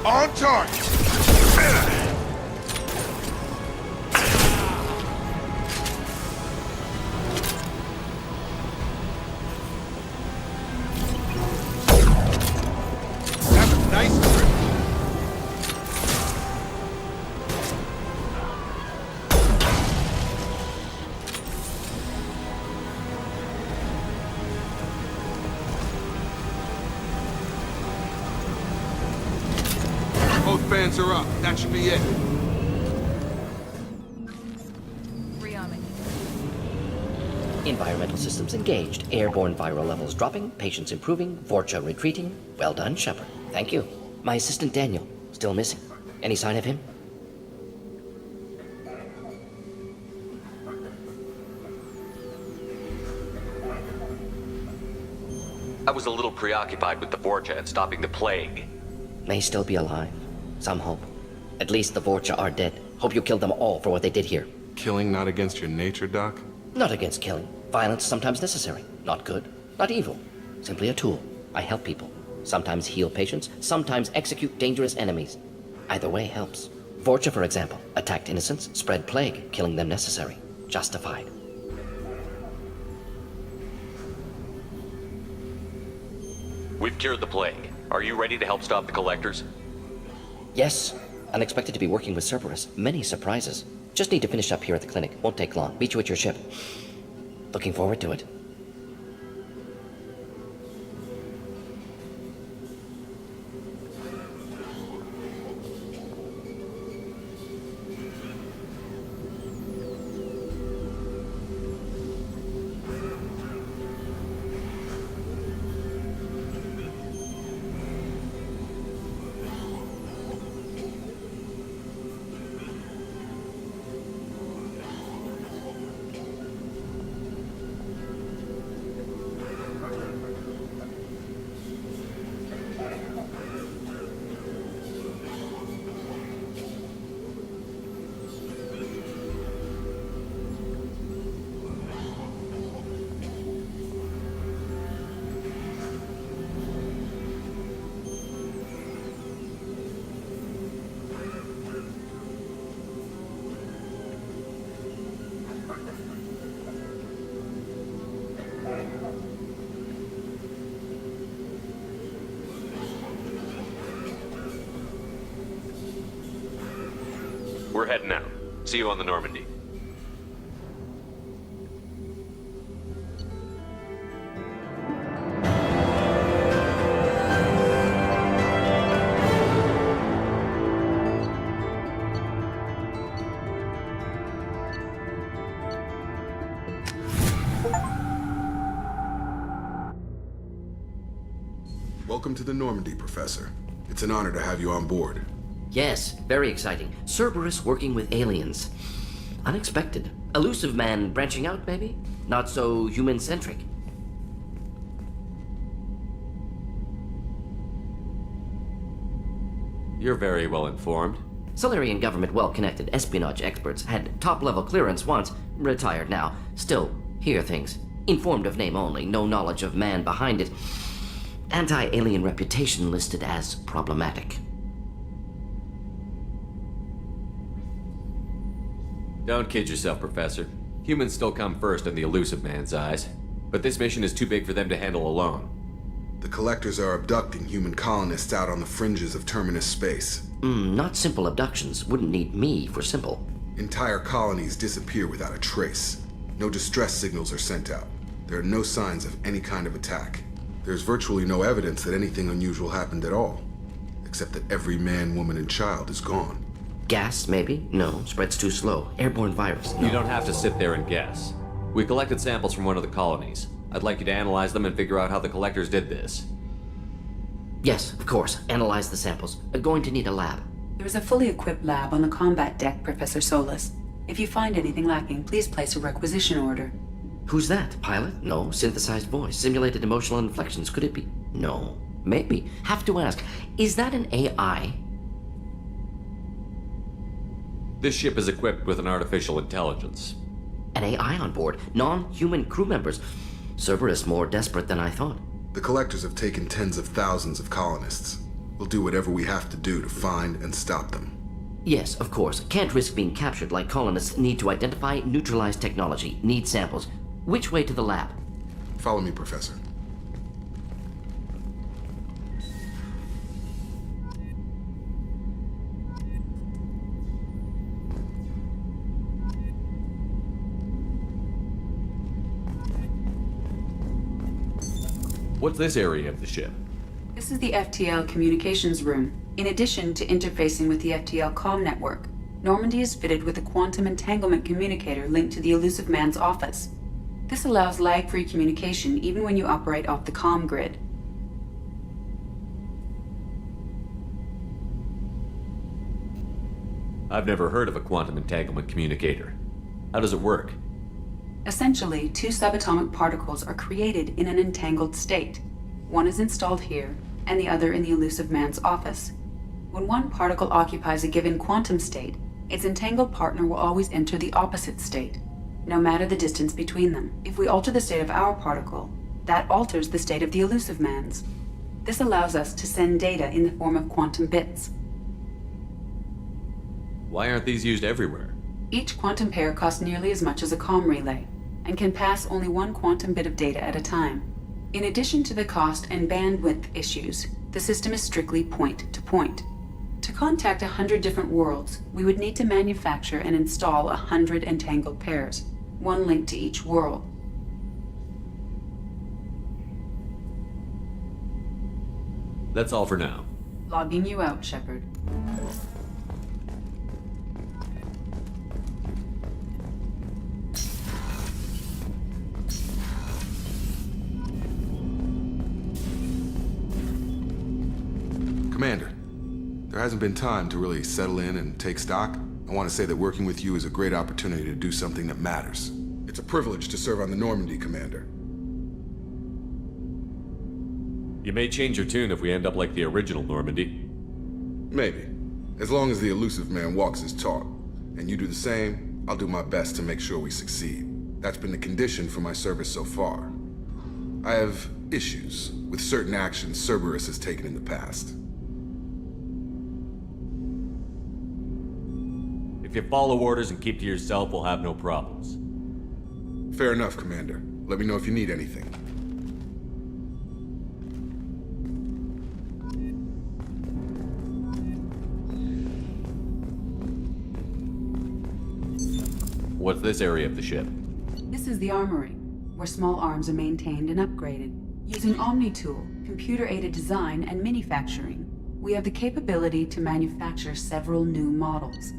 On target. Have a nice trip. Both fans are up. That should be it. Environmental systems engaged. Airborne viral levels dropping. Patients improving. Vorcha retreating. Well done, Shepard. Thank you. My assistant Daniel. Still missing. Any sign of him? I was a little preoccupied with the Vorcha and stopping the plague. May still be alive. Some hope. At least the Vorcha are dead. Hope you killed them all for what they did here. Killing not against your nature, Doc? Not against killing. Violence sometimes necessary. Not good. Not evil. Simply a tool. I help people. Sometimes heal patients. Sometimes execute dangerous enemies. Either way helps. Vorcha, for example, attacked innocents, spread plague, killing them necessary. Justified. We've cured the plague. Are you ready to help stop the collectors? Yes. Unexpected to be working with Cerberus. Many surprises. Just need to finish up here at the clinic. Won't take long. Meet you at your ship. Looking forward to it. We're heading out. See you on the Normandy. Welcome to the Normandy, Professor. It's an honor to have you on board. Yes, very exciting. Cerberus working with aliens. Unexpected. Elusive man branching out, maybe? Not so human-centric. You're very well informed. Solarian government well-connected espionage experts had top-level clearance once, retired now. Still, hear things. Informed of name only, no knowledge of man behind it. Anti-alien reputation listed as problematic. Don't kid yourself, Professor. Humans still come first in the elusive man's eyes. But this mission is too big for them to handle alone. The Collectors are abducting human colonists out on the fringes of terminus space. Not simple abductions. Wouldn't need me for simple. Entire colonies disappear without a trace. No distress signals are sent out. There are no signs of any kind of attack. There's virtually no evidence that anything unusual happened at all. Except that every man, woman, and child is gone. Gas, maybe? No, spreads too slow. Airborne virus, no. You don't have to sit there and guess. We collected samples from one of the colonies. I'd like you to analyze them and figure out how the collectors did this. Yes, of course. Analyze the samples. Going to need a lab. There is a fully equipped lab on the combat deck, Professor Solis. If you find anything lacking, please place a requisition order. Who's that? Pilot? No. Synthesized voice. Simulated emotional inflections. Could it be? No. Maybe. Have to ask. Is that an AI? This ship is equipped with an artificial intelligence. An AI on board? Non-human crew members? Cerberus more desperate than I thought. The collectors have taken tens of thousands of colonists. We'll do whatever we have to do to find and stop them. Yes, of course. Can't risk being captured like colonists. Need to identify, neutralize technology. Need samples. Which way to the lab? Follow me, Professor. What's this area of the ship? This is the FTL communications room. In addition to interfacing with the FTL comm network, Normandy is fitted with a quantum entanglement communicator linked to the elusive man's office. This allows lag-free communication even when you operate off the comm grid. I've never heard of a quantum entanglement communicator. How does it work? Essentially, two subatomic particles are created in an entangled state. One is installed here, and the other in the elusive man's office. When one particle occupies a given quantum state, its entangled partner will always enter the opposite state, no matter the distance between them. If we alter the state of our particle, that alters the state of the elusive man's. This allows us to send data in the form of quantum bits. Why aren't these used everywhere? Each quantum pair costs nearly as much as a comm relay, and can pass only one quantum bit of data at a time. In addition to the cost and bandwidth issues, the system is strictly point-to-point. To contact 100 different worlds, we would need to manufacture and install 100 entangled pairs, one linked to each world. That's all for now. Logging you out, Shepard. Commander, there hasn't been time to really settle in and take stock. I want to say that working with you is a great opportunity to do something that matters. It's a privilege to serve on the Normandy, Commander. You may change your tune if we end up like the original Normandy. Maybe. As long as the elusive man walks his talk, and you do the same, I'll do my best to make sure we succeed. That's been the condition for my service so far. I have issues with certain actions Cerberus has taken in the past. If you follow orders and keep to yourself, we'll have no problems. Fair enough, Commander. Let me know if you need anything. What's this area of the ship? This is the armory, where small arms are maintained and upgraded. Using Omni-Tool, computer-aided design, and manufacturing, we have the capability to manufacture several new models.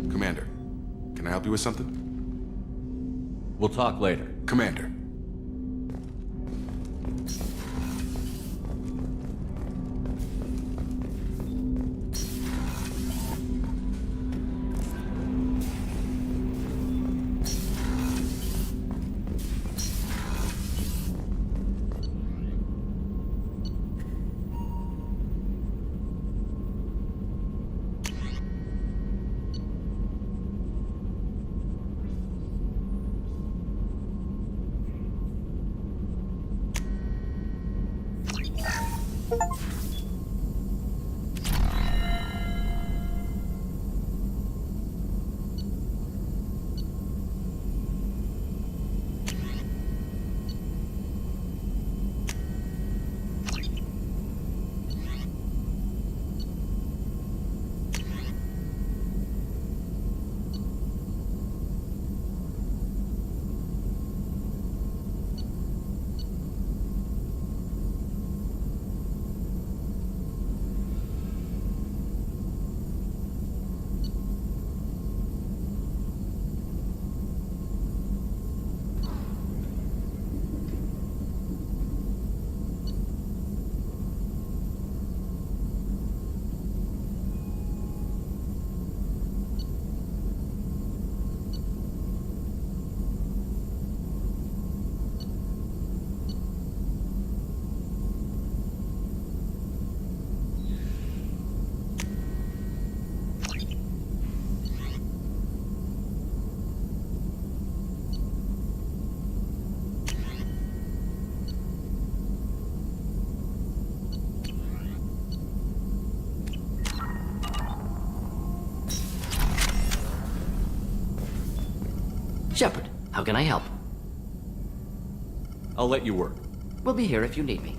Commander, can I help you with something? We'll talk later. Commander. Shepard, how can I help? I'll let you work. We'll be here if you need me.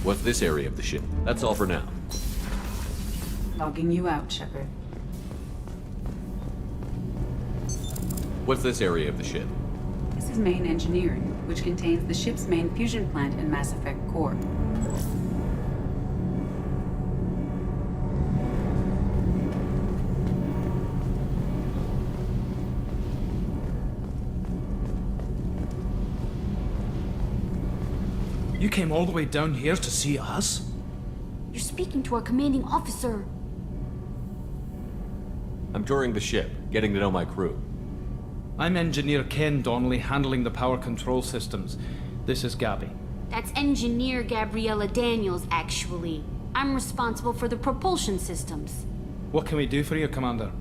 What's this area of the ship? That's all for now. Logging you out, Shepard. What's this area of the ship? This is main engineering, which contains the ship's main fusion plant and Mass Effect core. You came all the way down here to see us? You're speaking to our commanding officer. I'm touring the ship, getting to know my crew. I'm Engineer Ken Donnelly, handling the power control systems. This is Gabby. That's Engineer Gabriella Daniels, actually. I'm responsible for the propulsion systems. What can we do for you, Commander?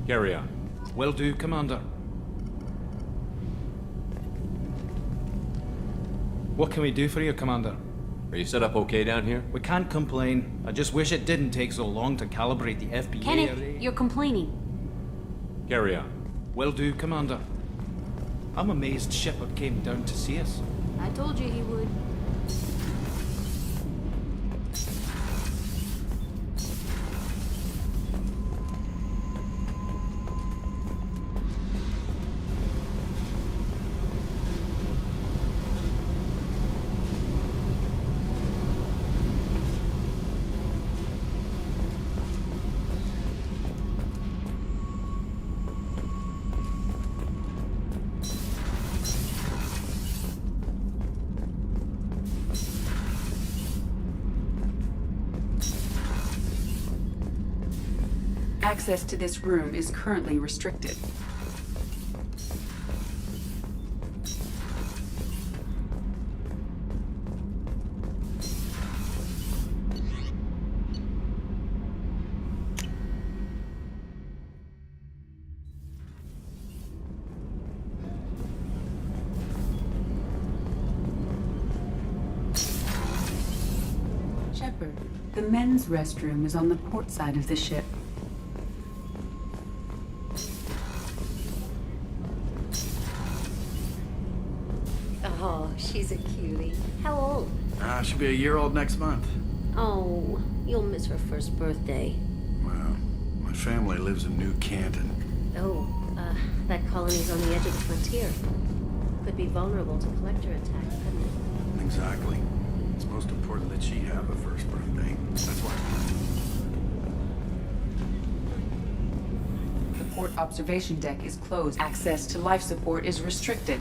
Carry on. Will do, Commander. What can we do for you, Commander? Are you set up okay down here? We can't complain. I just wish it didn't take so long to calibrate the FBA Kenneth, array. you're complaining. Carry on. Will do, Commander. I'm amazed Shepard came down to see us. I told you he would. Access to this room is currently restricted. Shepard, the men's restroom is on the port side of the ship. Oh, she's a cutie. How old? She'll be a year old next month. Oh, you'll miss her first birthday. Well, my family lives in New Canton. Oh, that colony's on the edge of the frontier. Could be vulnerable to collector attacks, couldn't it? Exactly. It's most important that she have a first birthday. That's why. The port observation deck is closed. Access to life support is restricted.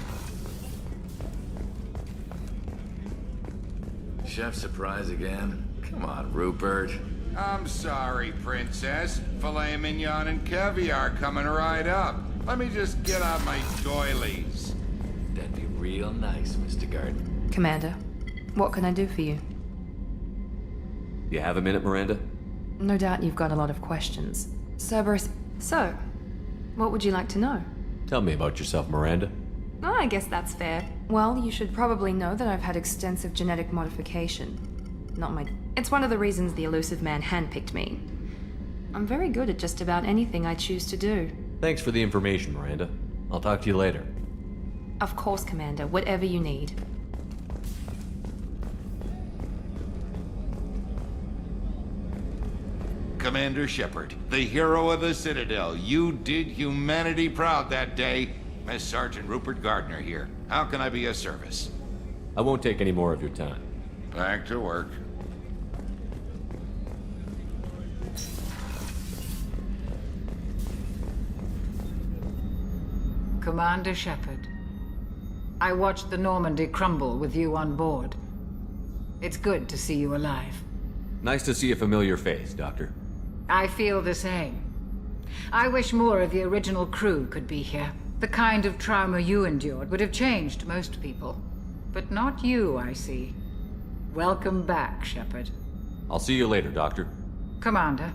Chef surprise again? Come on, Rupert. I'm sorry, Princess. Filet mignon and caviar coming right up. Let me just get out my doilies. That'd be real nice, Mr. Garden. Commander, what can I do for you? You have a minute, Miranda? No doubt you've got a lot of questions. Cerberus... So, what would you like to know? Tell me about yourself, Miranda. Oh, I guess that's fair. Well, you should probably know that I've had extensive genetic modification. It's one of the reasons the elusive man handpicked me. I'm very good at just about anything I choose to do. Thanks for the information, Miranda. I'll talk to you later. Of course, Commander. Whatever you need. Commander Shepard, the hero of the Citadel. You did humanity proud that day. Miss Sergeant Rupert Gardner here. How can I be of service? I won't take any more of your time. Back to work. Commander Shepard, I watched the Normandy crumble with you on board. It's good to see you alive. Nice to see a familiar face, Doctor. I feel the same. I wish more of the original crew could be here. The kind of trauma you endured would have changed most people. But not you, I see. Welcome back, Shepard. I'll see you later, Doctor. Commander.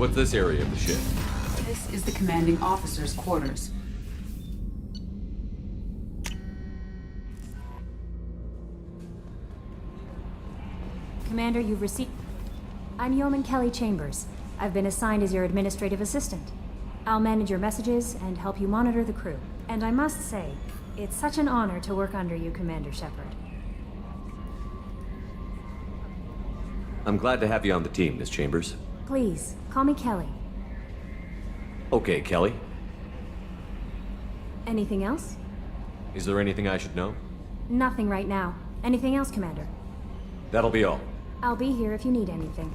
What's this area of the ship? This is the commanding officer's quarters. Commander, you've received... I'm Yeoman Kelly Chambers. I've been assigned as your administrative assistant. I'll manage your messages and help you monitor the crew. And I must say, it's such an honor to work under you, Commander Shepard. I'm glad to have you on the team, Miss Chambers. Please, call me Kelly. Okay, Kelly. Anything else? Is there anything I should know? Nothing right now. Anything else, Commander? That'll be all. I'll be here if you need anything.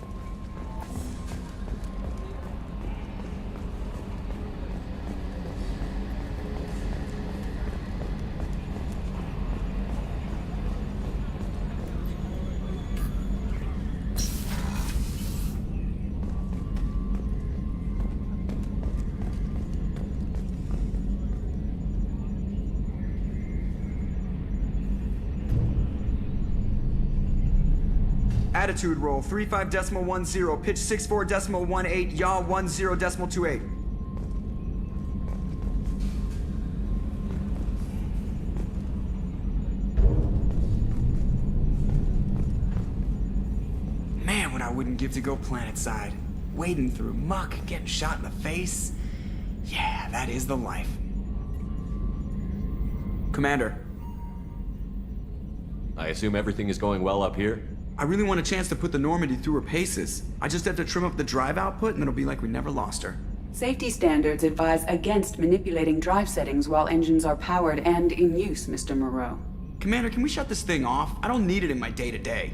Attitude roll 35.10, pitch 64.18, yaw 10.28. Man, what I wouldn't give to go planetside. Wading through muck, getting shot in the face. Yeah, that is the life. Commander. I assume everything is going well up here? I really want a chance to put the Normandy through her paces. I just have to trim up the drive output and it'll be like we never lost her. Safety standards advise against manipulating drive settings while engines are powered and in use, Mr. Moreau. Commander, can we shut this thing off? I don't need it in my day-to-day.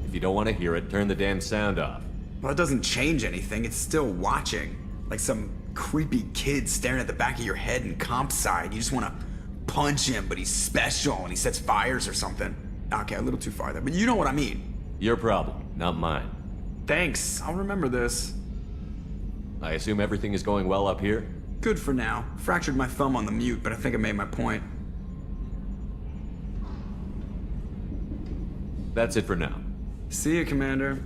If you don't want to hear it, turn the damn sound off. Well, it doesn't change anything. It's still watching. Like some creepy kid staring at the back of your head in comp side. You just want to punch him, but he's special and he sets fires or something. Okay, a little too far there, but you know what I mean. Your problem, not mine. Thanks, I'll remember this. I assume everything is going well up here? Good for now. Fractured my thumb on the mute, but I think I made my point. That's it for now. See you, Commander.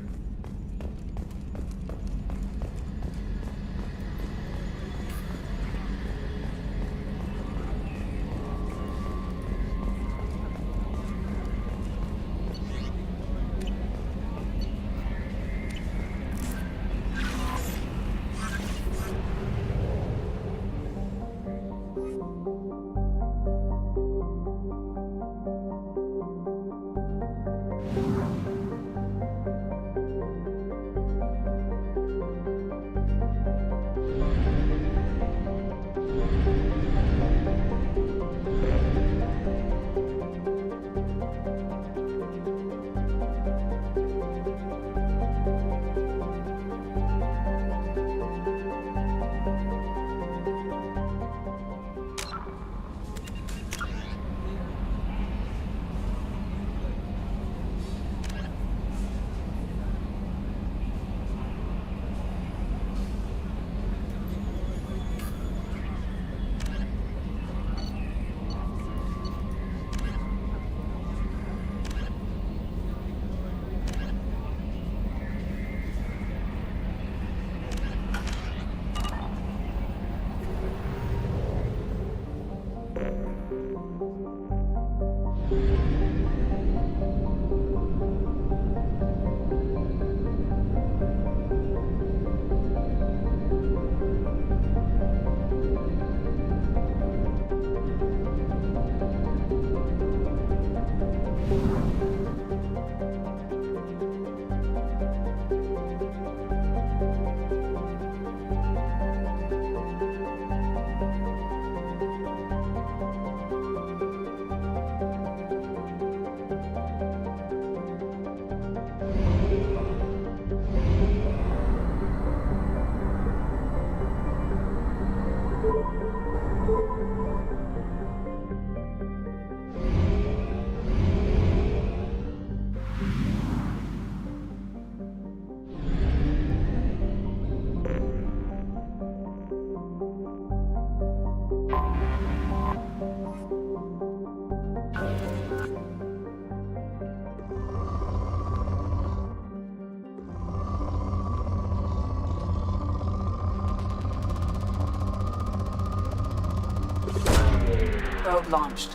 Probe launched.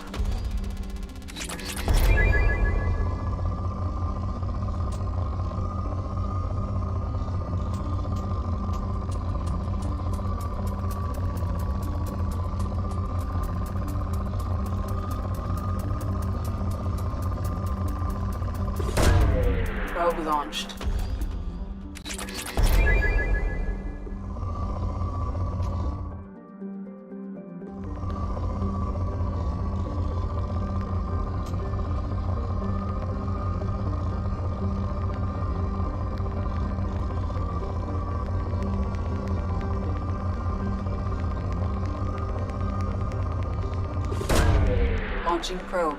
Probe launched. Launching probe.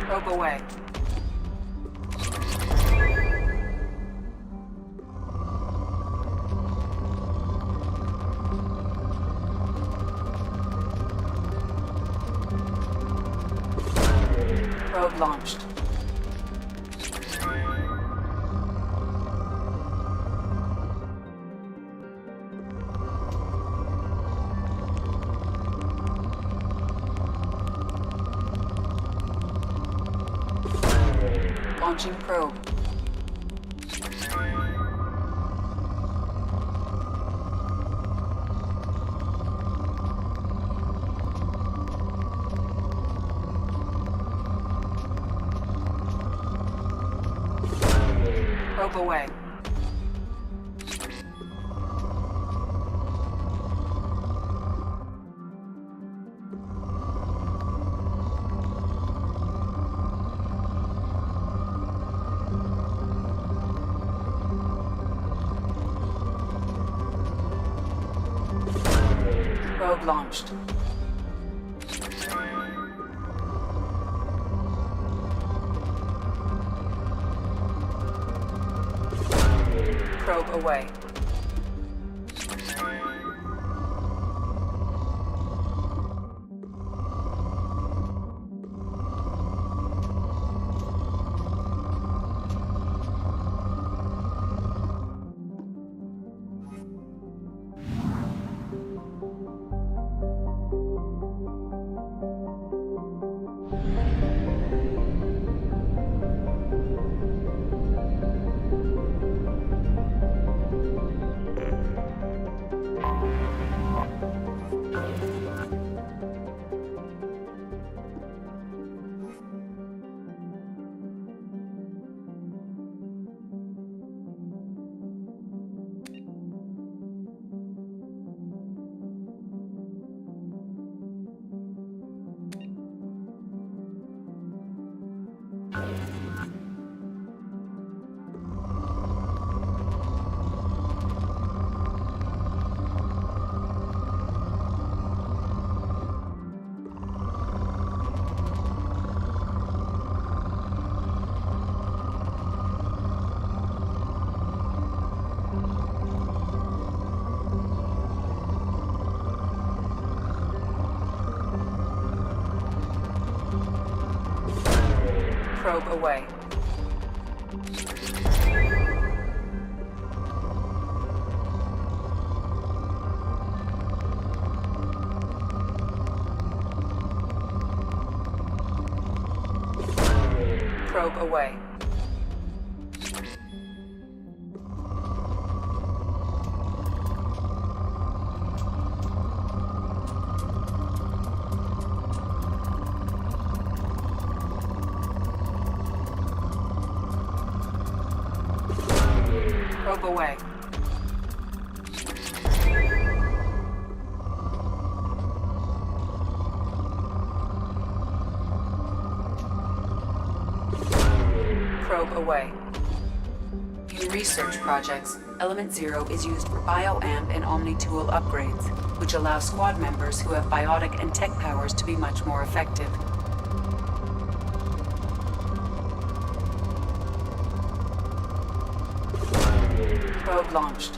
Probe away. Probe launched. Launching probe. Probe away. Probe launched. Probe away. Probe away. Probe away. Probe away. Probe away. In research projects, Element 0 is used for bioamp and omni-tool upgrades, which allow squad members who have biotic and tech powers to be much more effective. Probe launched.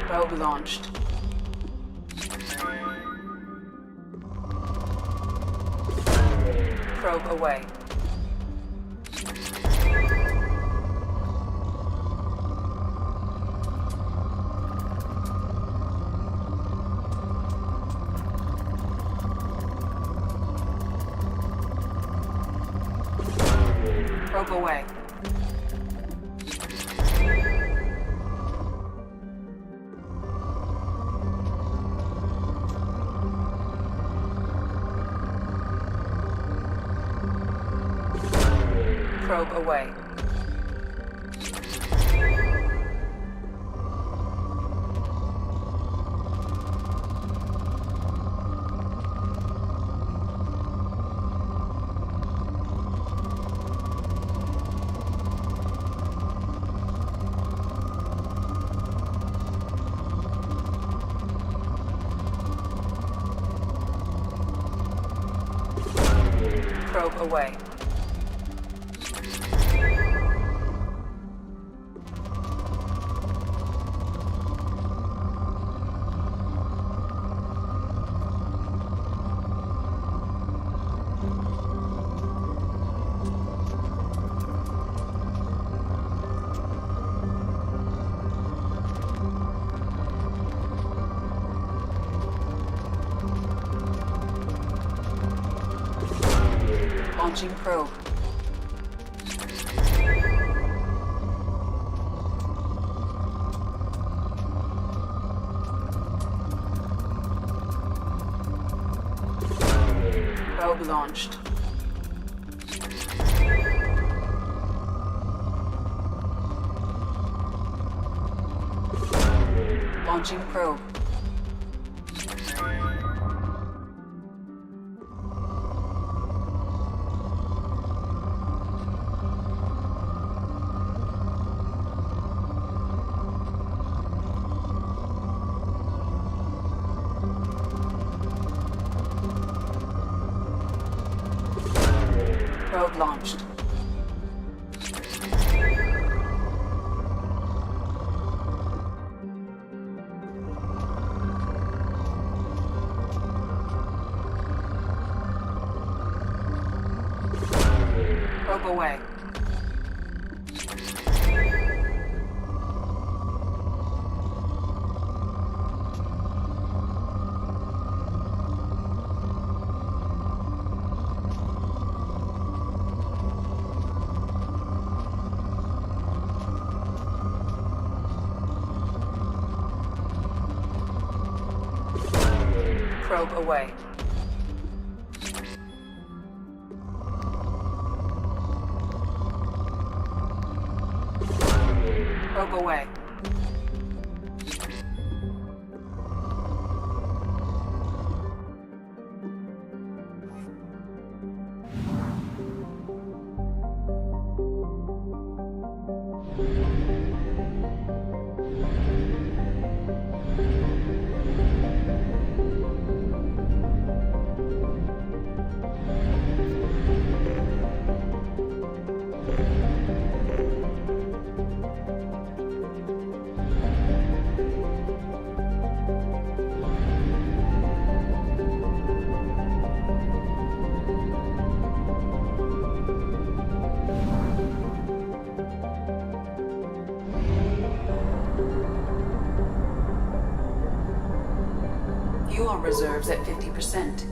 Probe launched. Probe away. Probe away. Probe away. Probe away. Launching probe. Probe launched. Launching probe. Probe launched. Probe away. Probe away. Probe away. Fuel reserves at 50%.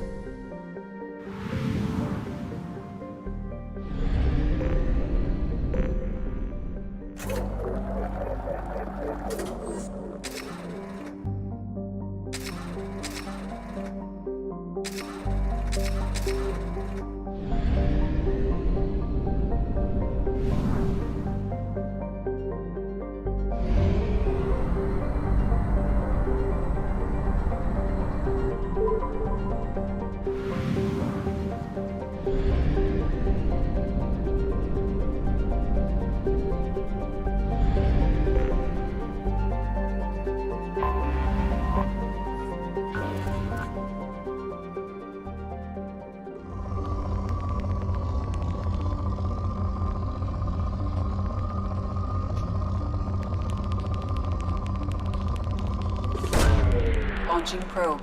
Launching probe.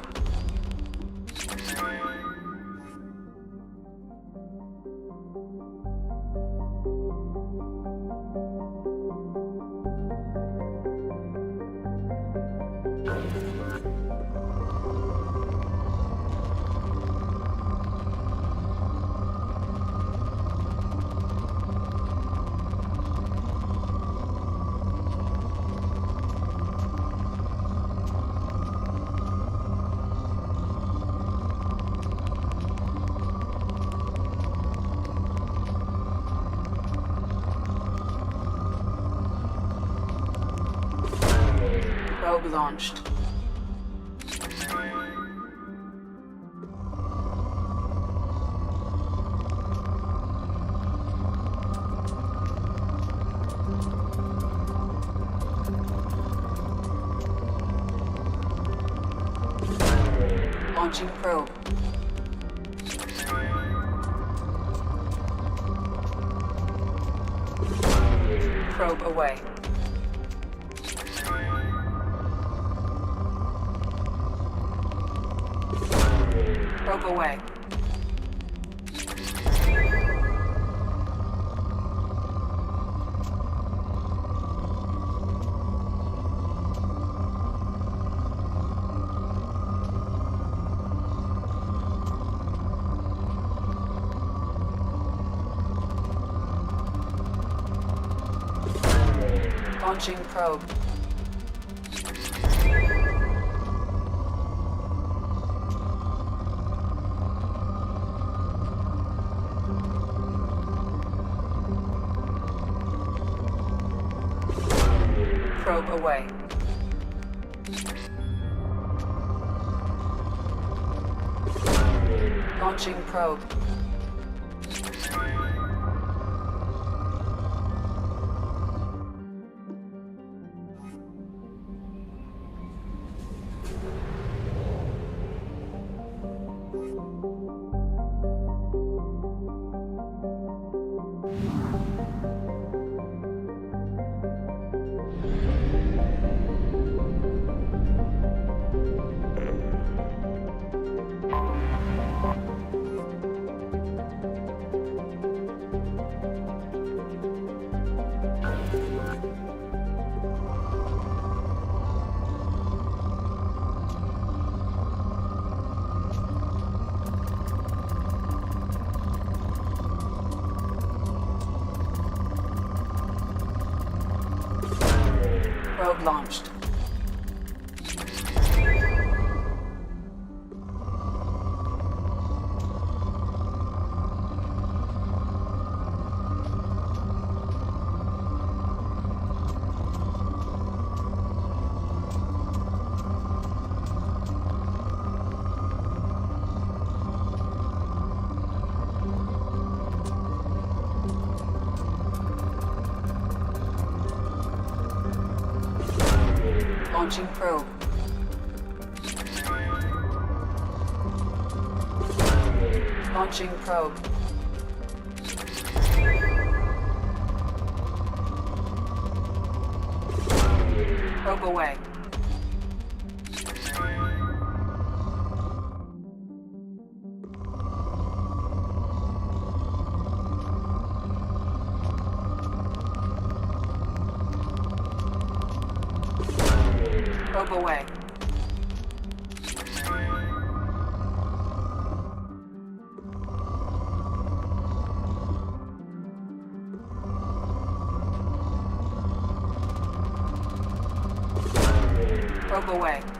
Probe launched. Launching probe. Probe away. Probe away. Launching probe. Probe away. Launching probe. Probe launched. Launching probe. Launching probe. Probe away. Probe away. Probe away.